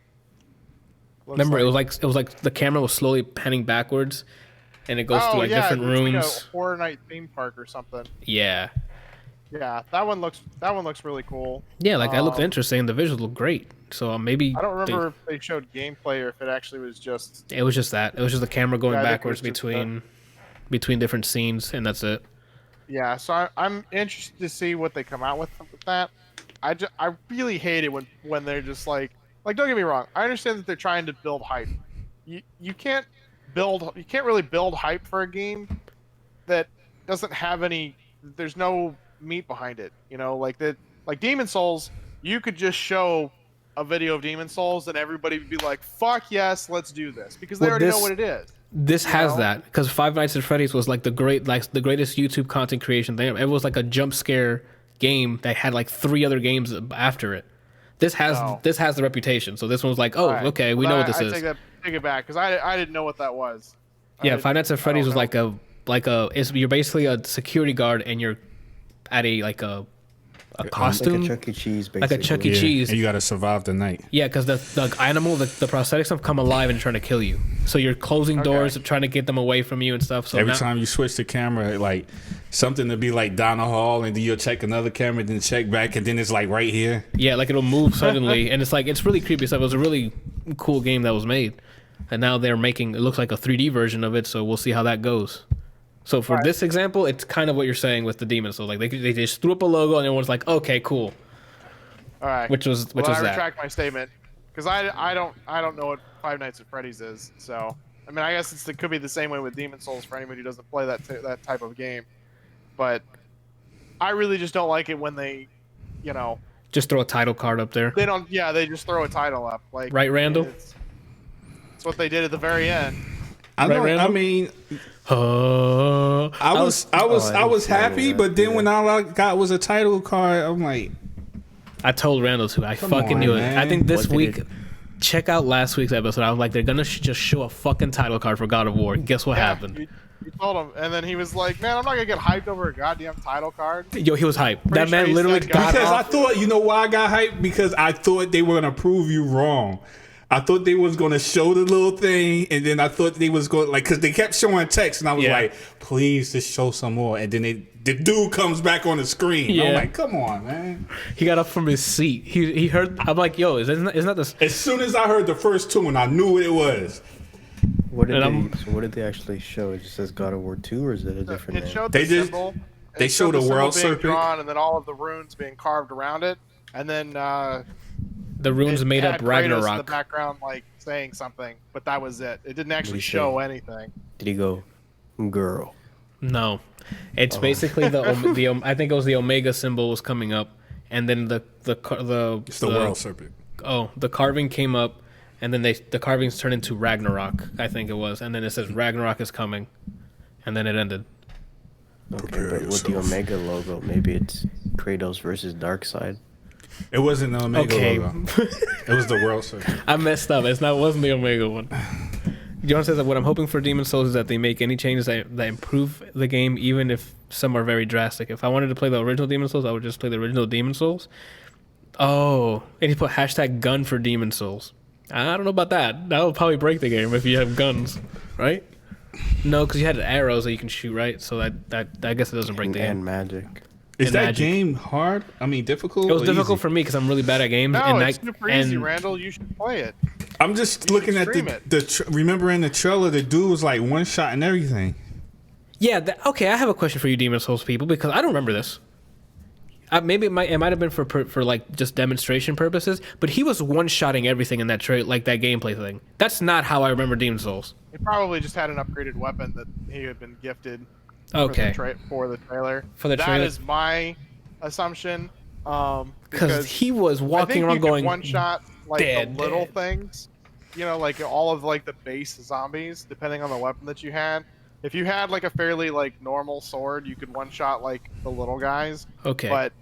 Remember, it was like the camera was slowly panning backwards, and it goes through like different
it's
rooms.
like a horror night theme park or something.
Yeah,
Yeah, that one looks really cool.
yeah, like that looked interesting. The visuals look great. So maybe
I don't remember if they showed gameplay or if it actually was just.
it was just that. It was just the camera going
Yeah, I think it
backwards
was just
between different scenes, and that's it.
Yeah, so I'm interested to see what they come out with that. I really hate it when they're just like don't get me wrong. I understand that they're trying to build hype. You can't really build hype for a game that doesn't have any. There's no meat behind it. You know, like Demon Souls. You could just show a video of Demon Souls, and everybody would be like, "Fuck yes, let's do this," because they
Well,
already
this-
know what it is.
This has
know?
that because Five Nights at Freddy's was like the greatest YouTube content creation thing. It was like a jump scare game that had like 3 other games after it. This has the reputation. So this one was like, oh,
Right.
okay, we know what this is.
Take it back because I didn't know what that was.
Yeah, Five Nights at Freddy's was you're basically a security guard and you're at a costume,
like a Chuck E. Cheese, basically.
like a Chuck E. Cheese.
And you got to survive the night.
Yeah, because the animal, the prosthetic stuff come alive and trying to kill you. So you're closing doors, trying to get them away from you and stuff. So
Every time you switch the camera, like something to be like down the hall, and then you'll check another camera, then check back, and then it's like right here.
yeah, like it'll move suddenly, and it's really creepy stuff. It was a really cool game that was made, and now they're making it looks like a 3D version of it. So we'll see how that goes. So for this example, it's kind of what you're saying with the Demon Souls. Like they just threw up a logo, and everyone's like, okay, cool.
All right.
Which was
I
that.
retract my statement because I don't know what Five Nights at Freddy's is. So I mean, I guess it could be the same way with Demon Souls for anybody who doesn't play that type of game. But I really just don't like it when they,
Just throw a title card up there.
they don't. Yeah, they just throw a title up. Like
Right, Randall?
It's what they did at the very end.
I
Randall?
mean,
I
I was happy,
that,
but then
yeah.
when all I got was a title card, I'm like,
told Randall too. I
Come
fucking
on,
knew it.
man.
I think this
What did
week,
it-
check out last week's episode. I was like, they're gonna just show a fucking title card for God of War. Guess what happened?
You told him, and then he was like, "Man, I'm not gonna get hyped over a goddamn title card."
Yo, he was hyped. That
sure
man
he
literally
said God
because I
awful.
thought, you know why I got hyped? Because I thought they were gonna prove you wrong. I thought they was gonna show the little thing, and then I thought they was going because they kept showing text, and I was
Yeah.
like, please just show some more. And then the dude comes back on the screen.
Yeah.
I'm like, come on, man.
he got up from his seat. He heard. I'm like, yo, isn't that this?
As soon as I heard the first tune, I knew what it was.
What did
And
what did they actually show? It just says God of War 2, or is it a different
It
name?
showed
They
the
just-
symbol.
they
It
showed
the
a
symbol
world
being
serpent.
drawn, and then all of the runes being carved around it, and then
The runes
it
made
had
up
Kratos in the
Ragnarok.
background, like saying something, but that was it. It didn't actually
he
show
say?
anything.
Did he go, girl?
No, it's basically I think it was the Omega symbol was coming up, and then
It's the world serpent.
Oh, the carving came up, and then the carvings turned into Ragnarok. I think it was, and then it says Ragnarok is coming, and then it ended.
Okay,
Prepare
but with the
yourself.
Omega logo, maybe it's Kratos versus Darkseid.
It wasn't the Omega
Okay.
logo. It was the world serpent.
I messed up. It wasn't the Omega one. John says that what I'm hoping for Demon Souls is that they make any changes that improve the game, even if some are very drastic. If I wanted to play the original Demon Souls, I would just play the original Demon Souls. Oh, and he put hashtag gun for Demon Souls. I don't know about that. That would probably break the game if you have guns, right? No, because you had arrows that you can shoot, right? So that I guess it doesn't break the game.
And magic.
Is
And
that
magic.
game hard? I mean, difficult?
It was
or
difficult
easy?
for me because I'm really bad at games.
No,
and
it's super easy,
and
Randall. You should play it.
I'm just looking at
stream
remember in the trailer, the dude was like one shot and everything.
Yeah, okay. I have a question for you, Demon Souls people, because I don't remember this. Maybe it might have been for like just demonstration purposes, but he was one-shotting everything in that like that gameplay thing. That's not how I remember Demon Souls.
He probably just had an upgraded weapon that he had been gifted.
Okay.
For the trailer.
For the
That
trailer.
is my assumption.
Because he was walking around going
one shot like
dead,
the little
dead.
things, like all of like the base zombies, depending on the weapon that you had. If you had like a fairly like normal sword, you could one shot like the little guys.
Okay.
But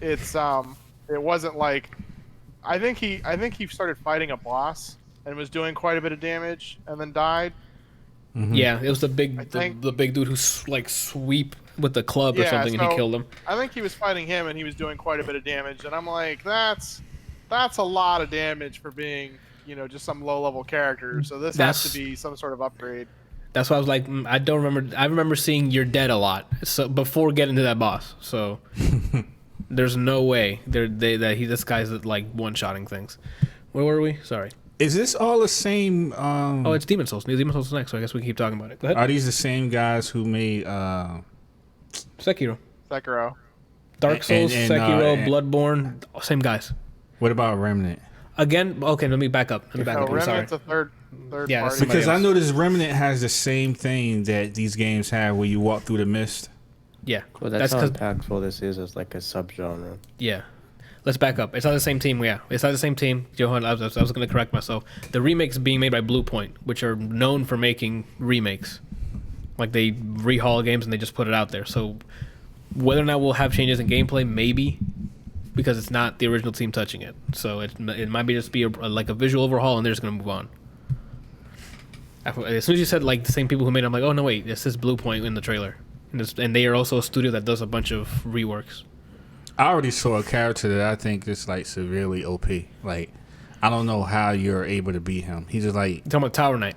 it wasn't like I think he started fighting a boss and was doing quite a bit of damage and then died.
Yeah, it was the big
think-
the big dude who like sweep with the club or
Yeah,
something, and he
so-
killed him.
I think he was fighting him and he was doing quite a bit of damage, and I'm like, that's a lot of damage for being, just some low level character. So this has
That's-
to be some sort of upgrade.
That's why I was like, I don't remember. I remember seeing you're dead a lot. So before getting to that boss, so there's no way this guy's like one-shotting things. Where were we? Sorry.
Is this all the same?
Oh, it's Demon Souls. New Demon Souls is next, so I guess we can keep talking about it. Go ahead.
Are these the same guys who made?
Sekiro,
Sekiro.
Dark Souls,
and,
Sekiro, Bloodborne, same guys.
What about Remnant?
Again, okay. Let me back up. I'm sorry.
Remnant's a third
Yeah,
party.
somebody
Because I
else.
noticed Remnant has the same thing that these games have, where you walk through the mist.
Yeah,
Well, that's how
because
impactful this is as like a subgenre.
yeah. let's back up. It's not the same team. Yeah, it's not the same team. Johan, I was going to correct myself. The remakes being made by Blue Point, which are known for making remakes. Like they rehaul games and they just put it out there. So whether or not we'll have changes in gameplay, maybe, because it's not the original team touching it. So it might be just be like a visual overhaul and they're just going to move on. As soon as you said like the same people who made it, I'm like, oh no wait, this is Blue Point in the trailer. And they are also a studio that does a bunch of reworks.
I already saw a character that I think is like severely OP. Like, I don't know how you're able to beat him. He's just like,
You're talking about Tower Knight.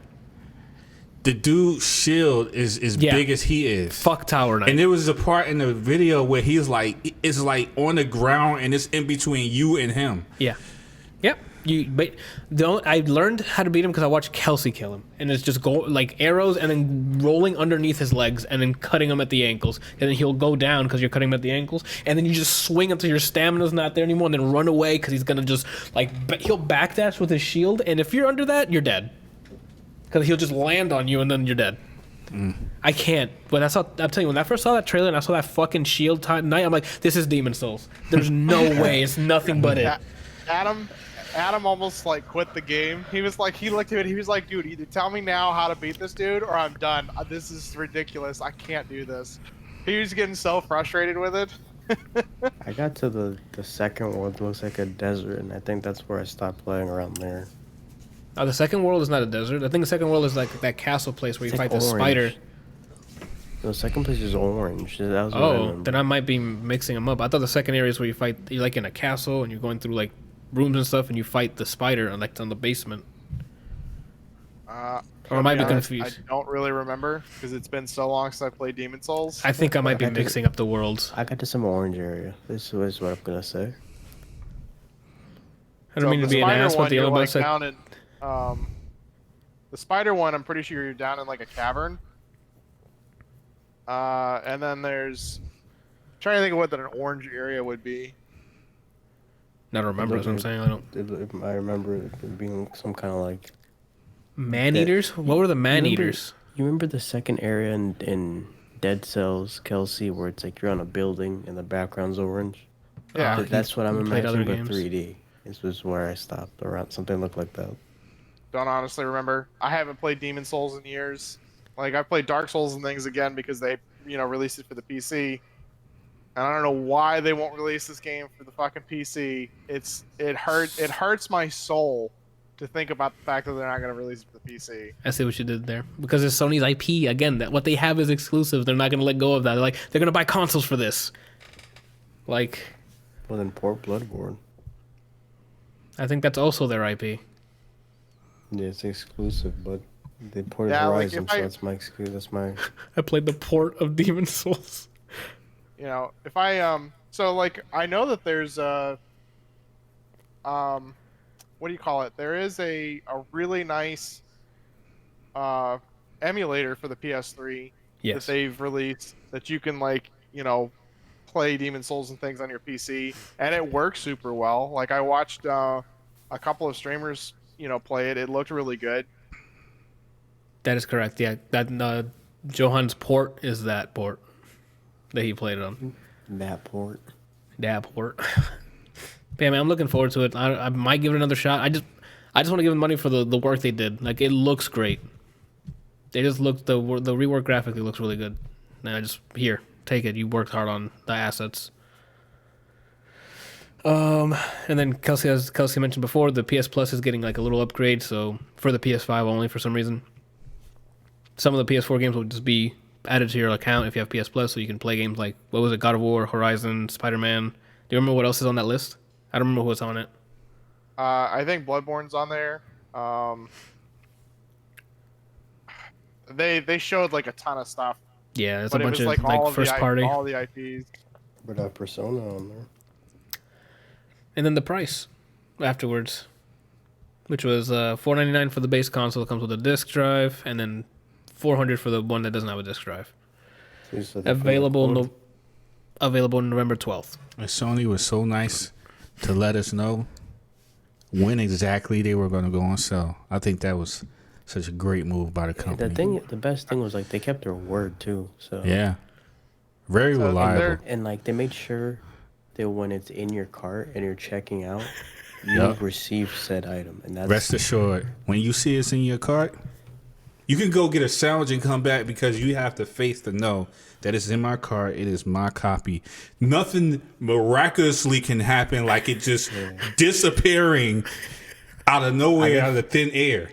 The dude's shield is as big as he is.
Fuck Tower Knight.
And there was a part in the video where he's like, it's like on the ground and it's in between you and him.
Yeah. Yep. I learned how to beat him because I watched Kelsey kill him, and it's just go like arrows and then rolling underneath his legs and then cutting him at the ankles, and then he'll go down because you're cutting him at the ankles, and then you just swing until your stamina's not there anymore, and then run away because he's gonna just like he'll backdash with his shield, and if you're under that, you're dead because he'll just land on you and then you're dead. I can't. When I'm telling you, when I first saw that trailer and I saw that fucking shield Knight, I'm like, this is Demon Souls. There's no way. It's nothing but it.
Adam almost like quit the game. He was like, he looked at it. He was like, dude, either tell me now how to beat this dude, or I'm done. This is ridiculous. I can't do this. He was getting so frustrated with it.
I got to the second one. It looks like a desert, and I think that's where I stopped playing around there.
The second world is not a desert. I think the second world is like that castle place where you fight the spider.
The second place is orange. That was what I remember.
Then I might be mixing them up. I thought the second area is where you're like in a castle and you're going through like rooms and stuff, and you fight the spider on like on the basement. Or I might be confused.
I don't really remember because it's been so long since I played Demon Souls.
I think I might be mixing up the worlds.
I got to some orange area. This is what I'm gonna say.
I don't mean to be an ass, but the other
like down in, the spider one, I'm pretty sure you're down in like a cavern. And then there's I'm trying to think of what that an orange area would be.
Not remember what I'm saying.
I remember it being some kind of like
man-eaters. What were the man-eaters?
You remember the second area in Dead Cells, Kelsey, where it's like you're on a building and the background's orange?
Yeah.
That's what I'm imagining with 3D. This was where I stopped around. Something looked like that.
Don't honestly remember. I haven't played Demon Souls in years. Like I played Dark Souls and things again because they, released it for the PC. And I don't know why they won't release this game for the fucking PC. It hurts my soul to think about the fact that they're not going to release it for the PC.
I see what you did there. Because it's Sony's IP. Again, that what they have is exclusive. They're not going to let go of that. They're going to buy consoles for this. Well,
then port Bloodborne.
I think that's also their IP.
Yeah, it's exclusive, but they ported Horizon, so that's my excuse. That's my...
I played the port of Demon Souls.
If I I know that there's what do you call it? There is a really nice emulator for the PS3 that they've released that you can play Demon Souls and things on your PC, and it works super well. Like I watched a couple of streamers play it. It looked really good.
That is correct. Yeah, that Johan's port is that port that he played it on.
That port.
Yeah, man, I'm looking forward to it. I might give it another shot. I just want to give them money for the work they did. Like it looks great. They just look the rework graphically looks really good. And take it. You worked hard on the assets. And then Kelsey, as Kelsey mentioned before, the PS Plus is getting like a little upgrade. So for the PS5 only, for some reason, some of the PS4 games will just be added to your account if you have PS Plus, so you can play games like God of War, Horizon, Spider-Man. Do you remember what else is on that list? I don't remember what's on it.
I think Bloodborne's on there. They showed like a ton of stuff.
Yeah, it's a bunch of first party.
All the IPs.
But Persona on there.
And then the price afterwards, which was $499 for the base console that comes with a disc drive, and then $400 for the one that doesn't have a disc drive. So available November 12th.
And Sony was so nice to let us know when exactly they were going to go on sale. I think that was such a great move by the company.
The best thing was they kept their word too. So
yeah, very reliable.
And they made sure that when it's in your cart and you're checking out, you
Yup.
receive said item, and that's
Rest assured, when you see it's in your cart, you can go get a sandwich and come back because you have the faith to know that it's in my cart. It is my copy. Nothing miraculously can happen like it just disappearing out of nowhere, out of the thin air.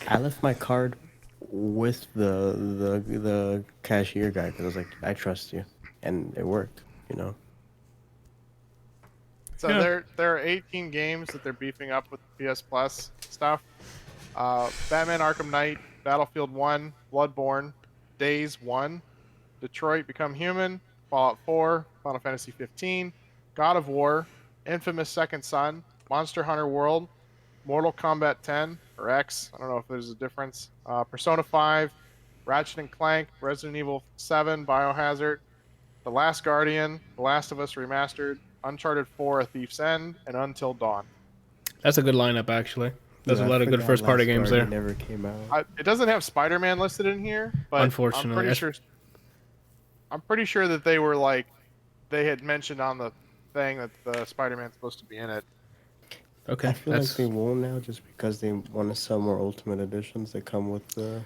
I left my card with the cashier guy because I was like, I trust you, and it worked. You know.
So there are 18 games that they're beefing up with PS Plus stuff. Batman: Arkham Knight, Battlefield 1, Bloodborne, Days 1, Detroit: Become Human, Fallout 4, Final Fantasy 15, God of War, Infamous Second Son, Monster Hunter World, Mortal Kombat 10 or X. I don't know if there's a difference. Persona 5, Ratchet and Clank, Resident Evil 7, Biohazard, The Last Guardian, The Last of Us Remastered, Uncharted 4: A Thief's End, and Until Dawn.
That's a good lineup, actually. There's
Yeah,
a
I
lot of good
forgot
first-party
Last
games
Guardian
there.
Never came out.
It doesn't have Spider-Man listed in here, but
Unfortunately,
I'm pretty sure that they were like they had mentioned on the thing that the Spider-Man's supposed to be in it.
Okay,
I feel like they won't now just because they want to sell more Ultimate Editions that come with the.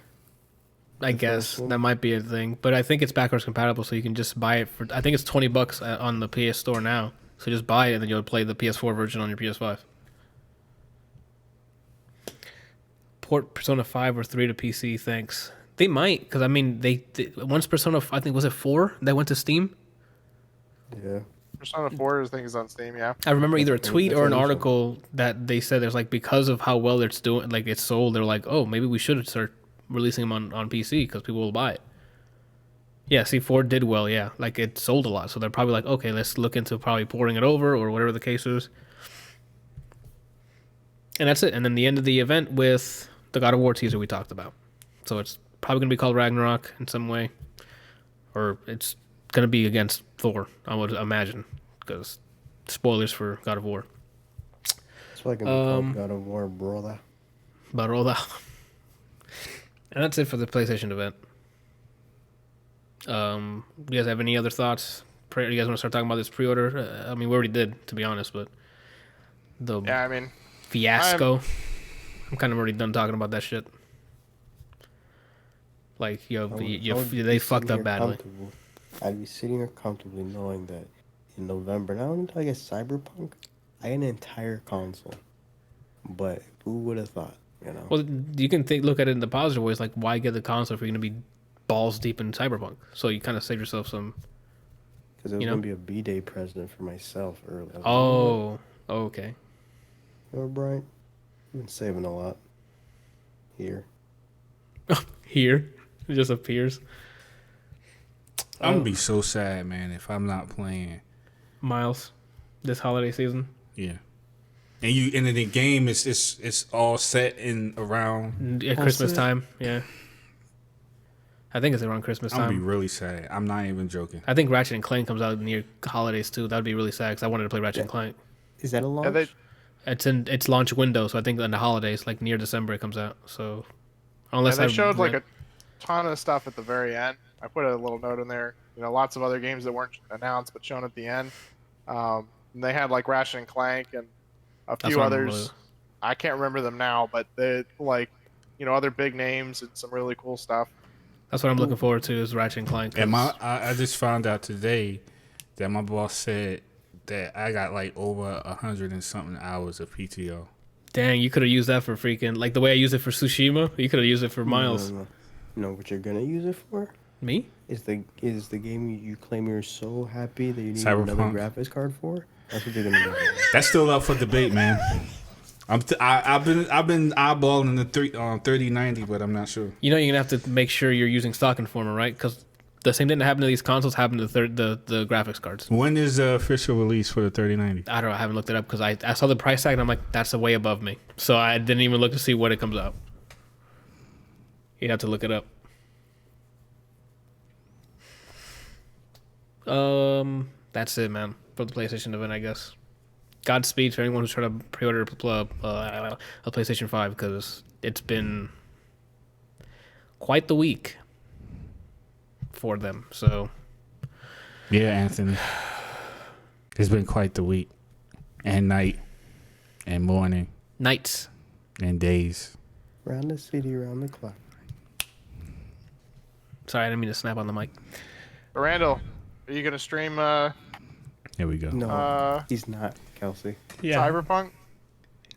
I guess that might be a thing, but I think it's backwards compatible, so you can just buy it for. I think it's $20 on the PS Store now, so just buy it and then you'll play the PS4 version on your PS5. Port Persona 5 or 3 to PC, thanks. They might, because I mean, they once Persona, I think was it 4 that went to Steam.
Yeah.
Persona 4, I think, is on Steam. Yeah.
I remember either a
That's
tweet or an
awesome.
article that they said there's like because of how well it's doing, like it's sold. They're like, oh, maybe we should start releasing them on PC because people will buy it. Yeah, C4 did well. Yeah, like it sold a lot, so they're probably like, okay, let's look into probably porting it over or whatever the case is. And that's it. And then the end of the event with the God of War teaser we talked about. So it's probably gonna be called Ragnarok in some way, or it's gonna be against Thor, I would imagine, because spoilers for God of War.
That's why I can be called God of War, brother.
But all that. And that's it for the PlayStation event. Do you guys have any other thoughts? You guys want to start talking about this pre-order? I mean, we already did, to be honest, but the
Yeah, I mean,
fiasco. I'm kind of already done talking about that shit. Like, they fucked up badly.
I'd be sitting here comfortably knowing that in November, not only until I get Cyberpunk, I get an entire console. But who would have thought, you know?
Well, you can look at it in the positive ways, like, why get the console if you're going to be balls deep in Cyberpunk? So you kind of save yourself some...
Because it was going to be a B-Day present for myself early.
Oh, okay.
You know, Bryant, you've been saving a lot. Here.
Here. It just appears.
I'm gonna be so sad, man, if I'm not playing
Miles, this holiday season.
Yeah, and then the game is all set in around
Christmas time. Yeah, I think it's around Christmas
I'm gonna be
time.
really sad. I'm not even joking.
I think Ratchet and Clank comes out near holidays too. That'd be really sad because I wanted to play Ratchet and Clank.
Is that a launch?
It's in its launch window, so I think in the holidays, like near December, it comes out. So unless
they showed like a ton of stuff at the very end. I put a little note in there. You know, lots of other games that weren't announced but shown at the end. And they had like Ratchet and Clank and a few others. I can't remember them now, but they like, you know, other big names and some really cool stuff.
That's what I'm looking forward to is Ratchet and Clank.
And I just found out today that my boss said that I got like over 100 and something hours of PTO.
Dang, you could have used that for freaking like the way I used it for Tsushima. You could have used it for Miles.
No, what you're gonna use it for?
Me?
Is the game you claim you're so happy that you need
Cyberpunk.
another graphics card for? That's what you're gonna do.
That's still up for debate, man. I've been eyeballing the 3090, but I'm not sure.
You know, you're gonna have to make sure you're using stock Informer, right? Because the same thing that happened to these consoles happened to the graphics cards.
When is the official release for the 3090?
I don't know. I haven't looked it up because I saw the price tag and I'm like, that's way above me. So I didn't even look to see when it comes out. You'd have to look it up. That's it, man, for the PlayStation event, I guess. Godspeed to anyone who's trying to pre-order a PlayStation 5 because it's been quite the week for them. So
Yeah, Anthony. It's been quite the week, and night, and morning,
Nights.
and days.
Round the city, round the clock.
Sorry, I didn't mean to snap on the mic.
Randall, are you gonna stream
Here we go.
No, he's not, Kelsey.
Cyberpunk?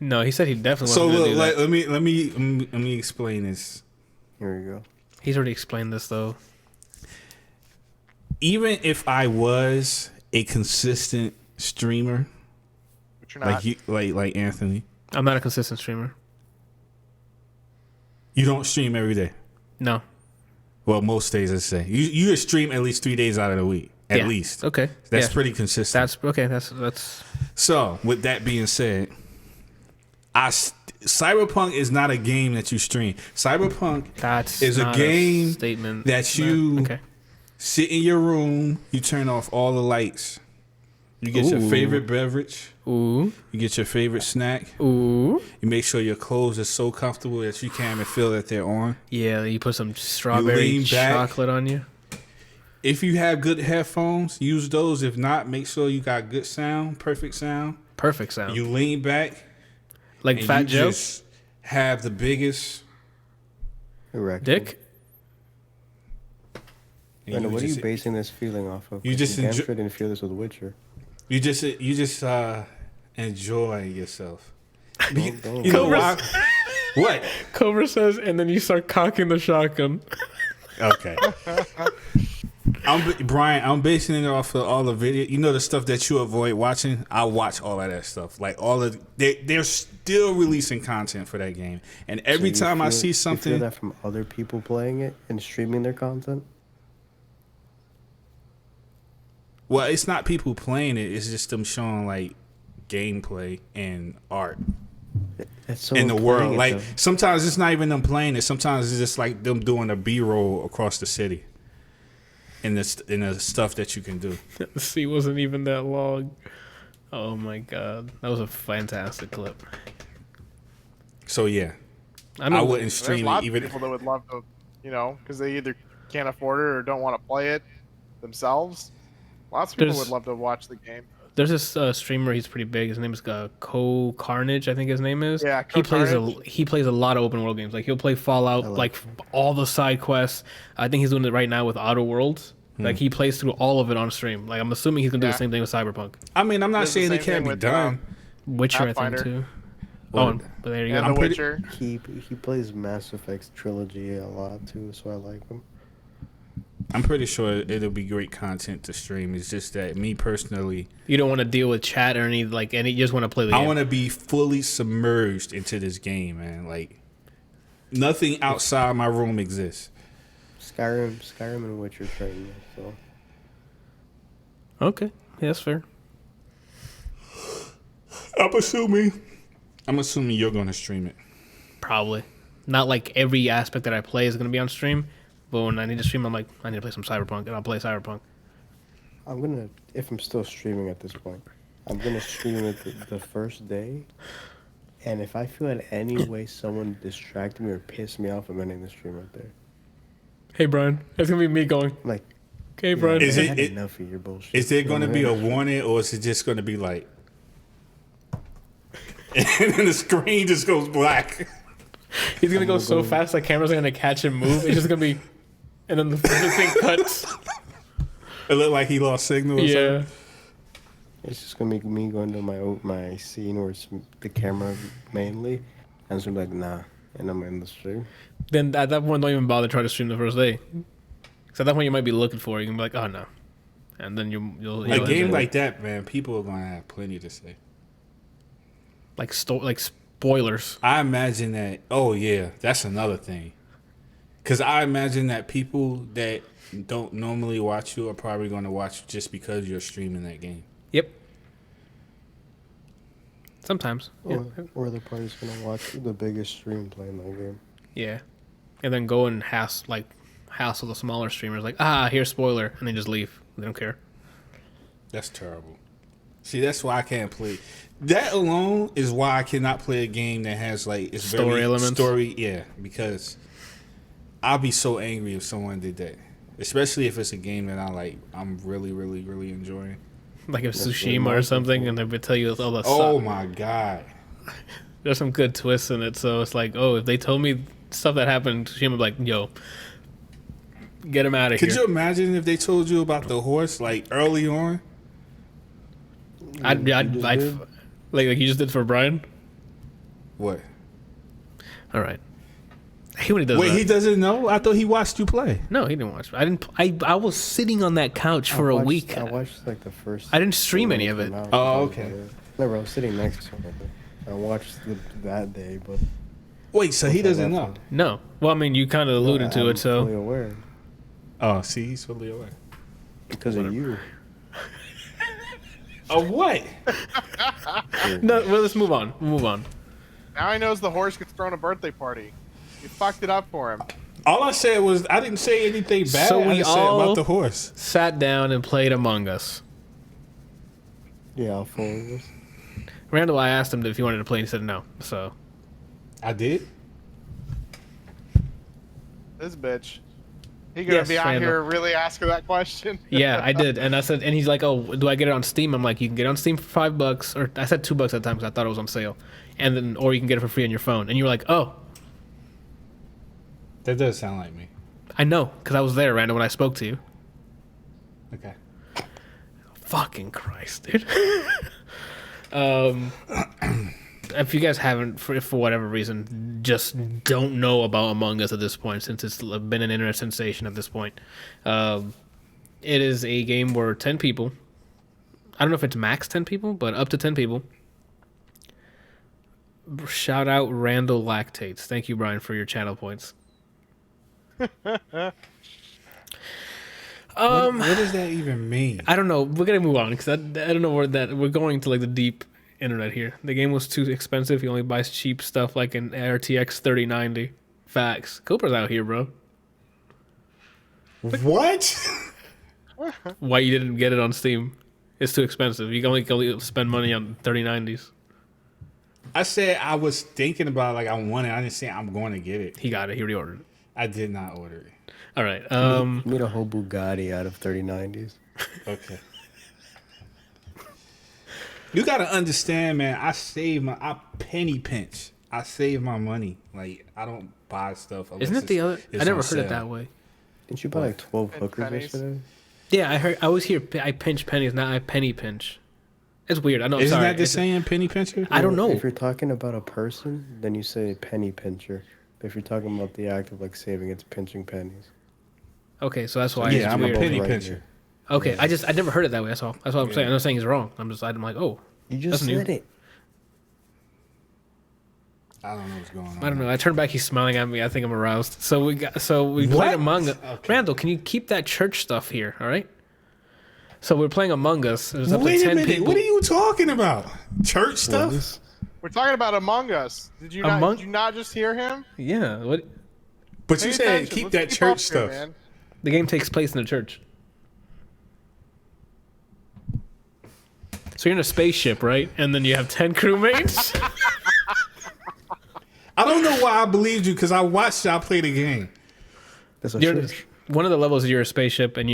No, he said he definitely
So
wasn't
look,
gonna do that.
let me explain this.
Here we go.
He's already explained this though.
Even if I was a consistent streamer,
But you're not.
like Anthony,
I'm not a consistent streamer.
you don't stream every day.
No.
Well, most days, let's say you stream at least 3 days out of the week, at
Yeah.
least.
Okay.
That's
Yeah.
pretty consistent.
That's okay. That's
So, with that being said, Cyberpunk is not a game that you stream. Cyberpunk is a
not
game
statement
that you
Okay.
sit in your room, you turn off all the lights, you get your
Ooh.
favorite beverage,
Ooh.
you get your favorite snack,
Ooh.
you make sure your clothes are so comfortable that you can't even feel that they're on.
Yeah, you put some strawberry
lean back.
chocolate on you.
If you have good headphones, use those. If not, make sure you got good sound, perfect sound.
Perfect sound.
You lean back.
Like
And
Fat
you
Joe.
just have the biggest.
Correct.
Dick.
and
Randall, what are you
just-
basing this feeling off of?
You
'Cause
just
damn
enjoy-
sure didn't feel this with Witcher.
You just enjoy yourself.
Don't-
You know
Cobra-
why? What?
Cobra says, and then you start cocking the shotgun.
Okay. Brian, I'm basing it off of all the video. You know the stuff that you avoid watching. I watch all of that stuff. Like all of they're still releasing content for that game, and every
So you
time I
feel-
see
You
something,
feel that from other people playing it and streaming their content?
well, it's not people playing it. It's just them showing like gameplay and art
That's so
in the
playing
world.
it,
Like
though.
sometimes it's not even them playing it. Sometimes it's just like them doing a B-roll across the city. In the stuff that you can do.
The sea wasn't even that long. Oh my god, that was a fantastic clip.
So yeah,
I mean,
I wouldn't
There's
stream
lots
it
of
even.
people that would love to, because they either can't afford it or don't want to play it themselves. Lots of people
There's-
would love to watch the game.
There's this streamer. He's pretty big. His name is Co Carnage. I think his name is.
Yeah,
he plays
Carnage.
he plays a lot of open world games. Like he'll play Fallout, like all the side quests. I think he's doing it right now with Outer Worlds. Like he plays through all of it on stream. Like I'm assuming he's gonna do
Yeah.
the same thing with Cyberpunk,
I mean, I'm not
Does the
saying it
same
can't
thing
be
with,
done.
Witcher, I think
Pathfinder.
too.
Well,
Oh, but there you go.
And
I'm
The
pretty-
Witcher.
He plays Mass Effect trilogy a lot too, so I like him.
I'm pretty sure it'll be great content to stream. It's just that me personally,
You don't want to deal with chat or any you just want to play the
I
game.
want to be fully submerged into this game, man. Like nothing outside my room exists.
Skyrim and Witcher train me, so
Okay, yeah, that's fair.
I'm assuming you're gonna stream it.
Probably not like every aspect that I play is gonna be on stream, but when I need to stream, I'm like I need to play some Cyberpunk, and I'll play Cyberpunk.
I'm gonna, if I'm still streaming at this point, I'm gonna stream it the first day, and if I feel in any way someone distract me or piss me off, I'm ending the stream right there.
Hey Brian, it's gonna be me going.
I'm like,
Okay, Brian.
Is
I
it-
had
it-
enough of your bullshit.
Is there
You know
gonna
what
be
I
a
mean?
warning, or is it just gonna be like, and then the screen just goes black?
He's gonna go so fast, the camera's gonna catch him move. It's just gonna be, and then the thing cuts.
It looked like he lost signal. Or
Yeah.
something.
It's just gonna be me going to my scene where it's the camera mainly, and it's gonna be like, nah, and I'm in the stream.
Then at that point, don't even bother trying to stream the first day. So at that point, you might be looking for it. You can be like, oh no, and then you'll
A
enjoy
game
it.
like that, man, people are gonna have plenty to say.
like spoilers.
I imagine that. Oh yeah, that's another thing. Because I imagine that people that don't normally watch you are probably going to watch you just because you're streaming that game.
Yep. Sometimes. Yeah.
Or the party's gonna watch the biggest stream playing that game.
Yeah. And then go and hassle the smaller streamers like, here's spoiler, and then just leave. They don't care.
That's terrible. See, that's why I can't play. That alone is why I cannot play a game that has like it's
Story
very
elements?
Story, yeah, because I'll be so angry if someone did that, especially if it's a game that I'm really, really, really enjoying.
Like if Tsushima or something, and they would tell you all the
Oh
stuff.
my god.
There's some good twists in it, so it's like, oh, if they told me stuff that happened in Tsushima, I'd be like, yo, get him out of here.
Could you imagine if they told you about the horse like early on?
I'd like you just did for Brian.
What?
All right. I hate when he does
Wait,
that.
he doesn't know? I thought he watched you play.
No, he didn't watch. I didn't. I was sitting on that couch for a week.
I watched like the first.
I didn't stream any of it.
Oh, okay.
No, bro, I was sitting next to him. I watched that day, but
Wait, so he doesn't know?
No. Well, I mean, you kind of alluded to it,
fully
so.
aware
Oh, see, he's fully aware.
because of you.
Of what?
No. Well, let's move on. We'll move on.
Now he knows the horse gets thrown a birthday party. You fucked it up for him.
All I said was I didn't say anything bad.
So
I
we
just said
all-
about the horse.
Sat down and played Among Us.
Yeah, I'll follow this.
Randall, I asked him if he wanted to play, and he said no. So.
I did.
This bitch. He gonna
Yes,
be out
Randall.
here really asking that question?
Yeah, I did, and I said, and he's like, "Oh, do I get it on Steam?" I'm like, "You can get it on Steam for $5, or I said $2 at the time because I thought it was on sale, and then, or you can get it for free on your phone." And you were like, "Oh,
That does sound like me.
I know, because I was there, Randall, when I spoke to you."
Okay.
Fucking Christ, dude. If you guys haven't, for whatever reason, just don't know about Among Us at this point, since it's been an internet sensation at this point. It is a game where 10 people, I don't know if it's max 10 people, but up to 10 people. Shout out Randall Lactates. Thank you, Brian, for your channel points.
What does that even mean?
I don't know. We're gonna move on because I don't know where that we're going to, like the deep internet here. The game was too expensive. He only buys cheap stuff like an RTX 3090. Facts. Cooper's out here, bro.
What?
Why you didn't get it on Steam? It's too expensive. You can only spend money on 3090s.
I said I was thinking about it, like I want it. I didn't say I'm going to get it.
He got it. He reordered it.
I did not order it.
All right.
Made a whole Bugatti out of 3090s.
Okay. You gotta understand, man. I penny pinch. I save my money. Like I don't buy stuff. unless
Isn't it the other?
it's
I never
on
heard it
sale.
that way.
Didn't you buy like 12
And
hookers
pennies.
yesterday?
Yeah, I heard. I always hear I pinch pennies. Now I penny pinch. It's weird. I know.
Isn't
sorry.
that the saying, penny pincher?
I don't know.
If you're talking about a person, then you say penny pincher. But if you're talking about the act of like saving, it's pinching pennies.
Okay, so that's why.
Yeah,
it's
I'm
weird.
a penny
Right
pincher.
here.
Okay, I never heard it that way. That's all. That's what I'm saying. I'm not saying he's wrong. I'm like, oh,
You just
That's new.
said it.
I don't know what's going on.
I don't know. I turned back. He's smiling at me. I think I'm aroused. So we played
What?
Among Us.
Okay.
Randall, can you keep that church stuff here? All right. So we're playing Among Us. There's up to
Wait a
10
minute.
people.
What are you talking about? Church
What
stuff?
is-
We're talking about Among Us. Did you not just hear him?
Yeah. What?
But
Pay
you said
attention.
keep
Let's
that
keep
church
up
stuff.
here, man.
The game takes place in a church. So you're in a spaceship, right? And then you have 10 crewmates.
I don't know why I believed you because I watched y'all play the game.
That's a
You're,
church.
one of the levels is you're a spaceship, and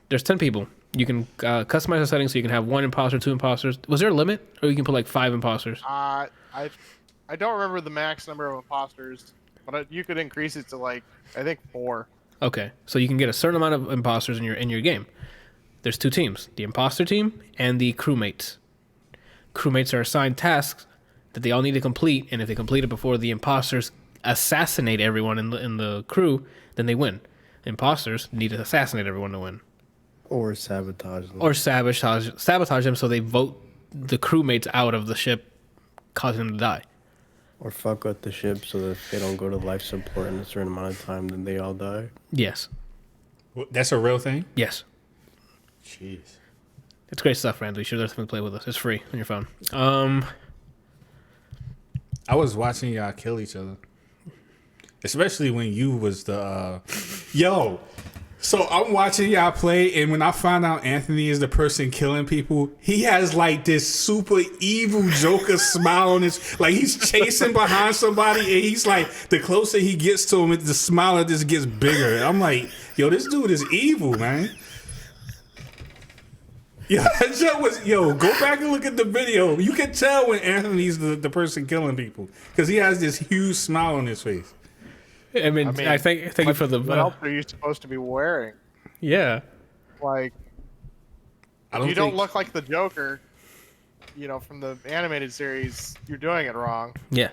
there's 10 people. You can customize the settings so you can have 1 imposter, 2 imposters. Was there a limit, or you can put like 5 imposters?
I don't remember the max number of imposters, but you could increase it to like I think 4.
Okay, so you can get a certain amount of imposters in your game. There's 2 teams: the imposter team and the crewmates. Crewmates are assigned tasks that they all need to complete, and if they complete it before the imposters assassinate everyone in the crew, then they win. Imposters need to assassinate everyone to win,
Or sabotage them.
or sabotage them so they vote the crewmates out of the ship, causing them to die.
Or fuck up the ship so that if they don't go to life support in a certain amount of time, then they all die.
Yes,
That's a real thing?
yes.
Jeez.
It's great stuff, Randall. You should definitely play with us. It's free on your phone.
I was watching y'all kill each other. Especially when you was the yo. So I'm watching y'all play, and when I find out Anthony is the person killing people, he has like this super evil Joker smile on his, like he's chasing behind somebody, and he's like, the closer he gets to him, the smile just gets bigger. I'm like, yo, this dude is evil, man. Yeah, that joke was, go back and look at the video. You can tell when Anthony's the person killing people because he has this huge smile on his face.
I mean I thank you for the.
What else are you supposed to be wearing?
Yeah.
Like,
I
you don't look like the Joker, from the animated series. You're doing it wrong.
Yeah.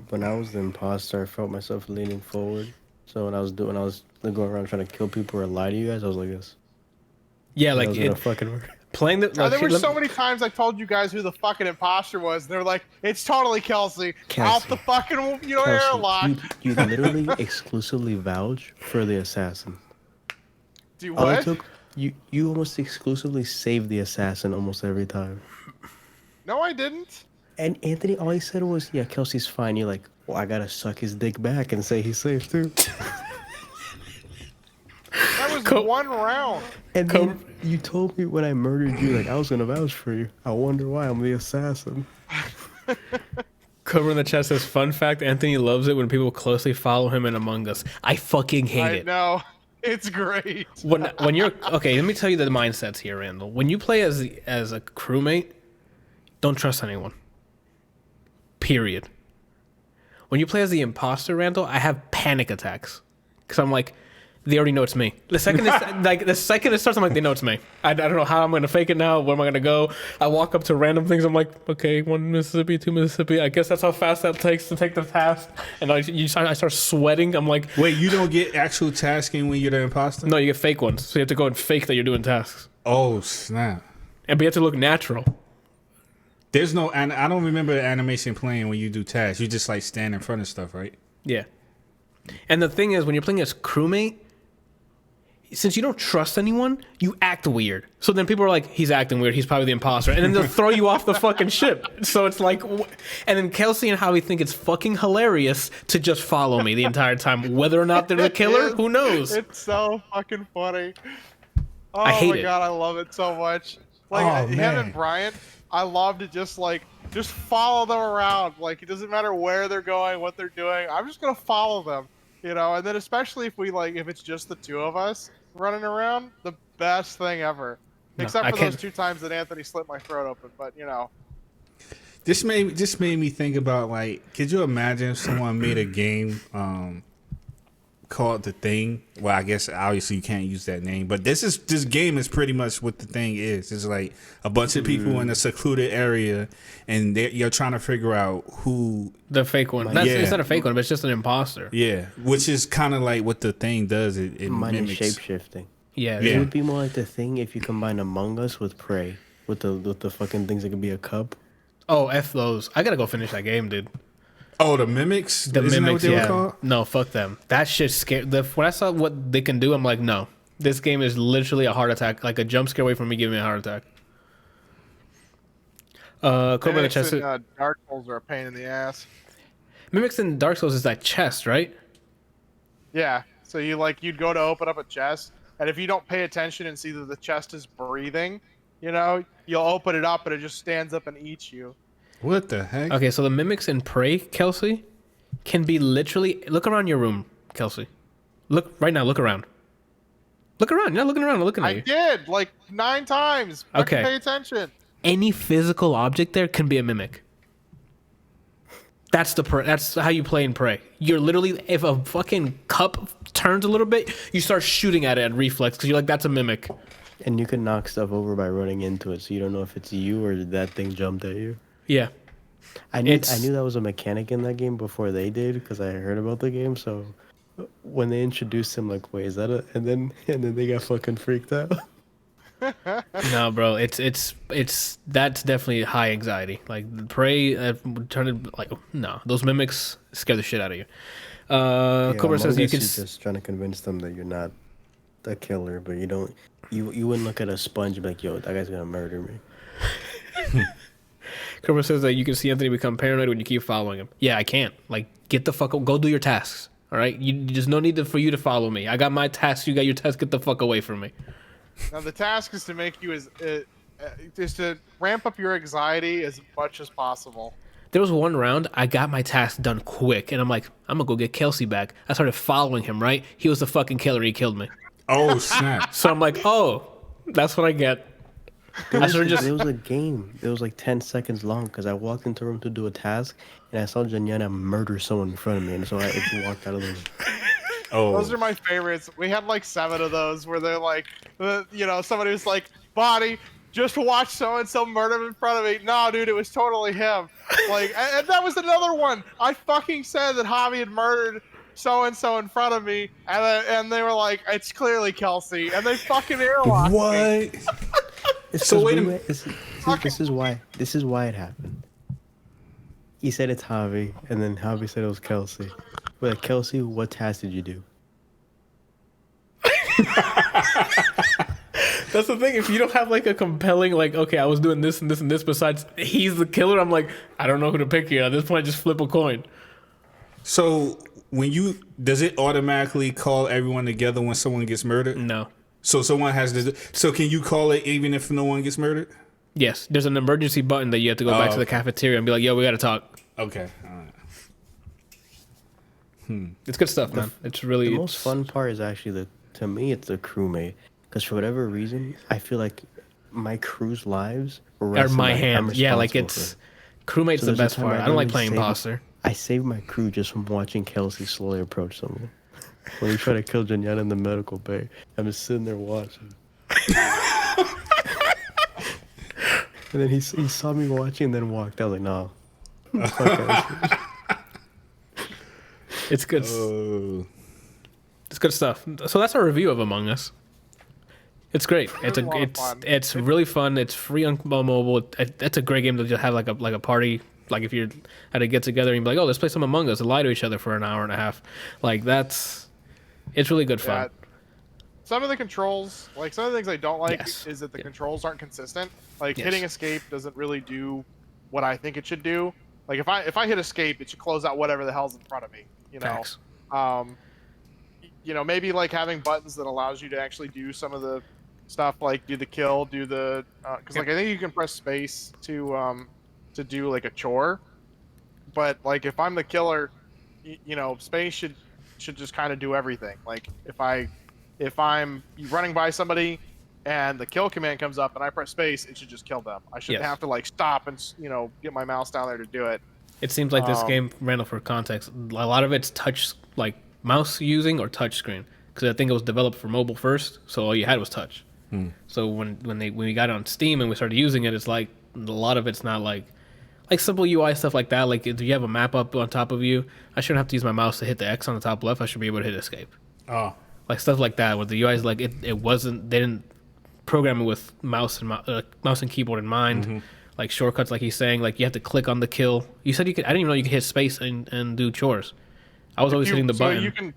When I was the imposter, I felt myself leaning forward. So when I was going around trying to kill people or lie to you guys, I was like this.
Yeah, like
it fucking work.
Playing the.
There were so many times I told you guys who the fucking imposter was, and they're like, "It's totally Kelsey. Out the fucking airlock."
You literally exclusively vouch for the assassin.
Do what?
You almost exclusively save the assassin almost every time.
No, I didn't.
And Anthony, all he said was, "Yeah, Kelsey's fine." You're like, "Well, I gotta suck his dick back and say he's safe too."
That was one round.
And then you told me when I murdered you, like I was gonna vouch for you. I wonder why I'm the assassin.
Cover in the chat says, "Fun fact: Anthony loves it when people closely follow him in Among Us. I fucking hate it.
I know, it's great.
When you're okay, let me tell you the mindsets here, Randall. When you play as a crewmate, don't trust anyone. Period. When you play as the imposter, Randall, I have panic attacks because I'm like, they already know it's me. The second it starts, I'm like, they know it's me. I don't know how I'm gonna fake it now. Where am I gonna go? I walk up to random things. I'm like, okay, 1 Mississippi, 2 Mississippi. I guess that's how fast that takes to take the task. And I start sweating. I'm like,
wait, you don't get actual tasking when you're the imposter?
No, you get fake ones. So you have to go and fake that you're doing tasks.
Oh snap!
And you have to look natural.
There's no, and I don't remember the animation playing when you do tasks. You just like stand in front of stuff, right?
Yeah. And the thing is, when you're playing as crewmate, since you don't trust anyone, you act weird. So then people are like, he's acting weird. He's probably the imposter. And then they'll throw you off the fucking ship. So it's like, and then Kelsey and Howie think it's fucking hilarious to just follow me the entire time. Whether or not they're the killer, who knows?
It's so fucking funny. Oh
I hate
my
it.
God, I love it so much. Like, him and Bryant, I love to just follow them around. Like, it doesn't matter where they're going, what they're doing. I'm just going to follow them. And then especially if it's just the two of us running around, the best thing ever. Except for those 2 times that Anthony slit my throat open, but
This made me think about, like, could you imagine if someone made a game called The Thing? Well, I guess obviously you can't use that name, but this game is pretty much what The Thing is. It's like a bunch of people in a secluded area, and you're trying to figure out who
the fake one. It's not a fake one, but it's just an imposter.
Yeah, which is kind of like what The Thing does. It
mimics
mimics
shapeshifting.
Yeah,
It would be more like The Thing if you combine Among Us with Prey, with the fucking things that could be a cup.
Oh, F those. I gotta go finish that game, dude.
Oh, the mimics?
The
Isn't
mimics,
that what they
yeah.
were called?
No, fuck them. That shit scared. When I saw what they can do, I'm like, no. This game is literally a heart attack, like a jump scare away from me giving me a heart attack. Cobra the chest.
Dark Souls are a pain in the ass.
Mimics in Dark Souls is that chest, right?
Yeah. So you'd go to open up a chest, and if you don't pay attention and see that the chest is breathing, you'll open it up and it just stands up and eats you.
What the heck?
Okay, so the mimics in Prey, Kelsey, can be literally. Look around your room, Kelsey. Look right now. Look around. Look around. You're not looking around. I'm looking at you.
I did like 9 times.
Okay.
Pay attention.
Any physical object there can be a mimic. That's how you play in Prey. You're literally, if a fucking cup turns a little bit, you start shooting at it at reflex because you're like, that's a mimic.
And you can knock stuff over by running into it, so you don't know if it's you or that thing jumped at you.
Yeah.
I knew that was a mechanic in that game before they did because I heard about the game. So when they introduced him, like, wait, is that and then they got fucking freaked out.
No, bro, it's that's definitely high anxiety. Like Prey, those mimics scare the shit out of you. Cobra says you can
just trying to convince them that you're not a killer, but you wouldn't look at a sponge and be like, yo, that guy's gonna murder me.
Cobra says that you can see Anthony become paranoid when you keep following him. Yeah, I can't. Like, get the fuck up. Go do your tasks. All right? There's no need for you to follow me. I got my tasks. You got your tasks. Get the fuck away from me.
Now, the task is to make you is to ramp up your anxiety as much as possible.
There was one round, I got my task done quick, and I'm like, I'm going to go get Kelsey back. I started following him, right? He was the fucking killer. He killed me.
Oh, snap.
So I'm like, oh, that's what I get.
There
I
was,
should've just-
there was a game. It was like 10 seconds long because I walked into a room to do a task and I saw Janyana murder someone in front of me, and so I just walked out of the room.
Those are
Oh,
my favorites. We had like 7 of those where they're like, somebody was like, "Body, just watch so and so murder him in front of me." No, dude, it was totally him. Like, and that was another one. I fucking said that Javi had murdered so and so in front of me, and they were like, "It's clearly Kelsey," and they fucking airlocked me.
what? So wait a minute.
This is why it happened. He said it's Javi, and then Javi said it was Kelsey. We're like, Kelsey, what task did you do?
That's the thing. If you don't have like a compelling, like, okay, I was doing this and this and this, besides he's the killer, I'm like, I don't know who to pick here. At this point, I just flip a coin.
So does it automatically call everyone together when someone gets murdered?
No.
So someone has to. So can you call it even if no one gets murdered?
Yes, there's an emergency button that you have to go back to the cafeteria and be like, yo, we got to talk.
Okay. All right.
It's good stuff, man. It's really...
The most fun part is actually to me, it's the crewmate. Because for whatever reason, I feel like my crew's lives
Are my
I'm
hands. Yeah, like
responsible
it's...
for.
Crewmate's
So
the
there's a
best
time
part.
I
I don't like
literally
playing imposter.
I saved my crew just from watching Kelsey slowly approach someone. When he tried to kill Janyana in the medical bay, I'm just sitting there watching. And then he saw me watching and then walked. I was like, no. Fuck that.
It's good.
Oh.
It's good stuff. So that's our review of Among Us. It's great.
It's a lot of fun.
It's really fun. It's free on mobile. It's a great game to just have like a party. Like if you're at a get together and be like, oh, let's play some Among Us and lie to each other for an hour and a half. Like it's really good fun.
Yeah. Some of the controls, like some of the things I don't like,
Yes.
is that the
Yeah.
controls aren't consistent. Like
Yes.
hitting escape doesn't really do what I think it should do. Like if I hit escape, it should close out whatever the hell's in front of me. You know,
Facts.
Maybe like having buttons that allows you to actually do some of the stuff, like do the kill, do the because like I think you can press space to do like a chore, but like if I'm the killer, space should just kind of do everything. Like if I'm running by somebody and the kill command comes up and I press space, it should just kill them. I shouldn't
Yes.
have to like stop and get my mouse down there to do it.
It seems like this game, Randall, for context, a lot of it's touch, like mouse using or touch screen. Because I think it was developed for mobile first, so all you had was touch. So when we got it on Steam and we started using it, it's like a lot of it's not like simple UI stuff like that. Like if you have a map up on top of you, I shouldn't have to use my mouse to hit the X on the top left. I should be able to hit escape.
Oh.
Like stuff like that, where the UI is like it wasn't. They didn't program it with mouse and keyboard in mind. Like shortcuts, like he's saying, like you have to click on the kill. You said you could. I didn't even know you could hit space and do chores. I was always hitting the button.
So you can,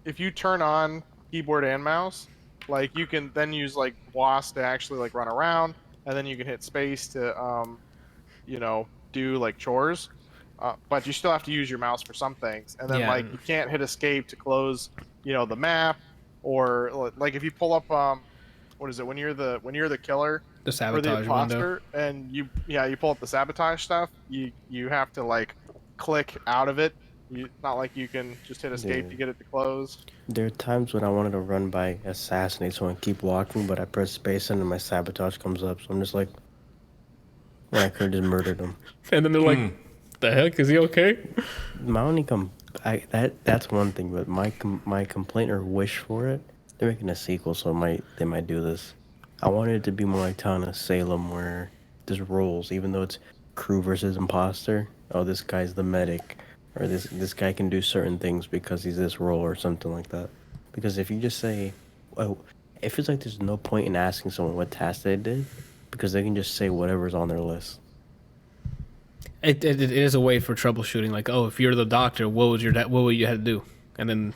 if you turn on keyboard and mouse, like you can then use like WASD to actually like run around, and then you can hit space to, do like chores. But you still have to use your mouse for some things, and then
Yeah.
like you can't hit escape to close, the map, or like if you pull up, what is it when you're the killer
the
or the
sabotage window.
imposter, and you pull up the sabotage stuff, you have to like click out of it. Not like you can just hit escape
Yeah.
to get it to close.
There are times when I wanted to run by assassinate someone, keep walking, but I press space and then my sabotage comes up. So I'm just like, well, I could have just murdered him.
And then they're like, "The heck, is he okay?"
My only that's one thing, but my complaint or wish for it, they're making a sequel, so they might do this. I wanted it to be more like Town of Salem, where there's roles, even though it's crew versus imposter. Oh, this guy's the medic, or this guy can do certain things because he's this role or something like that. Because if you just say, well, it feels like there's no point in asking someone what task they did, because they can just say whatever's on their list.
It is a way for troubleshooting. Like, oh, if you're the doctor, what would you have to do? And then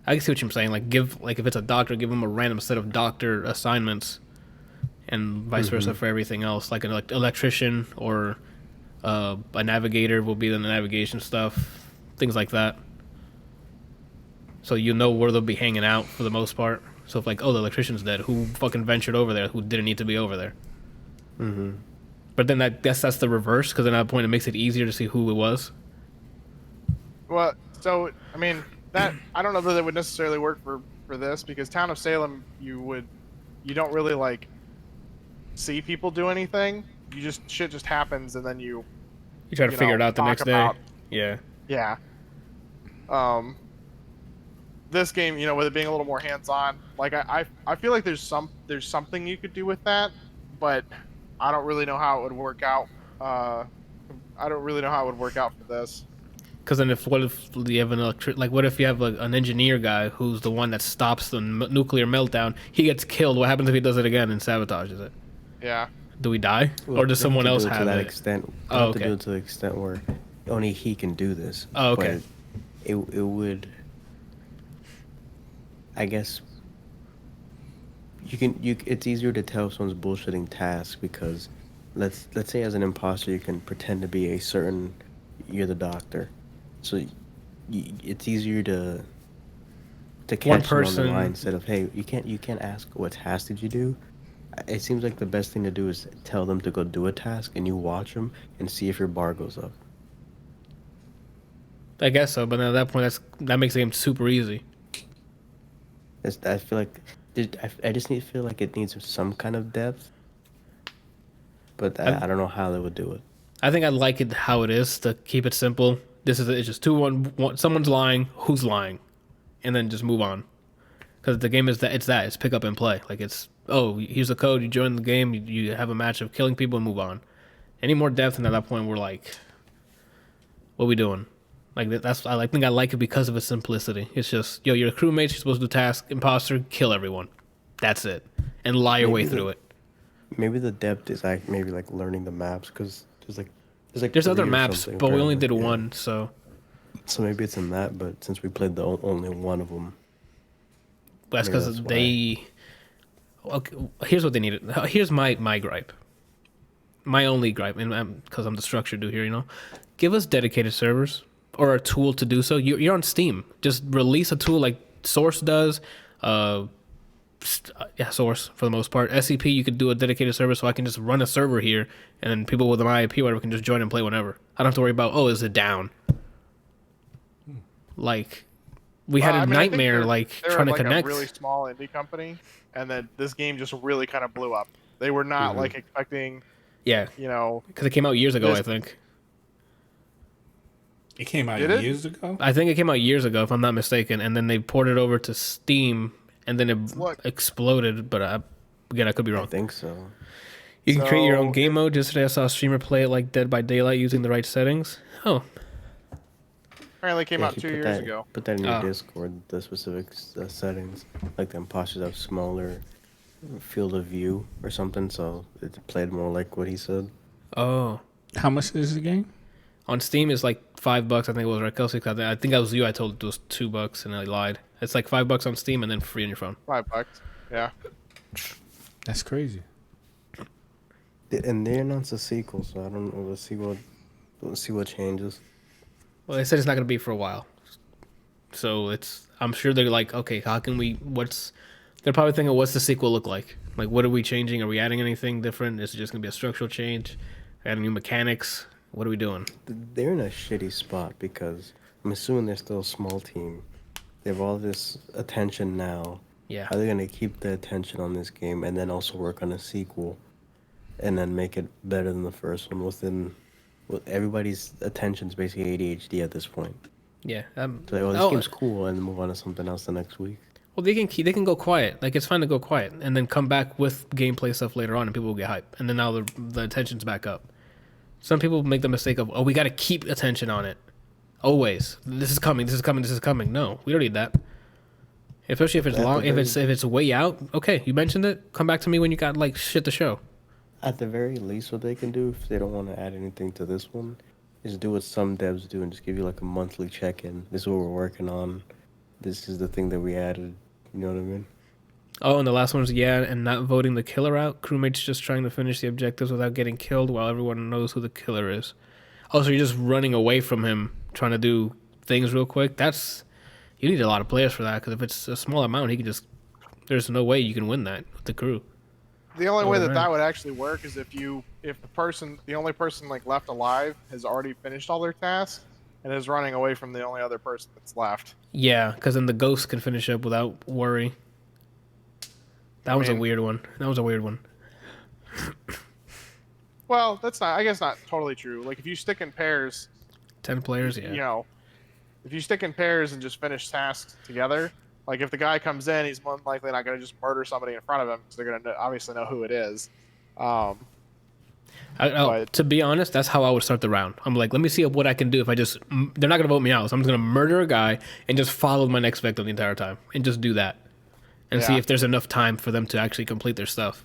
I can see what you're saying. Like, if it's a doctor, give them a random set of doctor assignments, and vice versa for everything else. Like an electrician or a navigator will be the navigation stuff, things like that. So you know where they'll be hanging out for the most part. So if like, oh, the electrician's dead, who fucking ventured over there? Who didn't need to be over there? But then that's the reverse, because at that point it makes it easier to see who it was.
Well, so I mean that I don't know that it would necessarily work for this, because Town of Salem you don't really like see people do anything. Shit just happens, and then you
try to figure it out the next day. Yeah.
Yeah. This game, with it being a little more hands-on, like I feel like there's something you could do with that, but I don't really know how it would work out. I don't really know how it would work out for this.
Because then, what if you have what if you have an engineer guy who's the one that stops the nuclear meltdown? He gets killed. What happens if he does it again and sabotages it?
Yeah.
Do we die,
well,
or does someone else have
to that
it?
extent?
Oh,
okay. To
okay.
do it to the extent where only he can do this.
Oh, okay.
But it would. I guess it's easier to tell if someone's bullshitting tasks because let's say as an imposter you can pretend to be you're the doctor, so it's easier to catch them on the line instead of, hey, you can't ask what task did you do. It seems like the best thing to do is tell them to go do a task and you watch them and see if your bar goes up.
I guess so, but at that point that makes the game super easy.
I feel like I just feel like it needs some kind of depth, but I don't know how they would do it.
I think I like it how it is to keep it simple. It's just 2-1. Someone's lying. Who's lying? And then just move on. Because the game is it's pick up and play. Like here's the code. You join the game. You have a match of killing people and move on. Any more depth, and at that point we're like, what are we doing? Like I think I like it because of its simplicity. It's just, you're a crewmate. You're supposed to do task. Imposter, kill everyone. That's it, and lie your way through it.
Maybe the depth is maybe like learning the maps because
there's other maps, but we only did one, so.
So maybe it's in that, but since we played the only one of them.
That's because they. Okay, here's what they needed. Here's my gripe. My only gripe, and because I'm the structure dude here, give us dedicated servers or a tool to do so. You're on Steam. Just release a tool like Source does. Source for the most part. SCP, you could do a dedicated server so I can just run a server here, and then people with an IP or whatever can just join and play whenever. I don't have to worry about, is it down? Like, we had a nightmare trying to connect.
A really small indie company, and then this game just really kind of blew up. They were not expecting.
Yeah. Because it came out years ago, I think.
It came out years ago?
I think it came out years ago, if I'm not mistaken, and then they ported it over to Steam, and then it exploded, but again, I could be wrong.
I think so.
You can create your own game mode. Yesterday I saw a streamer play it like Dead by Daylight using the right settings. Oh.
Apparently it came out 2 years ago.
Put that in your Discord, the specific settings. Like the imposters have smaller field of view or something, so it played more like what he said.
Oh.
How much is the game?
On Steam it's like $5, I think it was, right, Kelsey? I think that was you. I told it was $2 and I lied. It's like $5 on Steam and then free on your phone.
$5, yeah.
That's crazy.
And they announced a sequel, so I don't know. Let's see what changes.
Well, they said it's not going to be for a while. So I'm sure they're like, okay, how can we, they're probably thinking, what's the sequel look like? Like, what are we changing? Are we adding anything different? Is it just going to be a structural change? Adding new mechanics? What are we doing?
They're in a shitty spot because I'm assuming they're still a small team. They have all this attention now.
Yeah.
How are they going to keep the attention on this game and then also work on a sequel and then make it better than the first one everybody's attention's basically ADHD at this point.
Yeah.
So this game's cool, and then move on to something else the next week.
Well, they can go quiet. Like, it's fine to go quiet and then come back with gameplay stuff later on, and people will get hype. And then now the attention's back up. Some people make the mistake of, we got to keep attention on it. Always. This is coming. No, we don't need that. Especially if it's long. If it's way out. Okay, you mentioned it. Come back to me when you got shit to show. At
the very least, what they can do, if they don't want to add anything to this one, is do what some devs do and just give you a monthly check-in. This is what we're working on. This is the thing that we added. You know what I mean?
Oh, and the last one was, and not voting the killer out. Crewmates just trying to finish the objectives without getting killed while everyone knows who the killer is. Oh, so you're just running away from him, trying to do things real quick? You need a lot of players for that, because if it's a small amount, there's no way you can win that with the crew.
The only way that would actually work is if the only person left alive has already finished all their tasks and is running away from the only other person that's left.
Yeah, because then the ghost can finish up without worry. That was a weird one.
Well, that's not. I guess not totally true. Like if you stick in pairs,
10 players, yeah.
you know, if you stick in pairs and just finish tasks together, like if the guy comes in, he's more than likely not going to just murder somebody in front of him because they're going to obviously know who it is.
To be honest, that's how I would start the round. I'm like, let me see what I can do if I just... They're not going to vote me out, so I'm just going to murder a guy and just follow my next victim the entire time. And just do that. And see if there's enough time for them to actually complete their stuff.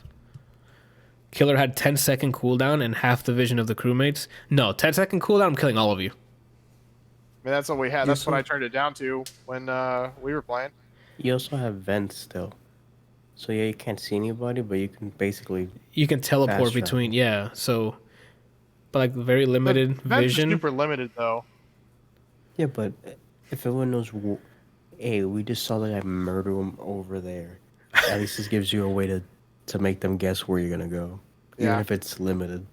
Killer had 10-second cooldown and half the vision of the crewmates. No, 10-second cooldown, I'm killing all of you.
I mean, that's what we had. That's what I turned it down to when we were playing.
You also have vents still. So yeah, you can't see anybody, but you can basically...
You can teleport between, yeah. So, but like very limited vision.
Super limited though.
Yeah, but if everyone knows, hey, we just saw the guy murder him over there. At least this gives you a way to make them guess where you're gonna go, even if it's limited.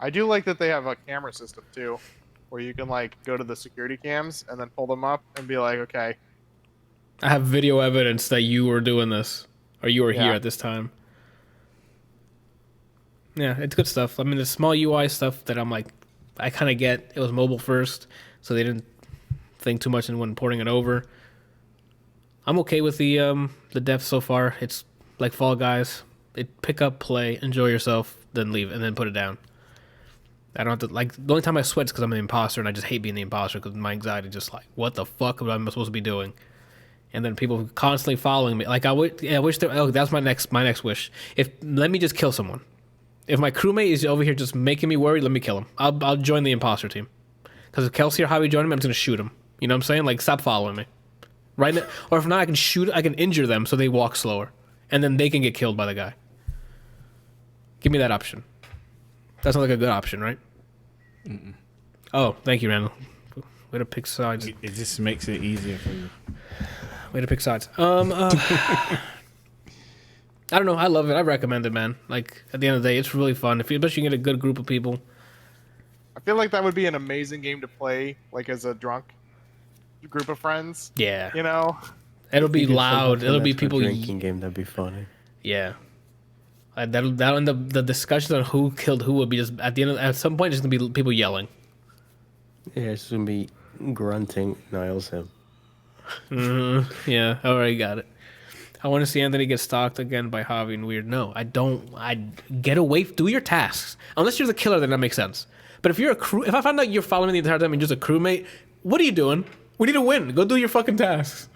I do like that they have a camera system too, where you can like go to the security cams and then pull them up and be like, okay,
I have video evidence that you were doing this. Or you were here at this time. Yeah, it's good stuff. I mean, the small UI stuff that I'm like, I kind of get. It was mobile first, so they didn't think too much when porting it over. I'm okay with the depth so far. It's like Fall Guys. Pick up, play, enjoy yourself, then leave, and then put it down. I don't have to, like, the only time I sweat is because I'm the imposter, and I just hate being the imposter because my anxiety is just like, what the fuck am I supposed to be doing? And then people constantly following me. Like I wish there. Oh, that's my next wish. Let me just kill someone. If my crewmate is over here just making me worried, let me kill him. I'll join the imposter team. Because if Kelsey or Javi join me, I'm just gonna shoot him. You know what I'm saying? Like stop following me. Right now, or if not, I can injure them so they walk slower, and then they can get killed by the guy. Give me that option. That sounds like a good option, right? Mm-mm. Oh, thank you, Randall. Way to pick sides.
It just makes it easier for you.
Way to pick sides. I don't know. I love it. I recommend it, man. Like at the end of the day, it's really fun. Especially you get a good group of people.
I feel like that would be an amazing game to play, like as a drunk group of friends.
Yeah.
You know.
It'll be loud. It'll be people.
Drinking game that'd be funny.
Yeah. That'll end up the discussions on who killed who will be just at the end. At some point, it's gonna be people yelling.
Yeah, it's gonna be grunting. Niles him.
Yeah, I already got it. I want to see Anthony get stalked again by Javi and Weird. No, I don't. I get away. Do your tasks. Unless you're the killer, then that makes sense. But if you're a crew, if I find out you're following me the entire time and you're just a crewmate, what are you doing? We need to win. Go do your fucking tasks.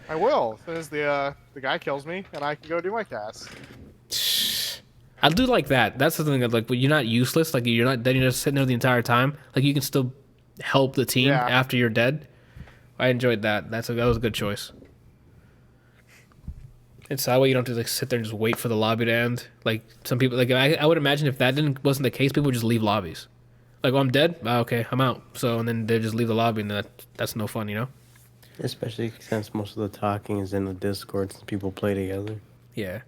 I will. As soon as the guy kills me, and I can go do my tasks.
I do like that. That's the thing that like, you're not useless. Like you're not. Then you're just sitting there the entire time. Like you can still help the team after you're dead. I enjoyed that. That was a good choice. It's that way you don't have to like sit there and just wait for the lobby to end. Like some people, like I would imagine if that wasn't the case, people would just leave lobbies. Like, oh, I'm dead. Okay, I'm out. So and then they just leave the lobby, and that's no fun, you know.
Especially since most of the talking is in the Discord and people play together.
Yeah.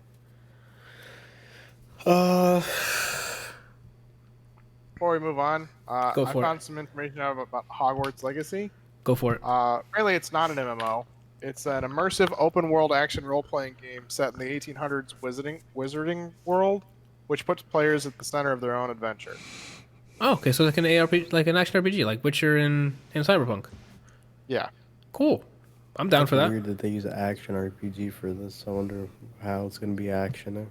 Before we move on, I found some information out about Hogwarts Legacy.
Go for it.
Really, it's not an MMO. It's an immersive open-world action role-playing game set in the 1800s wizarding world, which puts players at the center of their own adventure.
Oh, okay. So like an ARPG, like an action RPG, like Witcher in Cyberpunk.
Yeah.
Cool. I'm down for that.
Weird that they use action RPG for this. I wonder how it's gonna be action.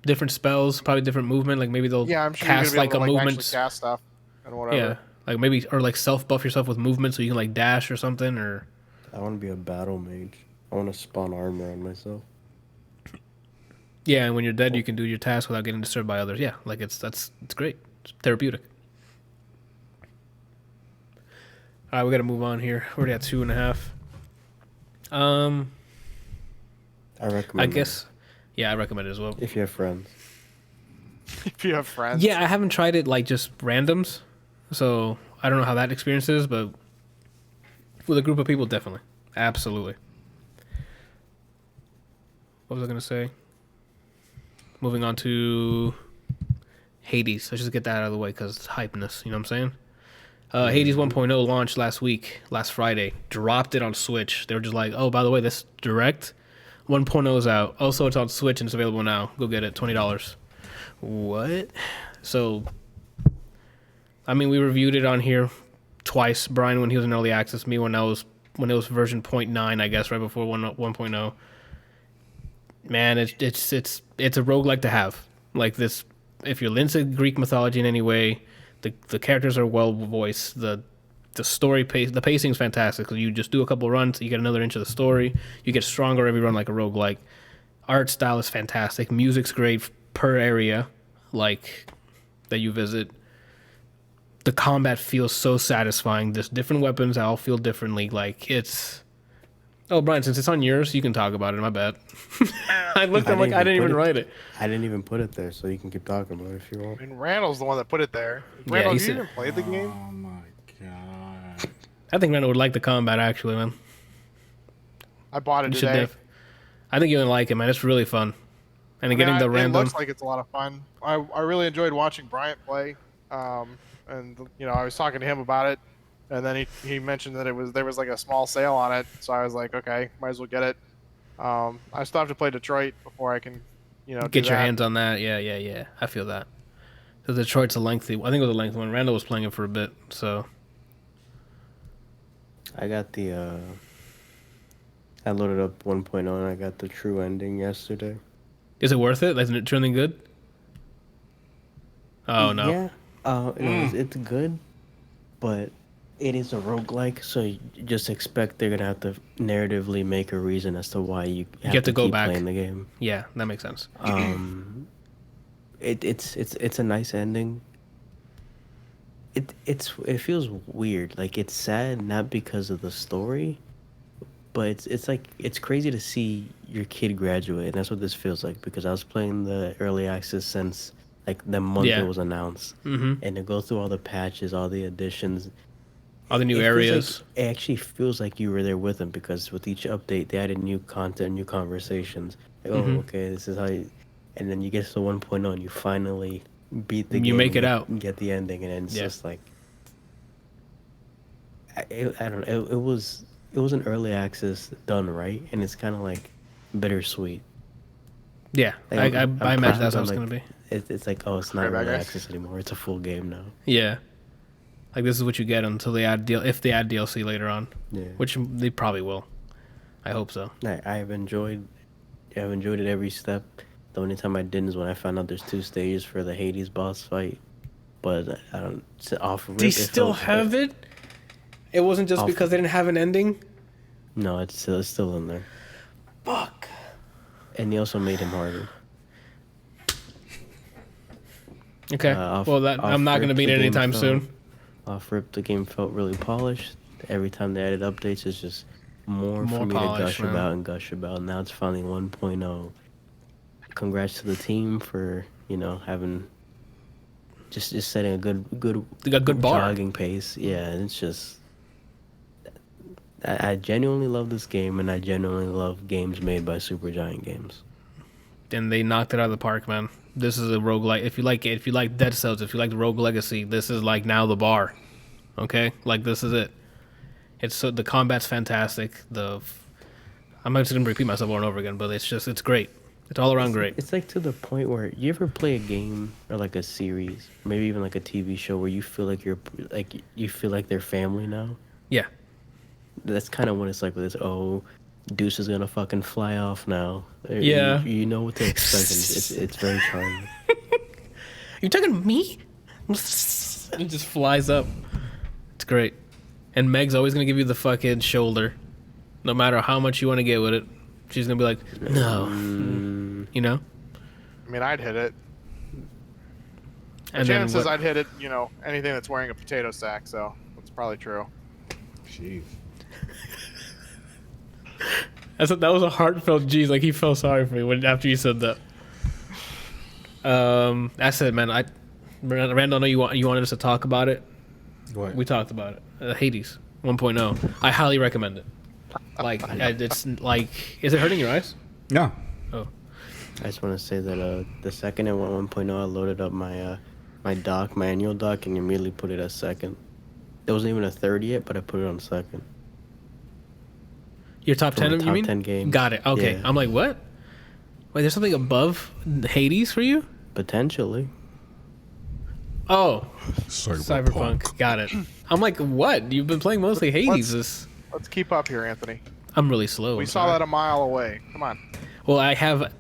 Different spells, probably different movement. Like maybe they'll
I'm sure
cast
you're
like
gonna be
a
able to,
movement.
actually cast stuff and whatever.
Yeah, like maybe or like self buff yourself with movement so you can like dash or something or.
I want to be a battle mage. I want to spawn armor on myself.
Yeah, and when you're dead, you can do your task without getting disturbed by others. Yeah, like it's great. It's therapeutic. All right, we got to move on here. We're already at 2.5.
I recommend.
I guess. Yeah, I recommend it as well.
If you have friends.
If you have friends.
Yeah, I haven't tried it like just randoms, so I don't know how that experience is, but with a group of people, definitely, absolutely. What was I gonna say? Moving on to Hades. Let's just get that out of the way because it's hypeness. You know what I'm saying? Hades 1.0 launched last Friday. Dropped it on Switch. They were just like, oh, by the way, this direct 1.0 is out. Also, it's on Switch and it's available now. Go get it, $20. What? So, I mean, we reviewed it on here twice. Brian when he was in early access, me when it was version 0.9, I guess, right before 1.0. Man, it's a roguelike to have. Like this, if you're into Greek mythology in any way, the characters are well voiced. The story the pacing is fantastic. So you just do a couple runs, you get another inch of the story. You get stronger every run like a roguelike. Art style is fantastic. Music's great per area, like that you visit. The combat feels so satisfying. There's different weapons that all feel differently. Like it's. Oh, Brian, since it's on yours, you can talk about it. My bad. I looked. I'm like, I didn't even write it.
I didn't even put it there, so you can keep talking about it if you want.
I mean, Randall's the one that put it there.
Yeah,
Randall,
he
have you
said-
even played the game?
Oh my god.
I think Randall would like the combat actually, man.
I bought it
You should
today.
I think you'll like it, man. It's really fun. And
I mean,
getting the
It
random.
looks like it's a lot of fun. I really enjoyed watching Bryant play, and I was talking to him about it, and then he mentioned that there was like a small sale on it, so I was like, okay, might as well get it. I still have to play Detroit before I can,
Get your hands on that. Yeah. I feel that. So Detroit's a lengthy. I think it was a lengthy one. Randall was playing it for a bit, so.
I got the I loaded up 1.0 and I got the true ending yesterday.
Is it worth it? Like, is it truly good? Oh no.
Yeah. It's good, but it is a roguelike, so you just expect they're gonna have to narratively make a reason as to why you have
to go
keep
back.
playing the game.
Yeah, that makes sense.
It's a nice ending. It feels weird. Like it's sad not because of the story, but it's like it's crazy to see your kid graduate, and that's what this feels like because I was playing the early access since like the month
Yeah.
it was announced, and to go through all the patches, all the additions,
All the new
it feels
areas.
like- it actually feels like you were there with them because with each update they added new content, new conversations. Like, oh, okay, this is how you, and then you get to 1.0 and you finally beat the game.
You make it
and
out.
and get the ending, and then it's
Yeah.
just like I don't know. It was an early access done right, and it's kind of like bittersweet.
Yeah,
Like,
I
I'm
imagine
proud,
that's how
but,
it's
like,
gonna be.
It's like, oh, it's not
Right,
early
guys.
access anymore. It's a full game now.
Yeah, like this is what you get until they add if they add DLC later on,
Yeah.
which they probably will. I hope so.
I've enjoyed it every step. The only time I didn't is when I found out there's 2 stages for the Hades boss fight. But I don't off rip.
They
it
still
felt-
have it. It wasn't just
Off-
because they didn't have an ending.
No, it's still in there.
Fuck.
And they also made him harder.
Okay.
Off-
well, that I'm not
off
gonna
rip,
beat
the
it
game
anytime
felt-
soon.
Off rip, the game felt really polished. Every time they added updates, it's just more
More
for me
polish,
to
man.
gush about. Now it's finally 1.0. Congrats to the team for having just setting a good
They got good bar.
jogging pace. Yeah, it's just I genuinely love this game, and I genuinely love games made by Supergiant Games.
And they knocked it out of the park, man. This is a roguelike. If you like it, if you like Dead Cells, if you like the Rogue Legacy, this is like now the bar. Okay, like this is it. It's so the combat's fantastic. I'm not just gonna repeat myself over and over again, but it's great. It's all around great.
It's like to the point where you ever play a game or like a series, maybe even like a TV show, where you feel like you feel like they're family now.
Yeah,
That's kind of what it's like with this. Oh, Deuce is gonna fucking fly off now.
Yeah.
you know what to expect. And it's very charming.
you talking to me? It just flies up. It's great. And Meg's always gonna give you the fucking shoulder, no matter how much you want to get with it. She's gonna be like, no, you know.
I mean, I'd hit it.
And
Chances
what-
I'd hit it, anything that's wearing a potato sack, so that's probably true.
Jeez.
that was a heartfelt geez. Like he felt sorry for me after you said that. That's it, man. Randall, I know you wanted us to talk about it.
What?
We talked about it. Hades 1.0. I highly recommend it. Like it's like, is it hurting your eyes?
No.
Oh,
I just want to say that the second it went 1.0, I loaded up my my annual doc, and immediately put it as second. There wasn't even a third yet, but I put it on second.
your top
For my
10. You
top
mean?
10 games.
Got it. Okay.
Yeah.
I'm like, what? Wait, there's something above Hades for you?
Potentially.
Oh, Cyberpunk. Got it. I'm like, what? You've been playing mostly Hades.
Let's keep up here, Anthony.
I'm really slow.
We saw that a mile away. Come on.
Well, I have.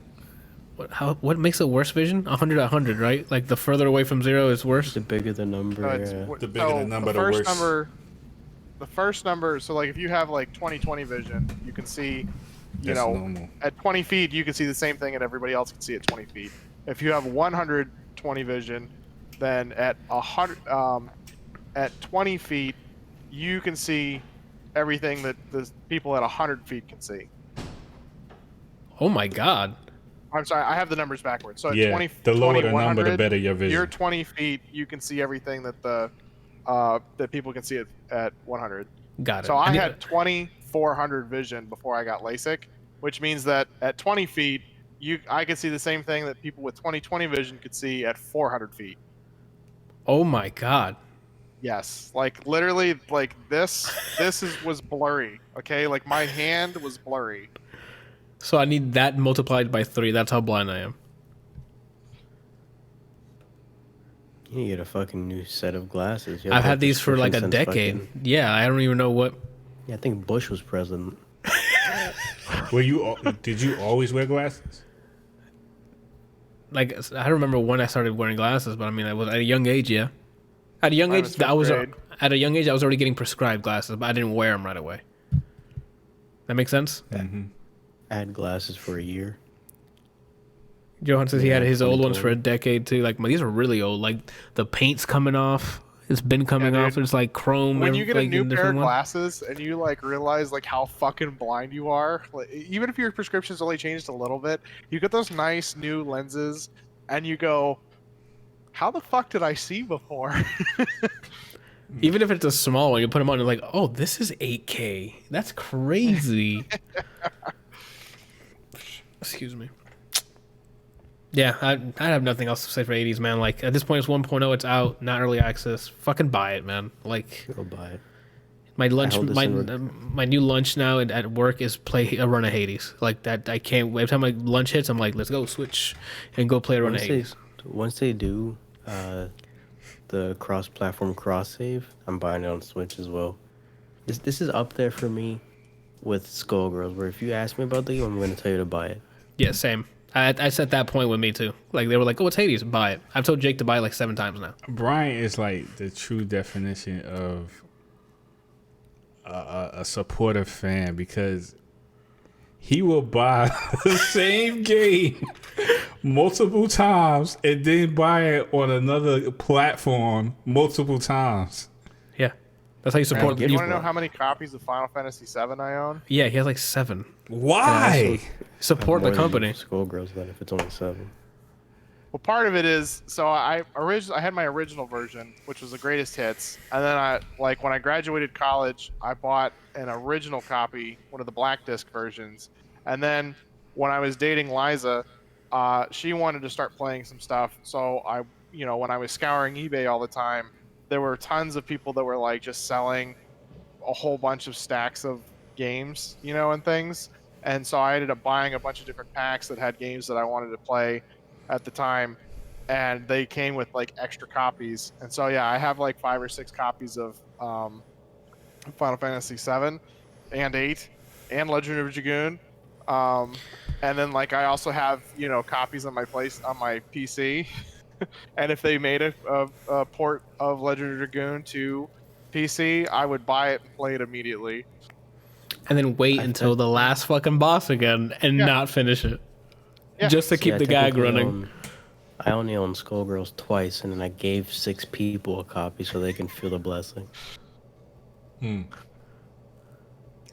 What makes it worse, Vision? 100 to 100, right? Like the further away from 0 is worse.
The bigger the number.
The bigger the number, the worse.
The first number. So like, if you have like 20/20 vision, you can see,
That's normal.
at 20 feet, you can see the same thing, and everybody else can see at 20 feet. If you have 120 vision, then at 20 feet, you can see everything that the people at 100 feet can see.
Oh my god.
I'm sorry, I have the numbers backwards. So at
Yeah,
20,
the lower
20,
the number, the better your vision.
You're 20 feet, you can see everything that that people can see at 100.
Got it.
So I had 2400 vision before I got LASIK, which means that at 20 feet, I could see the same thing that people with 20/20 vision could see at 400 feet.
Oh my god.
Yes, like literally, like this was blurry. Okay, like my hand was blurry.
So I need that multiplied by 3. That's how blind I am.
You need to get a fucking new set of glasses.
I've had these for like a decade. Yeah, I don't even know what.
Yeah, I think Bush was president.
Did you always wear glasses?
Like, I don't remember when I started wearing glasses, but I mean, I was at a young age. Yeah, at a young age, I was already getting prescribed glasses, but I didn't wear them right away. That makes sense.
Mm-hmm.
I had glasses for a year.
Johan says he had his old ones for a decade too. Like, these are really old. Like, the paint's coming off. It's been coming off. It's like chrome.
When you get a new pair of glasses and you like realize like how fucking blind you are, like, even if your prescription's only changed a little bit, you get those nice new lenses and you go, how the fuck did I see before?
Even if it's a small one, you put them on and like, oh, this is 8K. That's crazy. Excuse me. Yeah, I have nothing else to say for 80s, man. Like, at this point, it's 1.0. It's out, not early access. Fucking buy it, man. Like,
Go buy it.
my lunch, my new lunch now at work is play a run of Hades. Like that, I can't. Every time my lunch hits, I'm like, let's go switch and go play a run of Hades.
Once they do the cross-platform cross-save, I'm buying it on Switch as well. This is up there for me with Skullgirls, where if you ask me about the game, I'm going to tell you to buy it.
Yeah, same. I set that point with me too. Like, they were like, "Oh, it's Hades, buy it." I've told Jake to buy it like 7 times now.
Bryant is like the true definition of a supportive fan, because he will buy the same game multiple times and then buy it on another platform multiple times.
Yeah, that's how you support.
You want to know how many copies of Final Fantasy VII I own?
Yeah, he has like 7.
Why?
Support the company.
Skullgirls, then if it's only 7.
Well, part of it is, so I had my original version, which was the greatest hits, and then when I graduated college, I bought an original copy, one of the black disc versions, and then when I was dating Liza, she wanted to start playing some stuff, so when I was scouring eBay all the time, there were tons of people that were like just selling a whole bunch of stacks of games, and things, and so I ended up buying a bunch of different packs that had games that I wanted to play at the time, and they came with like extra copies, and so yeah, I have like 5 or 6 copies of Final Fantasy 7 and 8 and Legend of Dragoon, and then like I also have copies on my PC, and if they made a port of Legend of Dragoon to PC, I would buy it and play it immediately,
and then wait until the last fucking boss again and not finish it.
Yeah.
Just to keep the gag running.
I only own Skullgirls twice, and then I gave 6 people a copy so they can feel the blessing.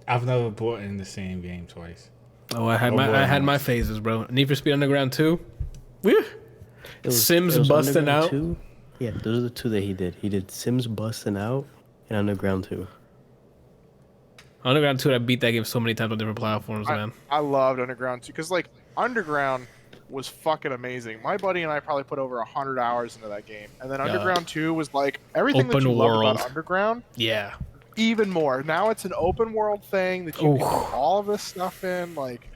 I've never bought in the same game twice.
Oh, I had my phases, bro. Need for Speed Underground 2. Woo! Sims busting out.
2? Yeah, those are the 2 that he did. He did Sims busting out and Underground 2.
Underground 2, I beat that game so many times on different platforms, man.
I loved Underground 2 because like Underground was fucking amazing. My buddy and I probably put over 100 hours into that game, and then Underground 2 was like everything that you loved about Underground.
Yeah.
Even more. Now it's an open world thing that you can put all of this stuff in. Like,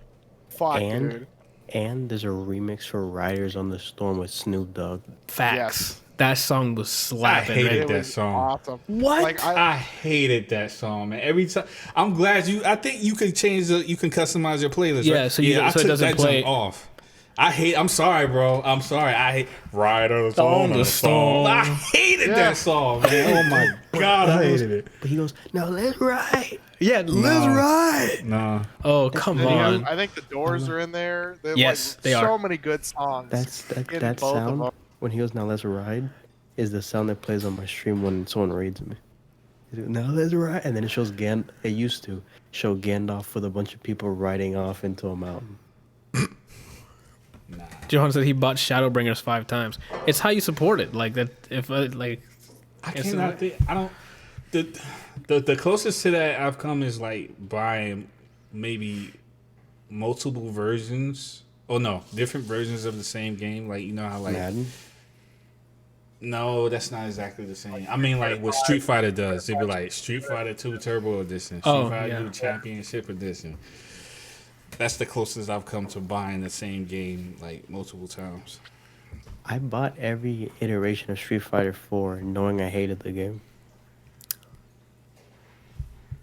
fuck, dude.
And there's a remix for Riders on the Storm with Snoop Dogg.
Facts.
Yes.
That song was slapping.
I hated
Right?
that
was
song.
Awesome.
What?
Like,
I hated that song, man. Every time, I'm glad you. I think you can you can customize your playlist.
Yeah,
right?
so you-
I
so it
took
doesn't
that
play-
junk off. I'm sorry, bro. I'm sorry. I hate Riders
On
on
the
the Storm.
Storm.
I hated
Yeah.
that song, man. Oh my god, I hated it.
But he goes, "Now let's ride." Yeah, let's
No.
ride.
No,
Oh, come
Then you have-
on.
I think the Doors are in there. They have,
Yes,
like,
they
so
are.
many good songs.
That
in
that
both of
sound
them.
when he goes, "Now let's ride," is the sound that plays on my stream when someone raids me. He goes, "Now let's ride," and then it shows It used to show Gandalf with a bunch of people riding off into a mountain.
Johan said he bought Shadowbringers 5 times. It's how you support it. Like that. If like,
I
It's
cannot think. I don't. The closest to that I've come is like buying maybe multiple versions. Oh no, different versions of the same game. Like you know how like
Madden.
no, that's not exactly the same. I mean like what Street Fighter does. It'd be like Street Fighter 2 Turbo Edition, Street
Oh,
Fighter
yeah.
2 Championship Edition. That's the closest I've come to buying the same game like multiple times.
I bought every iteration of Street Fighter 4 knowing I hated the game.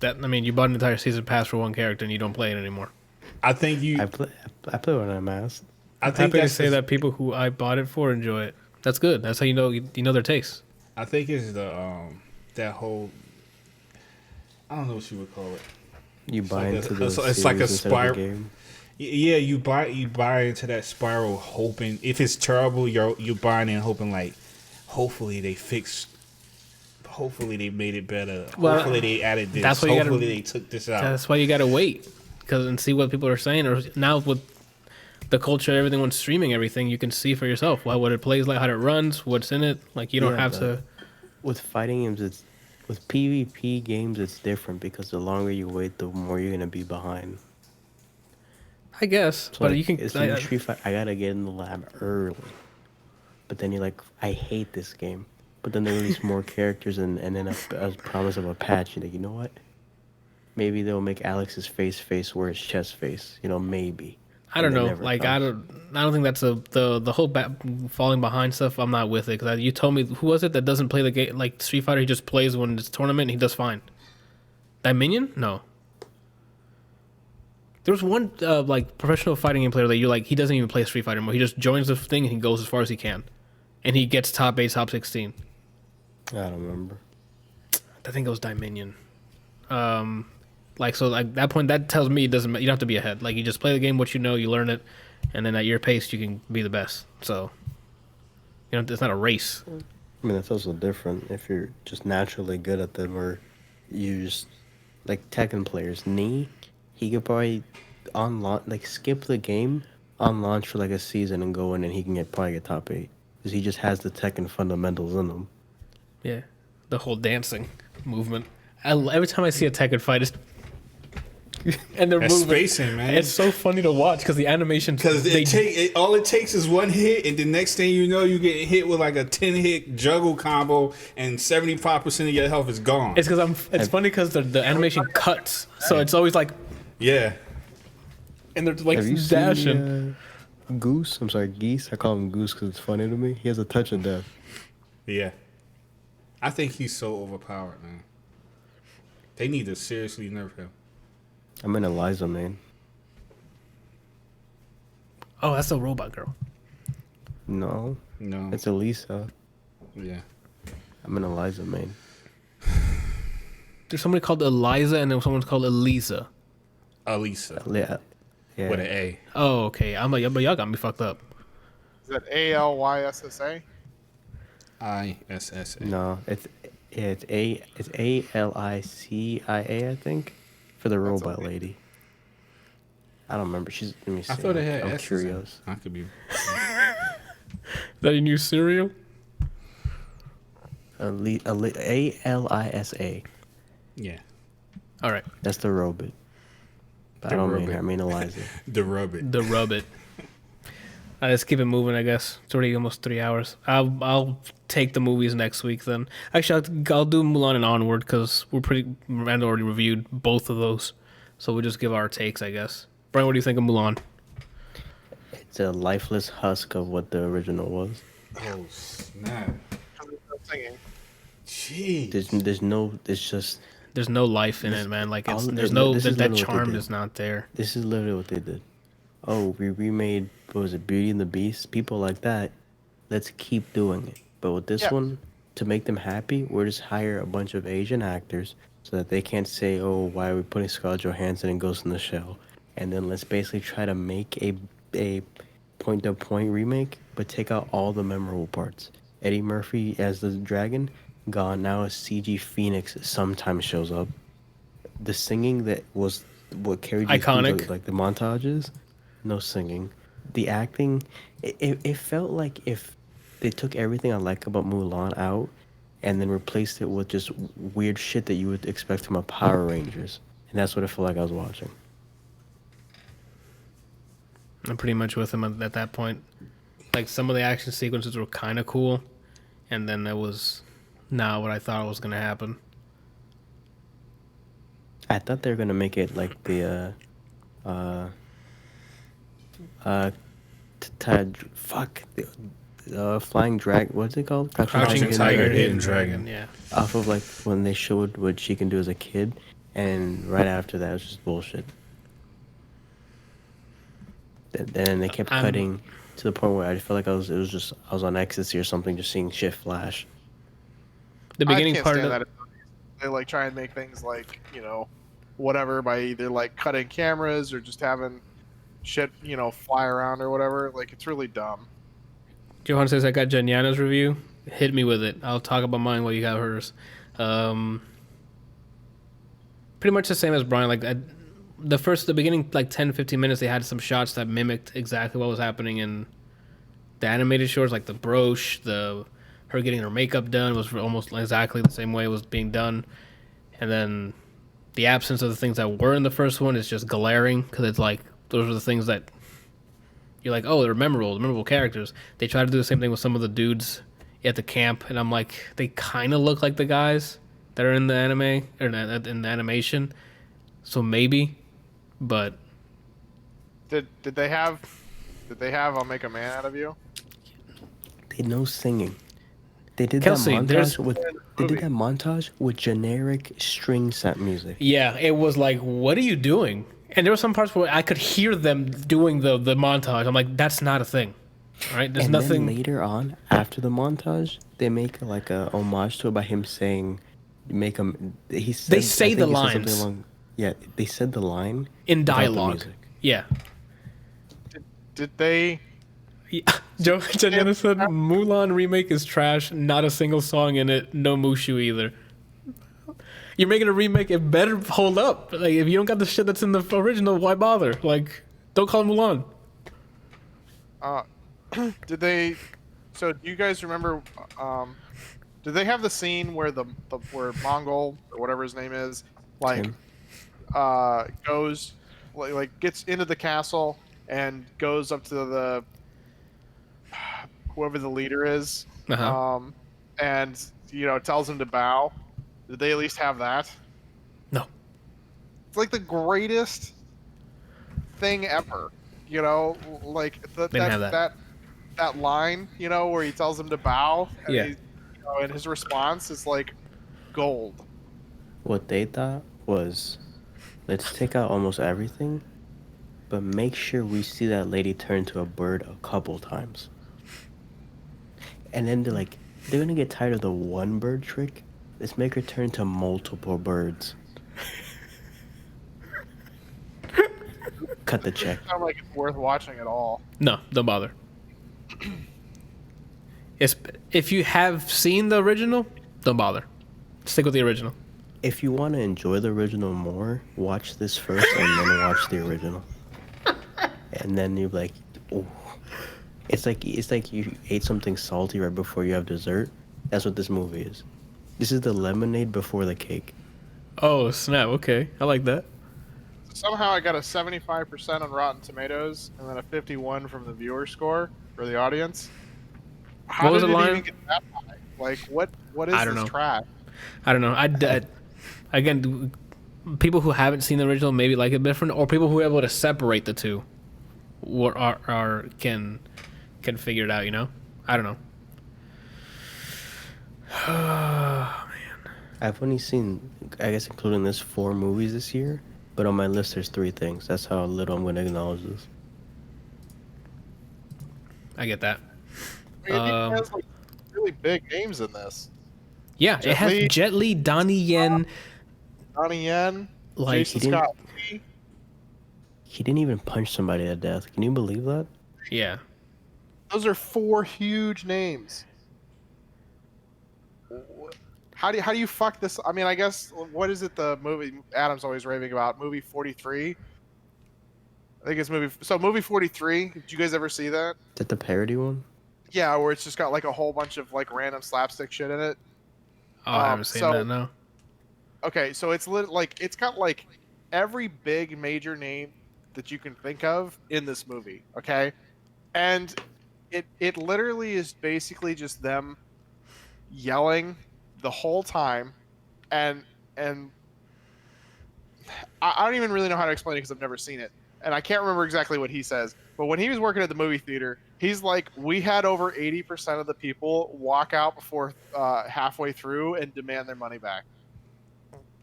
that I mean, you bought an entire season pass for one character and you don't play it anymore.
I think you.
I play when I'm asked.
I
I'm
think
happy to
that's
say
the-
that people who I bought it for enjoy it. That's good. That's how you know their taste.
I think it's the that whole. I don't know what you would call it.
You buy
like a-
into the
it's like a
series instead of the
spiral.
game.
Yeah, you buy into that spiral, hoping if it's terrible, you buying in hoping like, hopefully they fixed, hopefully they made it better,
Well,
hopefully they added this,
that's why you gotta-
hopefully they took this out.
That's why you gotta wait, and see what people are saying. Or now with the culture, everything when streaming everything, you can see for yourself what it plays like, how it runs, what's in it. Like you don't
Yeah,
have
but
to.
With fighting games, with PvP games, it's different because the longer you wait, the more you're gonna be behind.
I guess,
So
but
like,
you can.
it's in Street Fighter, I gotta get in the lab early. But then you're like, I hate this game. But then they release more characters and then a promise of a patch. You're like, you know what? Maybe they'll make Alex's face where it's chest face. You know, maybe.
I don't
And it
know.
never
Like
comes.
I don't think that's the whole falling behind stuff. I'm not with it because you told me who was it that doesn't play the game like Street Fighter. He just plays when it's tournament. And he does fine. That Minion? No. There was one like professional fighting game player that you like. He doesn't even play Street Fighter anymore. He just joins the thing and he goes as far as he can, and he gets top 8, top 16.
I don't remember.
I think it was Dominion. Like so, like that point, that tells me it doesn't. You don't have to be ahead. Like you just play the game, what you know, you learn it, and then at your pace, you can be the best. So, you know, it's not a race.
I mean, that's also different if you're just naturally good at them or you just like Tekken players. Knee, he could probably skip the game on launch for like a season and go in and he can probably get top 8 because he just has the Tekken fundamentals in him.
Yeah, the whole dancing movement. Every time I see a Tekken fight, it's and they're
That's
moving.
spacing, man.
It's so funny to watch because the animation.
Because all it takes is one hit, and the next thing you know, you get hit with like a 10-hit juggle combo, and 75% of your health is gone.
It's because It's funny because the animation cuts, so it's always like,
Yeah.
and they're like
Have you
dashing.
seen Goose? I'm sorry, Geese. I call him Goose because it's funny to me. He has a touch of death.
Yeah. I think he's so overpowered, man. They need to seriously nerf him.
I'm in Eliza, man.
Oh, that's the robot girl.
No,
No.
it's Elisa.
Yeah.
I'm in Eliza, man.
There's somebody called Eliza, and then someone's called Elisa.
Alisa.
Yeah.
With an A.
Oh, okay. I'm like, but y'all got me fucked up.
Is that ALYSSA?
ISSA.
No, it's ALICIA, I think, for the robot
okay.
lady. I don't remember. Let me see.
I thought it had
I'm
S's in
curious.
it. I could be.
That your new cereal?
ALISA.
Yeah.
All right.
That's the robot. But I
The
don't
robot.
I mean Eliza.
The rub it.
The rub it. Let's keep it moving, I guess. It's already almost 3 hours. I'll take the movies next week then. Actually, I'll do Mulan and Onward because Rand already reviewed both of those. So we'll just give our takes, I guess. Brian, what do you think of Mulan?
It's a lifeless husk of what the original was.
Oh snap!
Singing.
Jeez.
It's just
There's no life in it, man. Like it's
all-
there's no
this is
that
literally what they
charm
did.
is not there.
This is literally what they did. Oh, we remade, what was it, Beauty and the Beast? People like that. Let's keep doing it. But with this
Yeah.
one, to make them happy, we're just hire a bunch of Asian actors so that they can't say, oh, why are we putting Scarlett Johansson and Ghost in the Shell? And then let's basically try to make a point-to-point remake, but take out all the memorable parts. Eddie Murphy as the dragon, gone. Now a CG Phoenix sometimes shows up. The singing that was what carried you
Iconic.
through like the montages, no singing. The acting, it felt like if they took everything I like about Mulan out and then replaced it with just weird shit that you would expect from a Power Rangers. And that's what it felt like I was watching.
I'm pretty much with him at that point. Like some of the action sequences were kind of cool, and then it was not what I thought was gonna happen.
I thought they were gonna make it like the flying drag. What's it called?
Crouching Tiger, Hidden Dragon.
Yeah.
Off of like when they showed what she can do as a kid, and right after that it was just bullshit. Then they kept cutting to the point where I felt like I was on ecstasy or something, just seeing shit flash.
The beginning
I can't
part of
stand
it.
that. They like try and make things like, whatever by either like cutting cameras or just having shit, fly around or whatever. Like it's really dumb.
Johan says I got Janyana's review. Hit me with it. I'll talk about mine while you got hers. Pretty much the same as Brian. Like the beginning, like 10, 15 minutes, they had some shots that mimicked exactly what was happening in the animated shorts, like the brooch, her getting her makeup done was almost exactly the same way it was being done. And then the absence of the things that were in the first one is just glaring because it's like those are the things that you're like, oh, they're memorable characters. They try to do the same thing with some of the dudes at the camp, and I'm like, they kind of look like the guys that are in the anime or in the animation. So maybe, but
Did they have I'll Make a Man Out of You?
They no singing. They did
Kelsey,
that
there's-
montage with. They did that montage with generic string set music.
yeah, it was like, what are you doing? And there were some parts where I could hear them doing the montage. I'm like, that's not a thing. All right, there's
And
nothing.
then later on, after the montage, they make like a homage to it by him saying, "Make him." He said,
They say
I think
the
he said something
lines.
along- yeah, they said the line
In
without the
dialogue.
music.
Yeah.
Did they?
Yeah. Janyana said Mulan remake is trash. Not a single song in it. No Mushu either. You're making a remake. It better hold up. Like if you don't got the shit that's in the original, why bother? Like, don't call it Mulan.
Did they? So do you guys remember? Did they have the scene where where Mongol or whatever his name is, like,
Tim.
goes, like gets into the castle and goes up to the whoever the leader is,
Uh-huh.
and tells him to bow. Did they at least have that?
No.
It's like the greatest thing ever. Like
Didn't have that.
that line, where he tells him to bow, and
Yeah.
and his response is like gold.
What they thought was, let's take out almost everything, but make sure we see that lady turn to a bird a couple times. And then they're gonna get tired of the one bird trick. Let's make her turn to multiple birds. Cut the check.
It's not like it's worth watching at all.
No, don't bother. If you have seen the original, don't bother. Stick with the original.
If you want to enjoy the original more, watch this first and then watch the original. And then you're like, oh. It's like you ate something salty right before you have dessert. That's what this movie is. This is the lemonade before the cake.
Oh snap! Okay, I like that.
Somehow I got a 75% on Rotten Tomatoes and then a 51 from the viewer score for the audience. How
What was
did
the
it
line?
even get that high? Like what is
I don't
this
know.
trash?
I don't know. Again, people who haven't seen the original maybe like it different, or people who are able to separate the two. can figure it out. You know, I don't know. Oh, man.
I've only seen, I guess, including this, 4 movies this year. But on my list, there's 3 things. That's how little I'm going to acknowledge this.
I get that.
It has like really big names in this.
Yeah, it has Jet Li, Donnie Yen.
Donnie Yen,
Like,
Jason Scott Lee.
He didn't even punch somebody to death. Can you believe that?
Yeah.
Those are 4 huge names. How do you fuck this? I mean, I guess, what is it, the movie Adam's always raving about? Movie 43? I think it's movie 43. Did you guys ever see that?
Is that the parody one?
Yeah, where it's just got like a whole bunch of like random slapstick shit in it.
Oh, I haven't seen that, no.
Okay, so it's it's got like every big major name that you can think of in this movie, okay? And it literally is basically just them yelling the whole time, and I don't even really know how to explain it because I've never seen it, and I can't remember exactly what he says. But when he was working at the movie theater, he's like, we had over 80% of the people walk out before halfway through and demand their money back.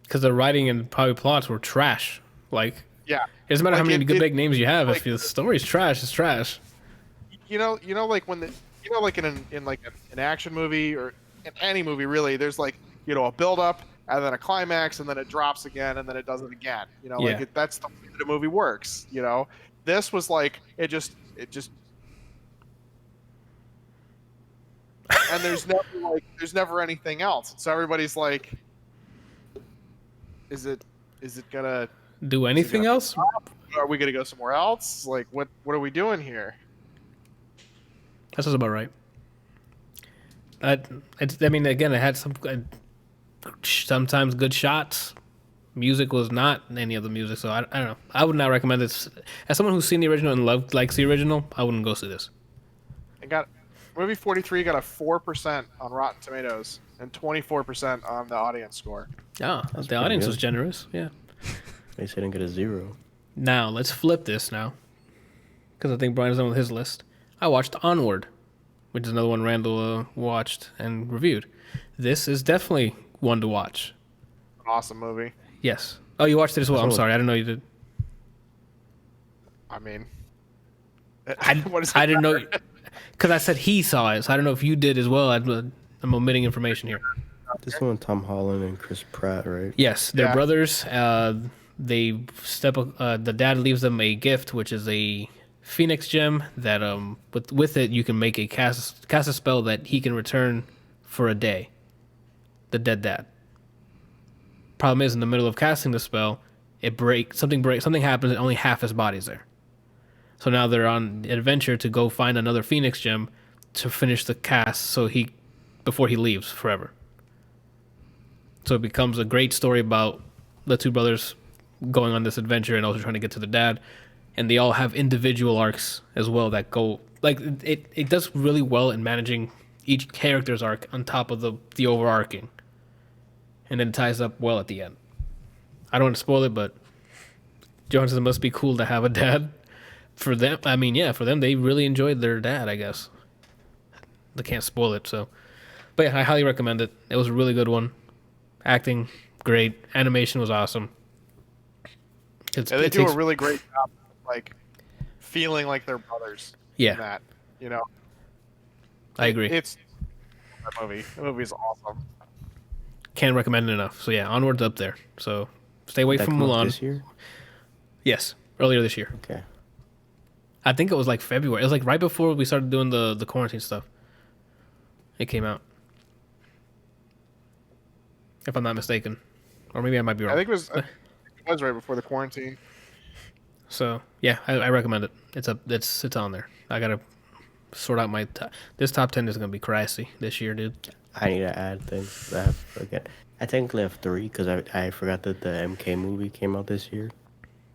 Because the writing and probably plots were trash. Like,
yeah,
it doesn't matter
like
how many good big names you have.
Like,
if the story's trash, it's trash.
You know, like when like in an action movie or in any movie really, there's like, you know, a build up and then a climax and then it drops again and then it does it again. You know,
Yeah.
like that's the way that a movie works. You know, this was like it just. And there's never anything else. So everybody's like, is it gonna
Do anything else?
Are we gonna go somewhere else? Like, what are we doing here?
That sounds about right. I mean, again, it had some sometimes good shots. Music was not any of the music, so I don't know. I would not recommend this. As someone who's seen the original and likes the original, I wouldn't go see this.
It got movie 43 got a 4% on Rotten Tomatoes and 24% on the audience score.
Oh,
That's
the audience
pretty
was
good.
generous. Yeah.
They didn't get a 0.
Now let's flip this now, because I think Brian's done with his list. I watched Onward, which is another one Randall watched and reviewed. This is definitely one to watch.
Awesome movie.
Yes. Oh, you watched it as well. I'm
So-
sorry, I didn't know you did.
I mean,
I didn't know, because I said he saw it, so I don't know if you did as well. I'm omitting information here.
This one with Tom Holland and Chris Pratt, right?
Yes, they're
Yeah.
brothers. They the dad leaves them a gift, which is a Phoenix gem that with it you can make cast a spell that he can return for a day. The dead dad. Problem is, in the middle of casting the spell, something happens and only half his body's there. So now they're on an adventure to go find another Phoenix gem to finish the cast before he leaves forever. So it becomes a great story about the two brothers going on this adventure and also trying to get to the dad. And they all have individual arcs as well that go, like, it does really well in managing each character's arc on top of the overarching. And then it ties up well at the end. I don't want to spoil it, but Johansson must be cool to have a dad. For them, I mean, yeah, for them, they really enjoyed their dad, I guess. They can't spoil it, so. But yeah, I highly recommend it. It was a really good one. Acting, great. Animation was awesome.
They do a really great job, like feeling like they're brothers.
Yeah.
In that, you know.
I agree.
It's that movie. The movie's awesome.
Can't recommend it enough. So yeah, Onward's up there. So stay away
That
from
come out
Mulan.
this year?
Yes, earlier this year.
Okay.
I think it was like February. It was like right before we started doing the quarantine stuff. It came out. If I'm not mistaken. Or maybe I might be wrong.
I think it was right before the quarantine.
So yeah, I recommend it. It's on there. I gotta sort out my this top 10 is gonna be crazy this year, dude.
I need to add things that I forget. I technically have 3 because I forgot that the MK movie came out this year.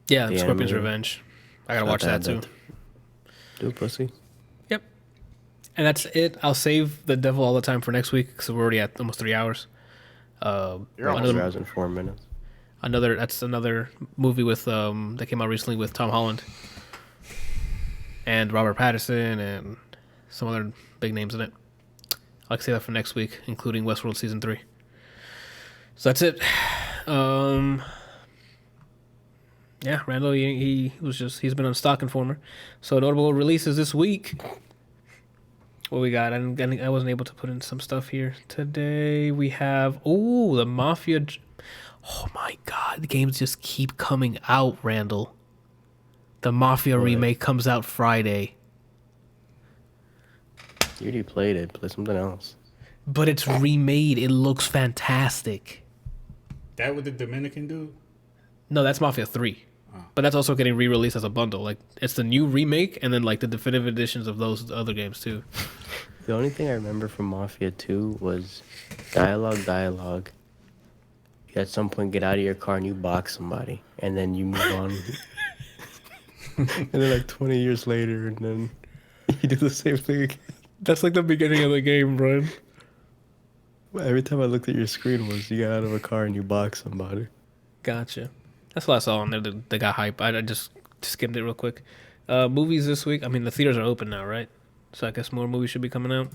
Yeah,
The
Scorpion's
animated.
Revenge. I gotta
Forgot
watch
to
that
add
too.
Do it, pussy.
Yep. And that's it. I'll save the devil all the time for next week because we're already at almost 3 hours.
You're almost
Another 3 hours and 4 minutes.
That's another movie with that came out recently with Tom Holland. and Robert Pattinson and some other big names in it. I'll say that for next week, including Westworld Season 3. So that's it. Yeah, Randall, he's been on Stock Informer. So notable releases this week. What we got? I wasn't able to put in some stuff here today. We have the Mafia. Oh my God, the games just keep coming out, Randall. The Mafia remake comes out Friday.
You already played it. Play something else.
But it's remade. It looks fantastic.
That what the Dominican do?
No, that's Mafia 3. But that's also getting re-released as a bundle. Like, it's the new remake and then like the definitive editions of those other games too.
The only thing I remember from Mafia 2 was dialogue. You at some point get out of your car and you box somebody, and then you move on. And then like 20 years later, and then you do the same thing again.
That's like the beginning of the game, Brian.
Every time I looked at your screen was you got out of a car and you box somebody.
Gotcha. That's what I saw on there. They got hype. I just skimmed it real quick. Movies this week. I mean, the theaters are open now, right? So I guess more movies should be coming out.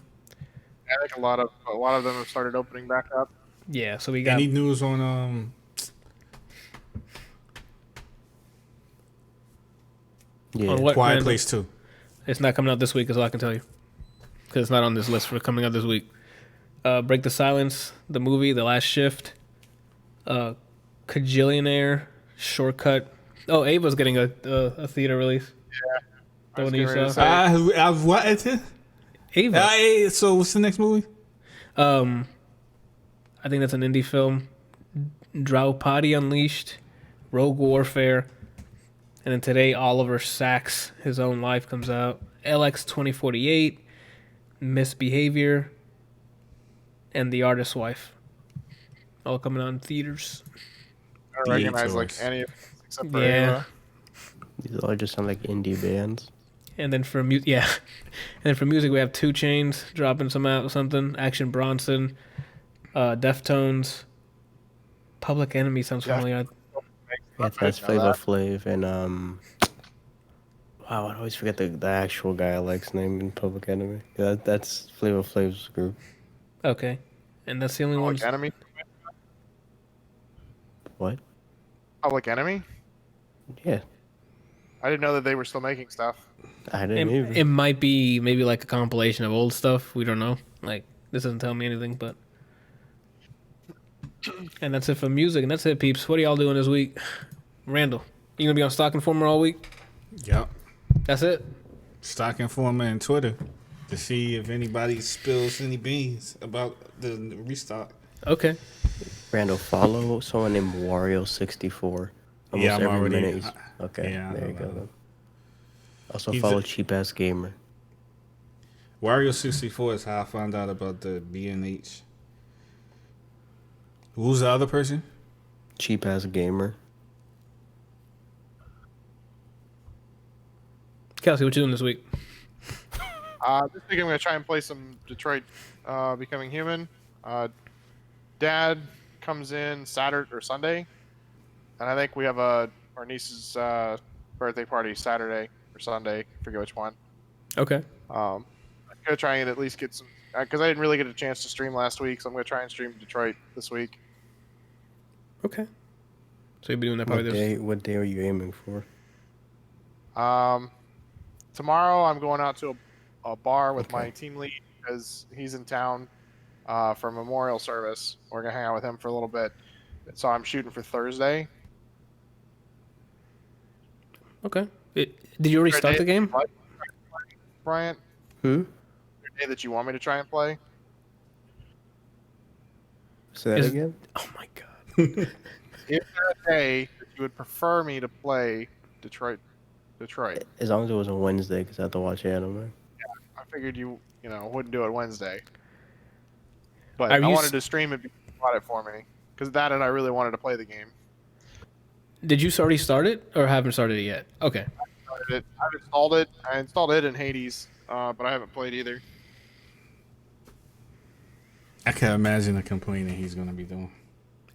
I think a lot of them have started opening back up.
Yeah. So we got
any news on
Yeah.
on what,
Quiet
Randall?
Place 2?
It's not coming out this week, is all I can tell you. Because it's not on this list for coming out this week. Break the Silence, the movie, The Last Shift, Kajillionaire, Shortcut. Oh, Ava's getting a theater release.
Yeah.
The one you saw.
I've what?
Ava.
So what's the next movie?
I think that's an indie film. Draupadi Unleashed, Rogue Warfare, and then today Oliver Sacks' His Own Life comes out. LX 2048, Misbehavior, and The Artist's Wife. All coming out in theaters.
I don't recognize like any of these except for
Yeah.
Ava.
These all just sound like indie bands.
And then for music, and then for music we have 2 Chainz dropping something. Action Bronson, Deftones, Public Enemy sounds familiar.
Yeah, that's Flavor Flav and wow, I always forget the actual guy I like's name in Public Enemy. Yeah, that's Flavor Flav's group.
Okay, and that's the only one.
Public Enemy.
What?
Public Enemy.
Yeah,
I didn't know that they were still making stuff.
I didn't either.
It might be maybe like a compilation of old stuff. We don't know. Like, this doesn't tell me anything, but. And that's it for music, and that's it, peeps. What are y'all doing this week? Randall, you gonna be on Stock Informer all week?
Yep.
That's it?
Stock Informer and Twitter to see if anybody spills any beans about the restock.
Okay.
Randall, follow someone named Wario64.
Yeah, I'm already.
Minute he's... Okay,
yeah,
there you go. Then. Also
He's
follow Cheap Ass Gamer.
Wario 64 is how I found out about the B&H. Who's the other person?
Cheap Ass Gamer.
Kelsey, what you doing this week?
This week I'm gonna try and play some Detroit Becoming Human. Dad comes in Saturday or Sunday, and I think we have our niece's birthday party Saturday or Sunday. I forget which one.
Okay.
I'm gonna try and at least get some because I didn't really get a chance to stream last week, so I'm gonna try and stream Detroit this week.
Okay. So you'll be doing that probably
What day are you aiming for?
Tomorrow I'm going out to a bar with my team lead because he's in town for a memorial service. We're gonna hang out with him for a little bit. So I'm shooting for Thursday.
Okay. Did you already start the game?
Bryant?
Hmm?
Is there a day that you want me to try and play?
Say that again?
Oh my god.
Is there a day that you would prefer me to play Detroit?
As long as it was on Wednesday, because I have to watch anime.
I figured you wouldn't do it Wednesday. But
Are
I
you
wanted to stream it before you bought it for me. Because that and I really wanted to play the game.
Did you already start it or haven't started it yet? Okay.
I've installed it. I installed it in Hades, but I haven't played either.
I can't imagine the complaining he's gonna be doing.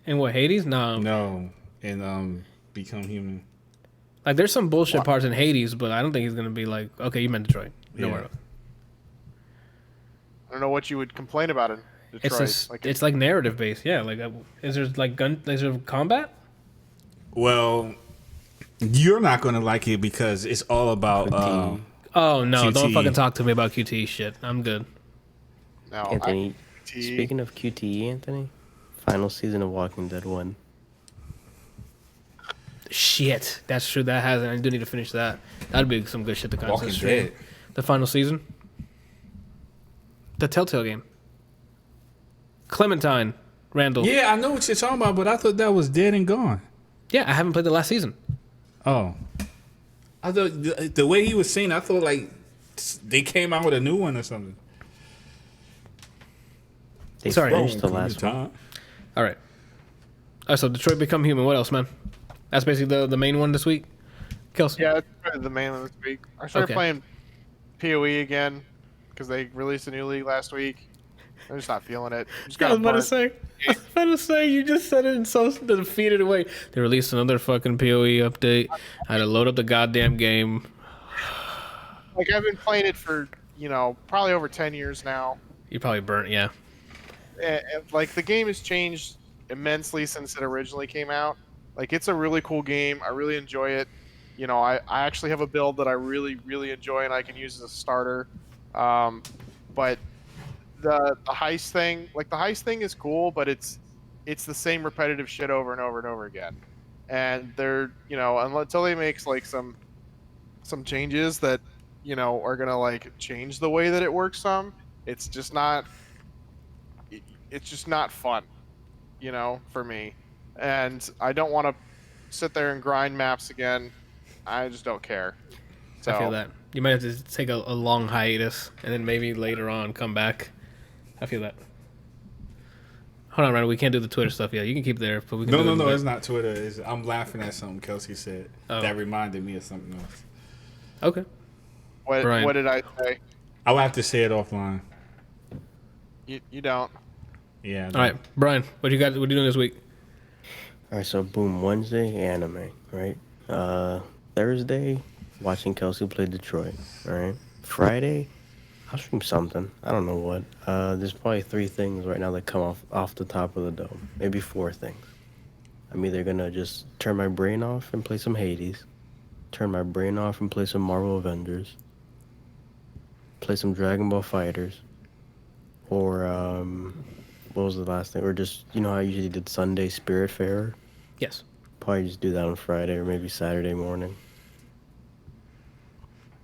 And what, Hades? No.
No, and Become Human.
Like, there's some bullshit parts in Hades, but I don't think he's gonna be like, okay, you meant Detroit. Nowhere else.
I don't know what you would complain about in Detroit.
It's like narrative based, yeah. Like, is there like is there combat?
Well, you're not gonna like it because it's all about.
Oh no!
QTE.
Don't fucking talk to me about QTE shit. I'm good.
No,
Anthony, speaking of QTE, Anthony, final season of Walking Dead 1.
Shit, that's true. That hasn't. I do need to finish that. That'd be some good shit to
Walking
stream.
Dead.
The final season. The Telltale game. Clementine, Randall.
Yeah, I know what you're talking about, but I thought that was dead and gone.
Yeah, I haven't played the last season.
Oh, I thought the way he was saying, I thought like they came out with a new one or something.
They
Sorry.
finished the last one.
All right. So Detroit Become Human. What else, man? That's basically the main one this week. Kelsey.
Yeah, that's probably the main one this week. I started
Okay.
playing PoE again because they released a new league last week. I'm just not feeling it. Just
I was
got
about to say, you just said it in so defeated way. They released another fucking PoE update. I had to load up the goddamn game.
like I've been playing it for probably over 10 years now.
You probably burnt, yeah.
Like the game has changed immensely since it originally came out. Like it's a really cool game. I really enjoy it. I actually have a build that I really, really enjoy and I can use as a starter. But the heist thing, is cool, but it's the same repetitive shit over and over and over again. And they're, until they make like some changes that, are gonna like change the way that it works some, it's just not fun, for me. And I don't want to sit there and grind maps again. I just don't care. So,
I feel that. You might have to take a long hiatus and then maybe later on come back. I feel that. Hold on, Ryan. We can't do the Twitter stuff yet. You can keep there, but we can.
No. It's not Twitter. I'm laughing at something Kelsey said that reminded me of something else.
Okay.
What did I say?
I'll have to say it offline.
You don't.
Yeah.
All right, Brian. What you got? What are you doing this week?
All right, so boom, Wednesday, anime, right? Thursday, watching Kelsey play Detroit, all right? Friday, I'll stream something. I don't know what. There's probably 3 things right now that come off the top of the dome. Maybe 4 things. I'm either going to just turn my brain off and play some Hades, turn my brain off and play some Marvel Avengers, play some Dragon Ball Fighters, or, what was the last thing? Or just, how I usually did Sunday Spiritfarer?
Yes.
Probably just do that on Friday or maybe Saturday morning.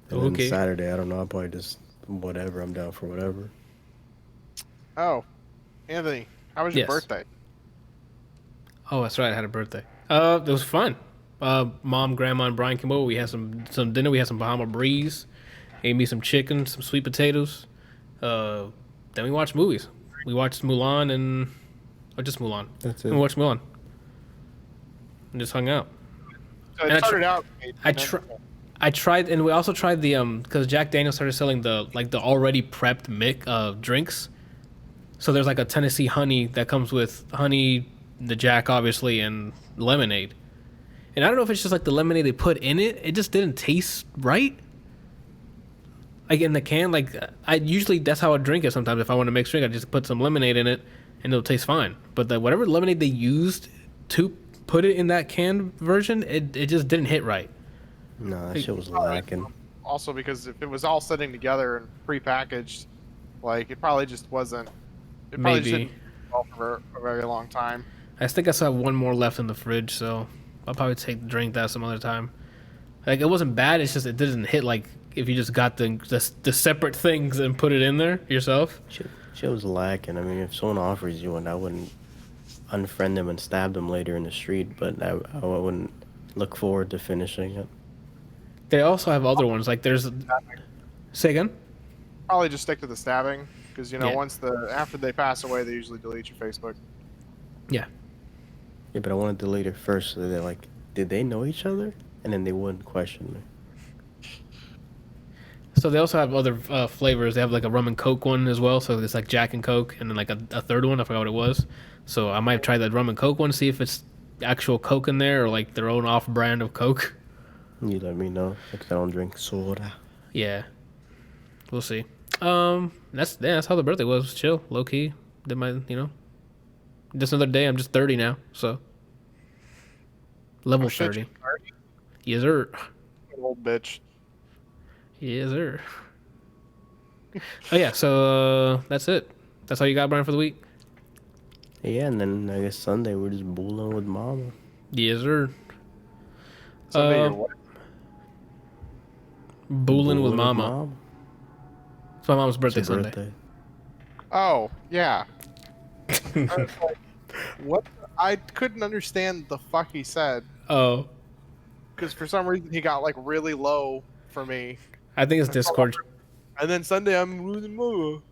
And
Okay.
then Saturday, I don't know. I'll probably just whatever. I'm down for whatever.
Oh, Anthony, how was your
Yes.
birthday?
Oh, that's right. I had a birthday. It was fun. Mom, Grandma, and Brian came over. We had some dinner. We had some Bahama Breeze. Ate me some chicken, some sweet potatoes. Then we watched movies. We watched Mulan just Mulan.
That's
We
it.
watched Mulan. And just hung out.
So it
And I
started out.
I tried, and we also tried the because Jack Daniels started selling the already prepped drinks. So there's like a Tennessee honey that comes with honey, the Jack obviously, and lemonade. And I don't know if it's just like the lemonade they put in it. It just didn't taste right. Like in the can, like I usually that's how I drink it. Sometimes if I want to mix drink, I just put some lemonade in it, and it'll taste fine. But whatever lemonade they used to put it in that canned version, it just didn't hit right.
No, that shit was lacking.
Also, because if it was all sitting together and prepackaged, like it probably just wasn't. It probably just
Maybe.
didn't well for a very long time.
I think I still have one more left in the fridge, so I'll probably drink that some other time. Like it wasn't bad. It's just it didn't hit like if you just got the separate things and put it in there yourself.
Shit was lacking. I mean, if someone offers you one, I wouldn't unfriend them and stab them later in the street, but I wouldn't look forward to finishing it.
They also have other ones. Like there's. Say again.
Probably just stick to the stabbing because
Yeah.
once after they pass away, they usually delete your Facebook.
Yeah.
Yeah, but I want to delete it first so they're like, did they know each other? And then they wouldn't question me.
So they also have other flavors. They have like a rum and Coke one as well. So it's like Jack and Coke, and then like a third one. I forgot what it was. So I might try that rum and Coke one, see if it's actual Coke in there or like their own off-brand of Coke.
You let me know because I don't drink soda.
Yeah, we'll see. That's how the birthday was. Chill, low key. Did my just another day. I'm just 30 now, so level
Oh, shit,
30.
you're 30?
Yes, sir.
Old bitch.
Yes, sir. Oh yeah, so that's it. That's all you got, Brian, for the week.
Yeah, and then I guess Sunday we're just bowling with Mama.
Yes, sir.
Sunday, you're what?
Bowling with Mama. It's my mom's birthday
It's her
Sunday.
birthday.
Oh, yeah. I was like, what? I couldn't understand the fuck he said.
Oh,
Because for some reason he got like really low for me.
I think it's Discord.
And then Sunday I'm losing more.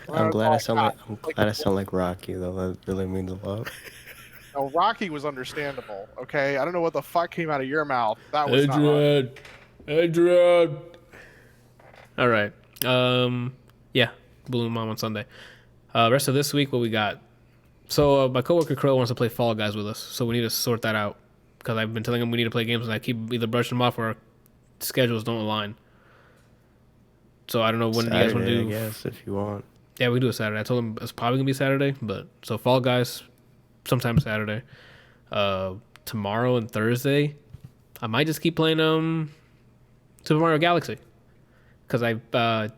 I'm glad I sound like Rocky though. That really means a lot.
No, Rocky was understandable. Okay, I don't know what the fuck came out of your mouth. That was not Rocky.
Adrian. All right. Yeah, Balloon Mom on Sunday. Rest of this week, what we got? So my coworker Crow wants to play Fall Guys with us, so we need to sort that out because I've been telling him we need to play games, and I keep either brushing them off or our schedules don't align. So I don't know when
Saturday,
you guys want to do.
I guess if you want.
Yeah, we can do it Saturday. I told him it's probably gonna be Saturday, but so Fall Guys, sometime Saturday. Tomorrow and Thursday, I might just keep playing Super Mario Galaxy, because I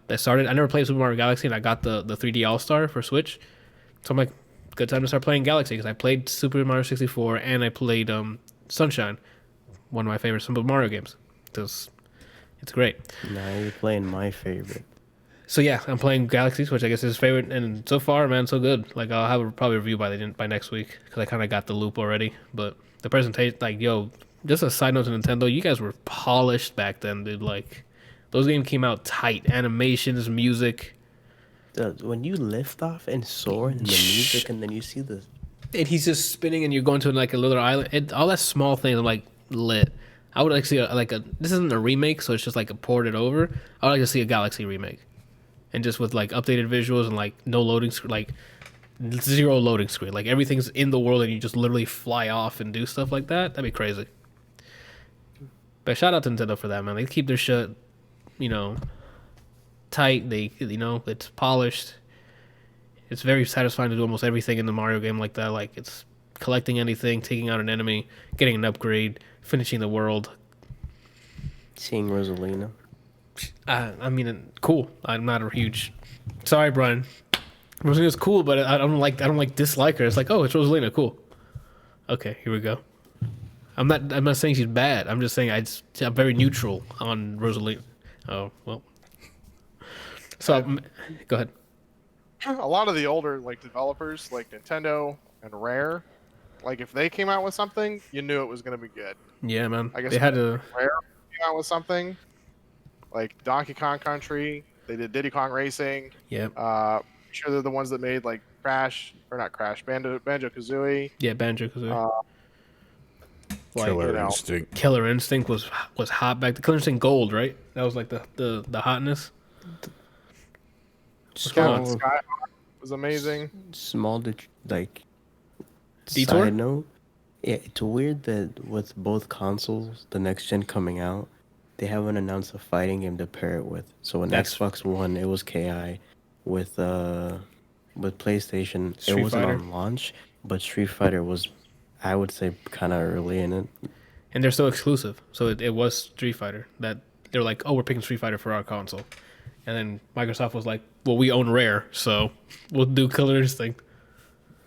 never played Super Mario Galaxy, and I got the 3D All Star for Switch, so I'm like, good time to start playing Galaxy because I played Super Mario 64 and I played Sunshine, one of my favorite Super Mario games. It's great.
Now you're playing my favorite.
So yeah, I'm playing Galaxy, which I guess is his favorite, and so far, man, so good. Like I'll have probably a review by next week because I kind of got the loop already. But the presentation, like, yo, just a side note to Nintendo, you guys were polished back then, dude. Like those games came out tight, animations, music.
When you lift off and soar and the music, and then you see the
And he's just spinning, and you're going to like a little island. All that small thing, I'm like lit. I would like to see this isn't a remake, so it's just like a ported over. I would like to see a Galaxy remake, and just with like updated visuals and like no loading screen, like zero loading screen, like everything's in the world, and you just literally fly off and do stuff like that. That'd be crazy. But shout out to Nintendo for that, man. They keep their shit, tight. It's polished. It's very satisfying to do almost everything in the Mario game like that. Like it's collecting anything, taking out an enemy, getting an upgrade, finishing the world.
seeing Rosalina.
I mean, cool. I'm not a huge. Sorry, Brian. Rosalina's cool, but I don't dislike her. It's like, oh, it's Rosalina, cool. Okay, here we go. I'm not saying she's bad. I'm just saying I'm very neutral on Rosalina. Oh well. So go ahead.
A lot of the older developers like Nintendo and Rare, like if they came out with something, you knew it was going to be good.
Yeah, man.
I guess
they had to.
Rare came out with something like Donkey Kong Country. They did Diddy Kong Racing.
Yep.
Sure they're the ones that made Banjo Kazooie.
Yeah, Banjo Kazooie.
Killer Instinct.
Killer Instinct was hot back. The Killer Instinct Gold, right? That was like the hotness.
Skyhawk was amazing.
Small
Detour?
side note. Yeah, it's weird that with both consoles, the next gen coming out, they haven't announced a fighting game to pair it with. So when Xbox One, it was KI. With PlayStation,
Street
it wasn't
Fighter.
on launch, but Street Fighter was, I would say, kind of early in it.
And they're so exclusive. So it was Street Fighter that they're like, oh, we're picking Street Fighter for our console. And then Microsoft was like, well, we own Rare, so we'll do Killer Instinct.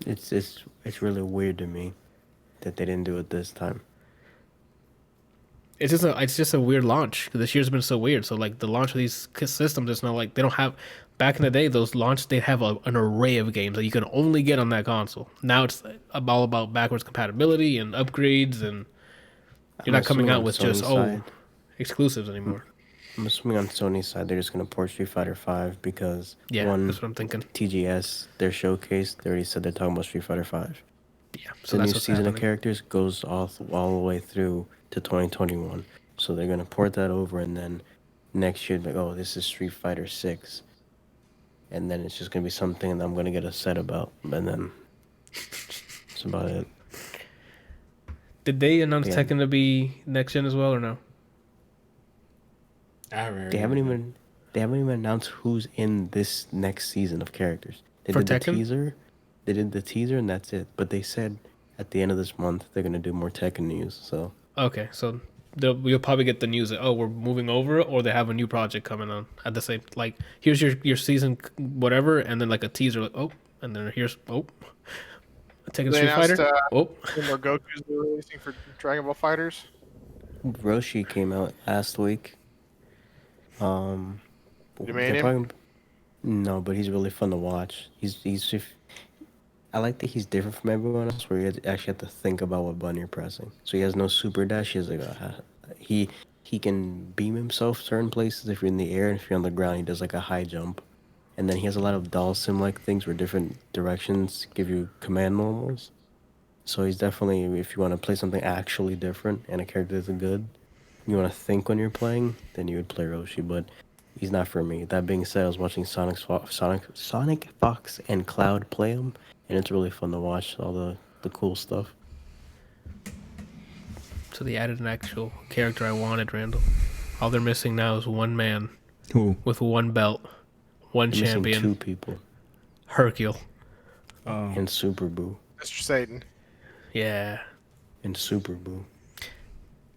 It's really weird to me that they didn't do it this time.
It's just a weird launch. This year's been so weird. So like the launch of these systems, it's not like they don't have. Back in the day, those launch they have an array of games that you can only get on that console. Now it's all about backwards compatibility and upgrades, and you're not coming out with just exclusives anymore.
I'm assuming on Sony's side they're just gonna port Street Fighter 5 because
Yeah, that's what I'm thinking.
TGS, their showcase, they already said they're talking about Street Fighter 5.
Yeah, so
The
that's
new
what's
season
happening.
of characters goes all the way through to 2021. So they're gonna port that over, and then next year, like, oh, this is Street Fighter 6, and then it's just gonna be something that I'm gonna get a set about, and then that's about it.
Did they announce
Yeah.
Tekken to be next gen as well or no?
I haven't heard
They haven't
anything.
even announced who's in this next season of characters. They
For
did the
Tekken?
teaser. They did the teaser and that's it. But they said at the end of this month they're gonna do more Tekken news. So
Okay, so you'll probably get the news that we're moving over, or they have a new project coming on at the same. Like here's your season whatever, and then like a teaser. Like, oh, and then here's Tekken
They
Street Fighter.
Any more Goku's they're releasing for Dragon Ball Fighters.
Roshi came out last week.
You
they're
made him?
talking- No, but he's really fun to watch. I like that he's different from everyone else, where you actually have to think about what button you're pressing. So he has no super dash. He has like he can beam himself certain places if you're in the air, and if you're on the ground, he does like a high jump. And then he has a lot of doll sim like things where different directions give you command normals. So he's definitely, if you want to play something actually different and a character that's good, you want to think when you're playing, then you would play Roshi. But he's not for me. That being said, I was watching Sonic Fox and Cloud play him, and it's really fun to watch all the cool stuff.
So they added an actual character I wanted, Randall. All they're missing now is one man
Who?
with one belt, one
They're missing
champion,
2 people
Hercule.
and Super Boo
Mr. Satan.
Yeah.
and Super Boo.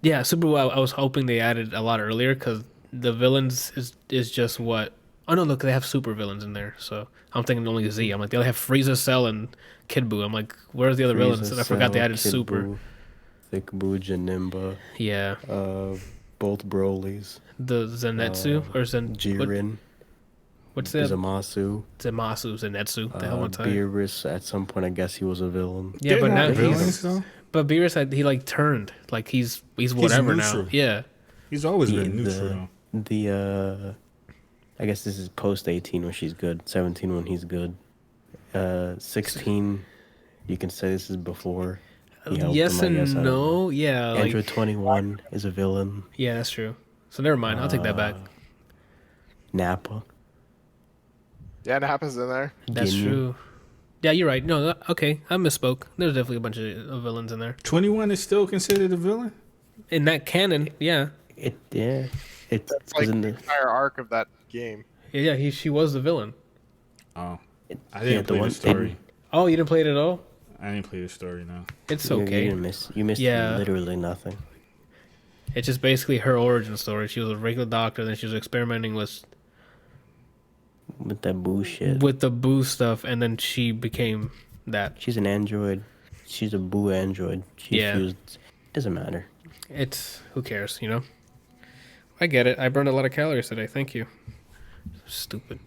Yeah, Super Bowl, I was hoping they added a lot earlier because the villains is just what. Oh no, look, they have super villains in there. So I'm thinking only Z. I'm like, they only have Frieza, Cell, and Kid Buu. I'm like, where's the other villains? And I forgot they
Cell,
added
Kid
Super.
Buu, Thick Boo, Janemba,
Yeah,
both Brolys,
the Zenitsu or
Jiren,
what's that?
Zamasu,
Zamasu, Zenitsu. The hell am I saying?
Beerus. At some point, I guess he was a villain.
Yeah,
They're
but now
not
he's.
villains, though.
But Beerus, he like turned. Like he's whatever now.
neutral.
Yeah.
He's always been
The-
neutral.
I guess this is post 18 when she's good, 17 when he's good, 16. You can say this is before. He helped
Yes
him, I guess, I
and
don't know.
no. Yeah. Like,
Android 21 is a villain.
yeah, that's true. So never mind. I'll take that back.
Nappa.
Yeah, it happens in there.
That's
Ginyu.
true. Yeah, you're right. No, okay, I misspoke. There's definitely a bunch of villains in there.
21 is still considered a villain?
In that canon, yeah,
It's
It's like
in
the entire arc of that game.
yeah, she was the villain.
Oh. I
yeah,
didn't
the
play
one-
the story.
Oh, you didn't play it at all?
I didn't play the story, no.
It's
You
okay.
you missed
Yeah.
literally nothing.
It's just basically her origin story. She was a regular doctor, then she was experimenting with
With that bullshit.
the boo stuff, and then she became that.
She's an android. She's a boo android. She
Yeah.
fused. Doesn't matter.
It's who cares, you know? I get it. I burned a lot of calories today. Thank you. Stupid.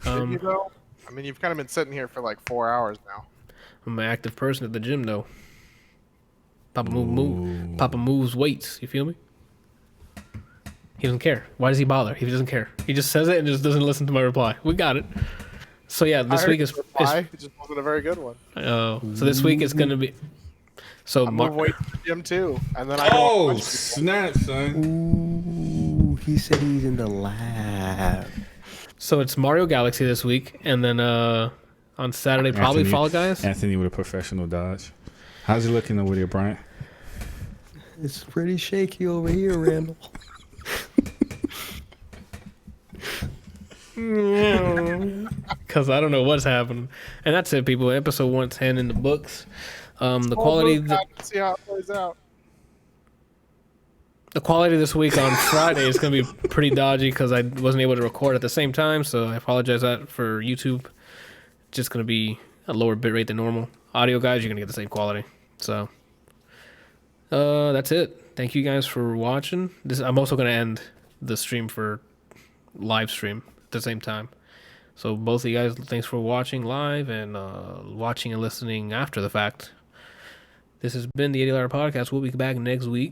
Did you though? I mean, you've kind of been sitting here for like 4 hours now.
I'm an active person at the gym, though. Papa moves weights. You feel me? He doesn't care. Why does he bother? He doesn't care. He just says it and just doesn't listen to my reply. We got it. So yeah, this
I
week
heard
is.
your reply. It just wasn't a very good one.
So this week is gonna be. So
I move weight to the gym too, and then I
Oh,
go.
snap, son.
Ooh, he said he's in the lab.
so it's Mario Galaxy this week, and then on Saturday probably
Anthony-
Fall Guys.
Anthony with a professional dodge. How's it looking over there, Bryant?
It's pretty shaky over here, Randall.
Because I don't know what's happening, and that's it, people. Episode 110 in the books. The quality.
Let's see how it plays out.
The quality this week on Friday is going to be pretty dodgy because I wasn't able to record at the same time, so I apologize that for YouTube. Just going to be a lower bitrate than normal. Audio guys, you're going to get the same quality. So that's it. Thank you guys for watching. I'm also going to end the stream for live stream at the same time. So both of you guys, thanks for watching live and watching and listening after the fact. This has been the ADLR Podcast. We'll be back next week.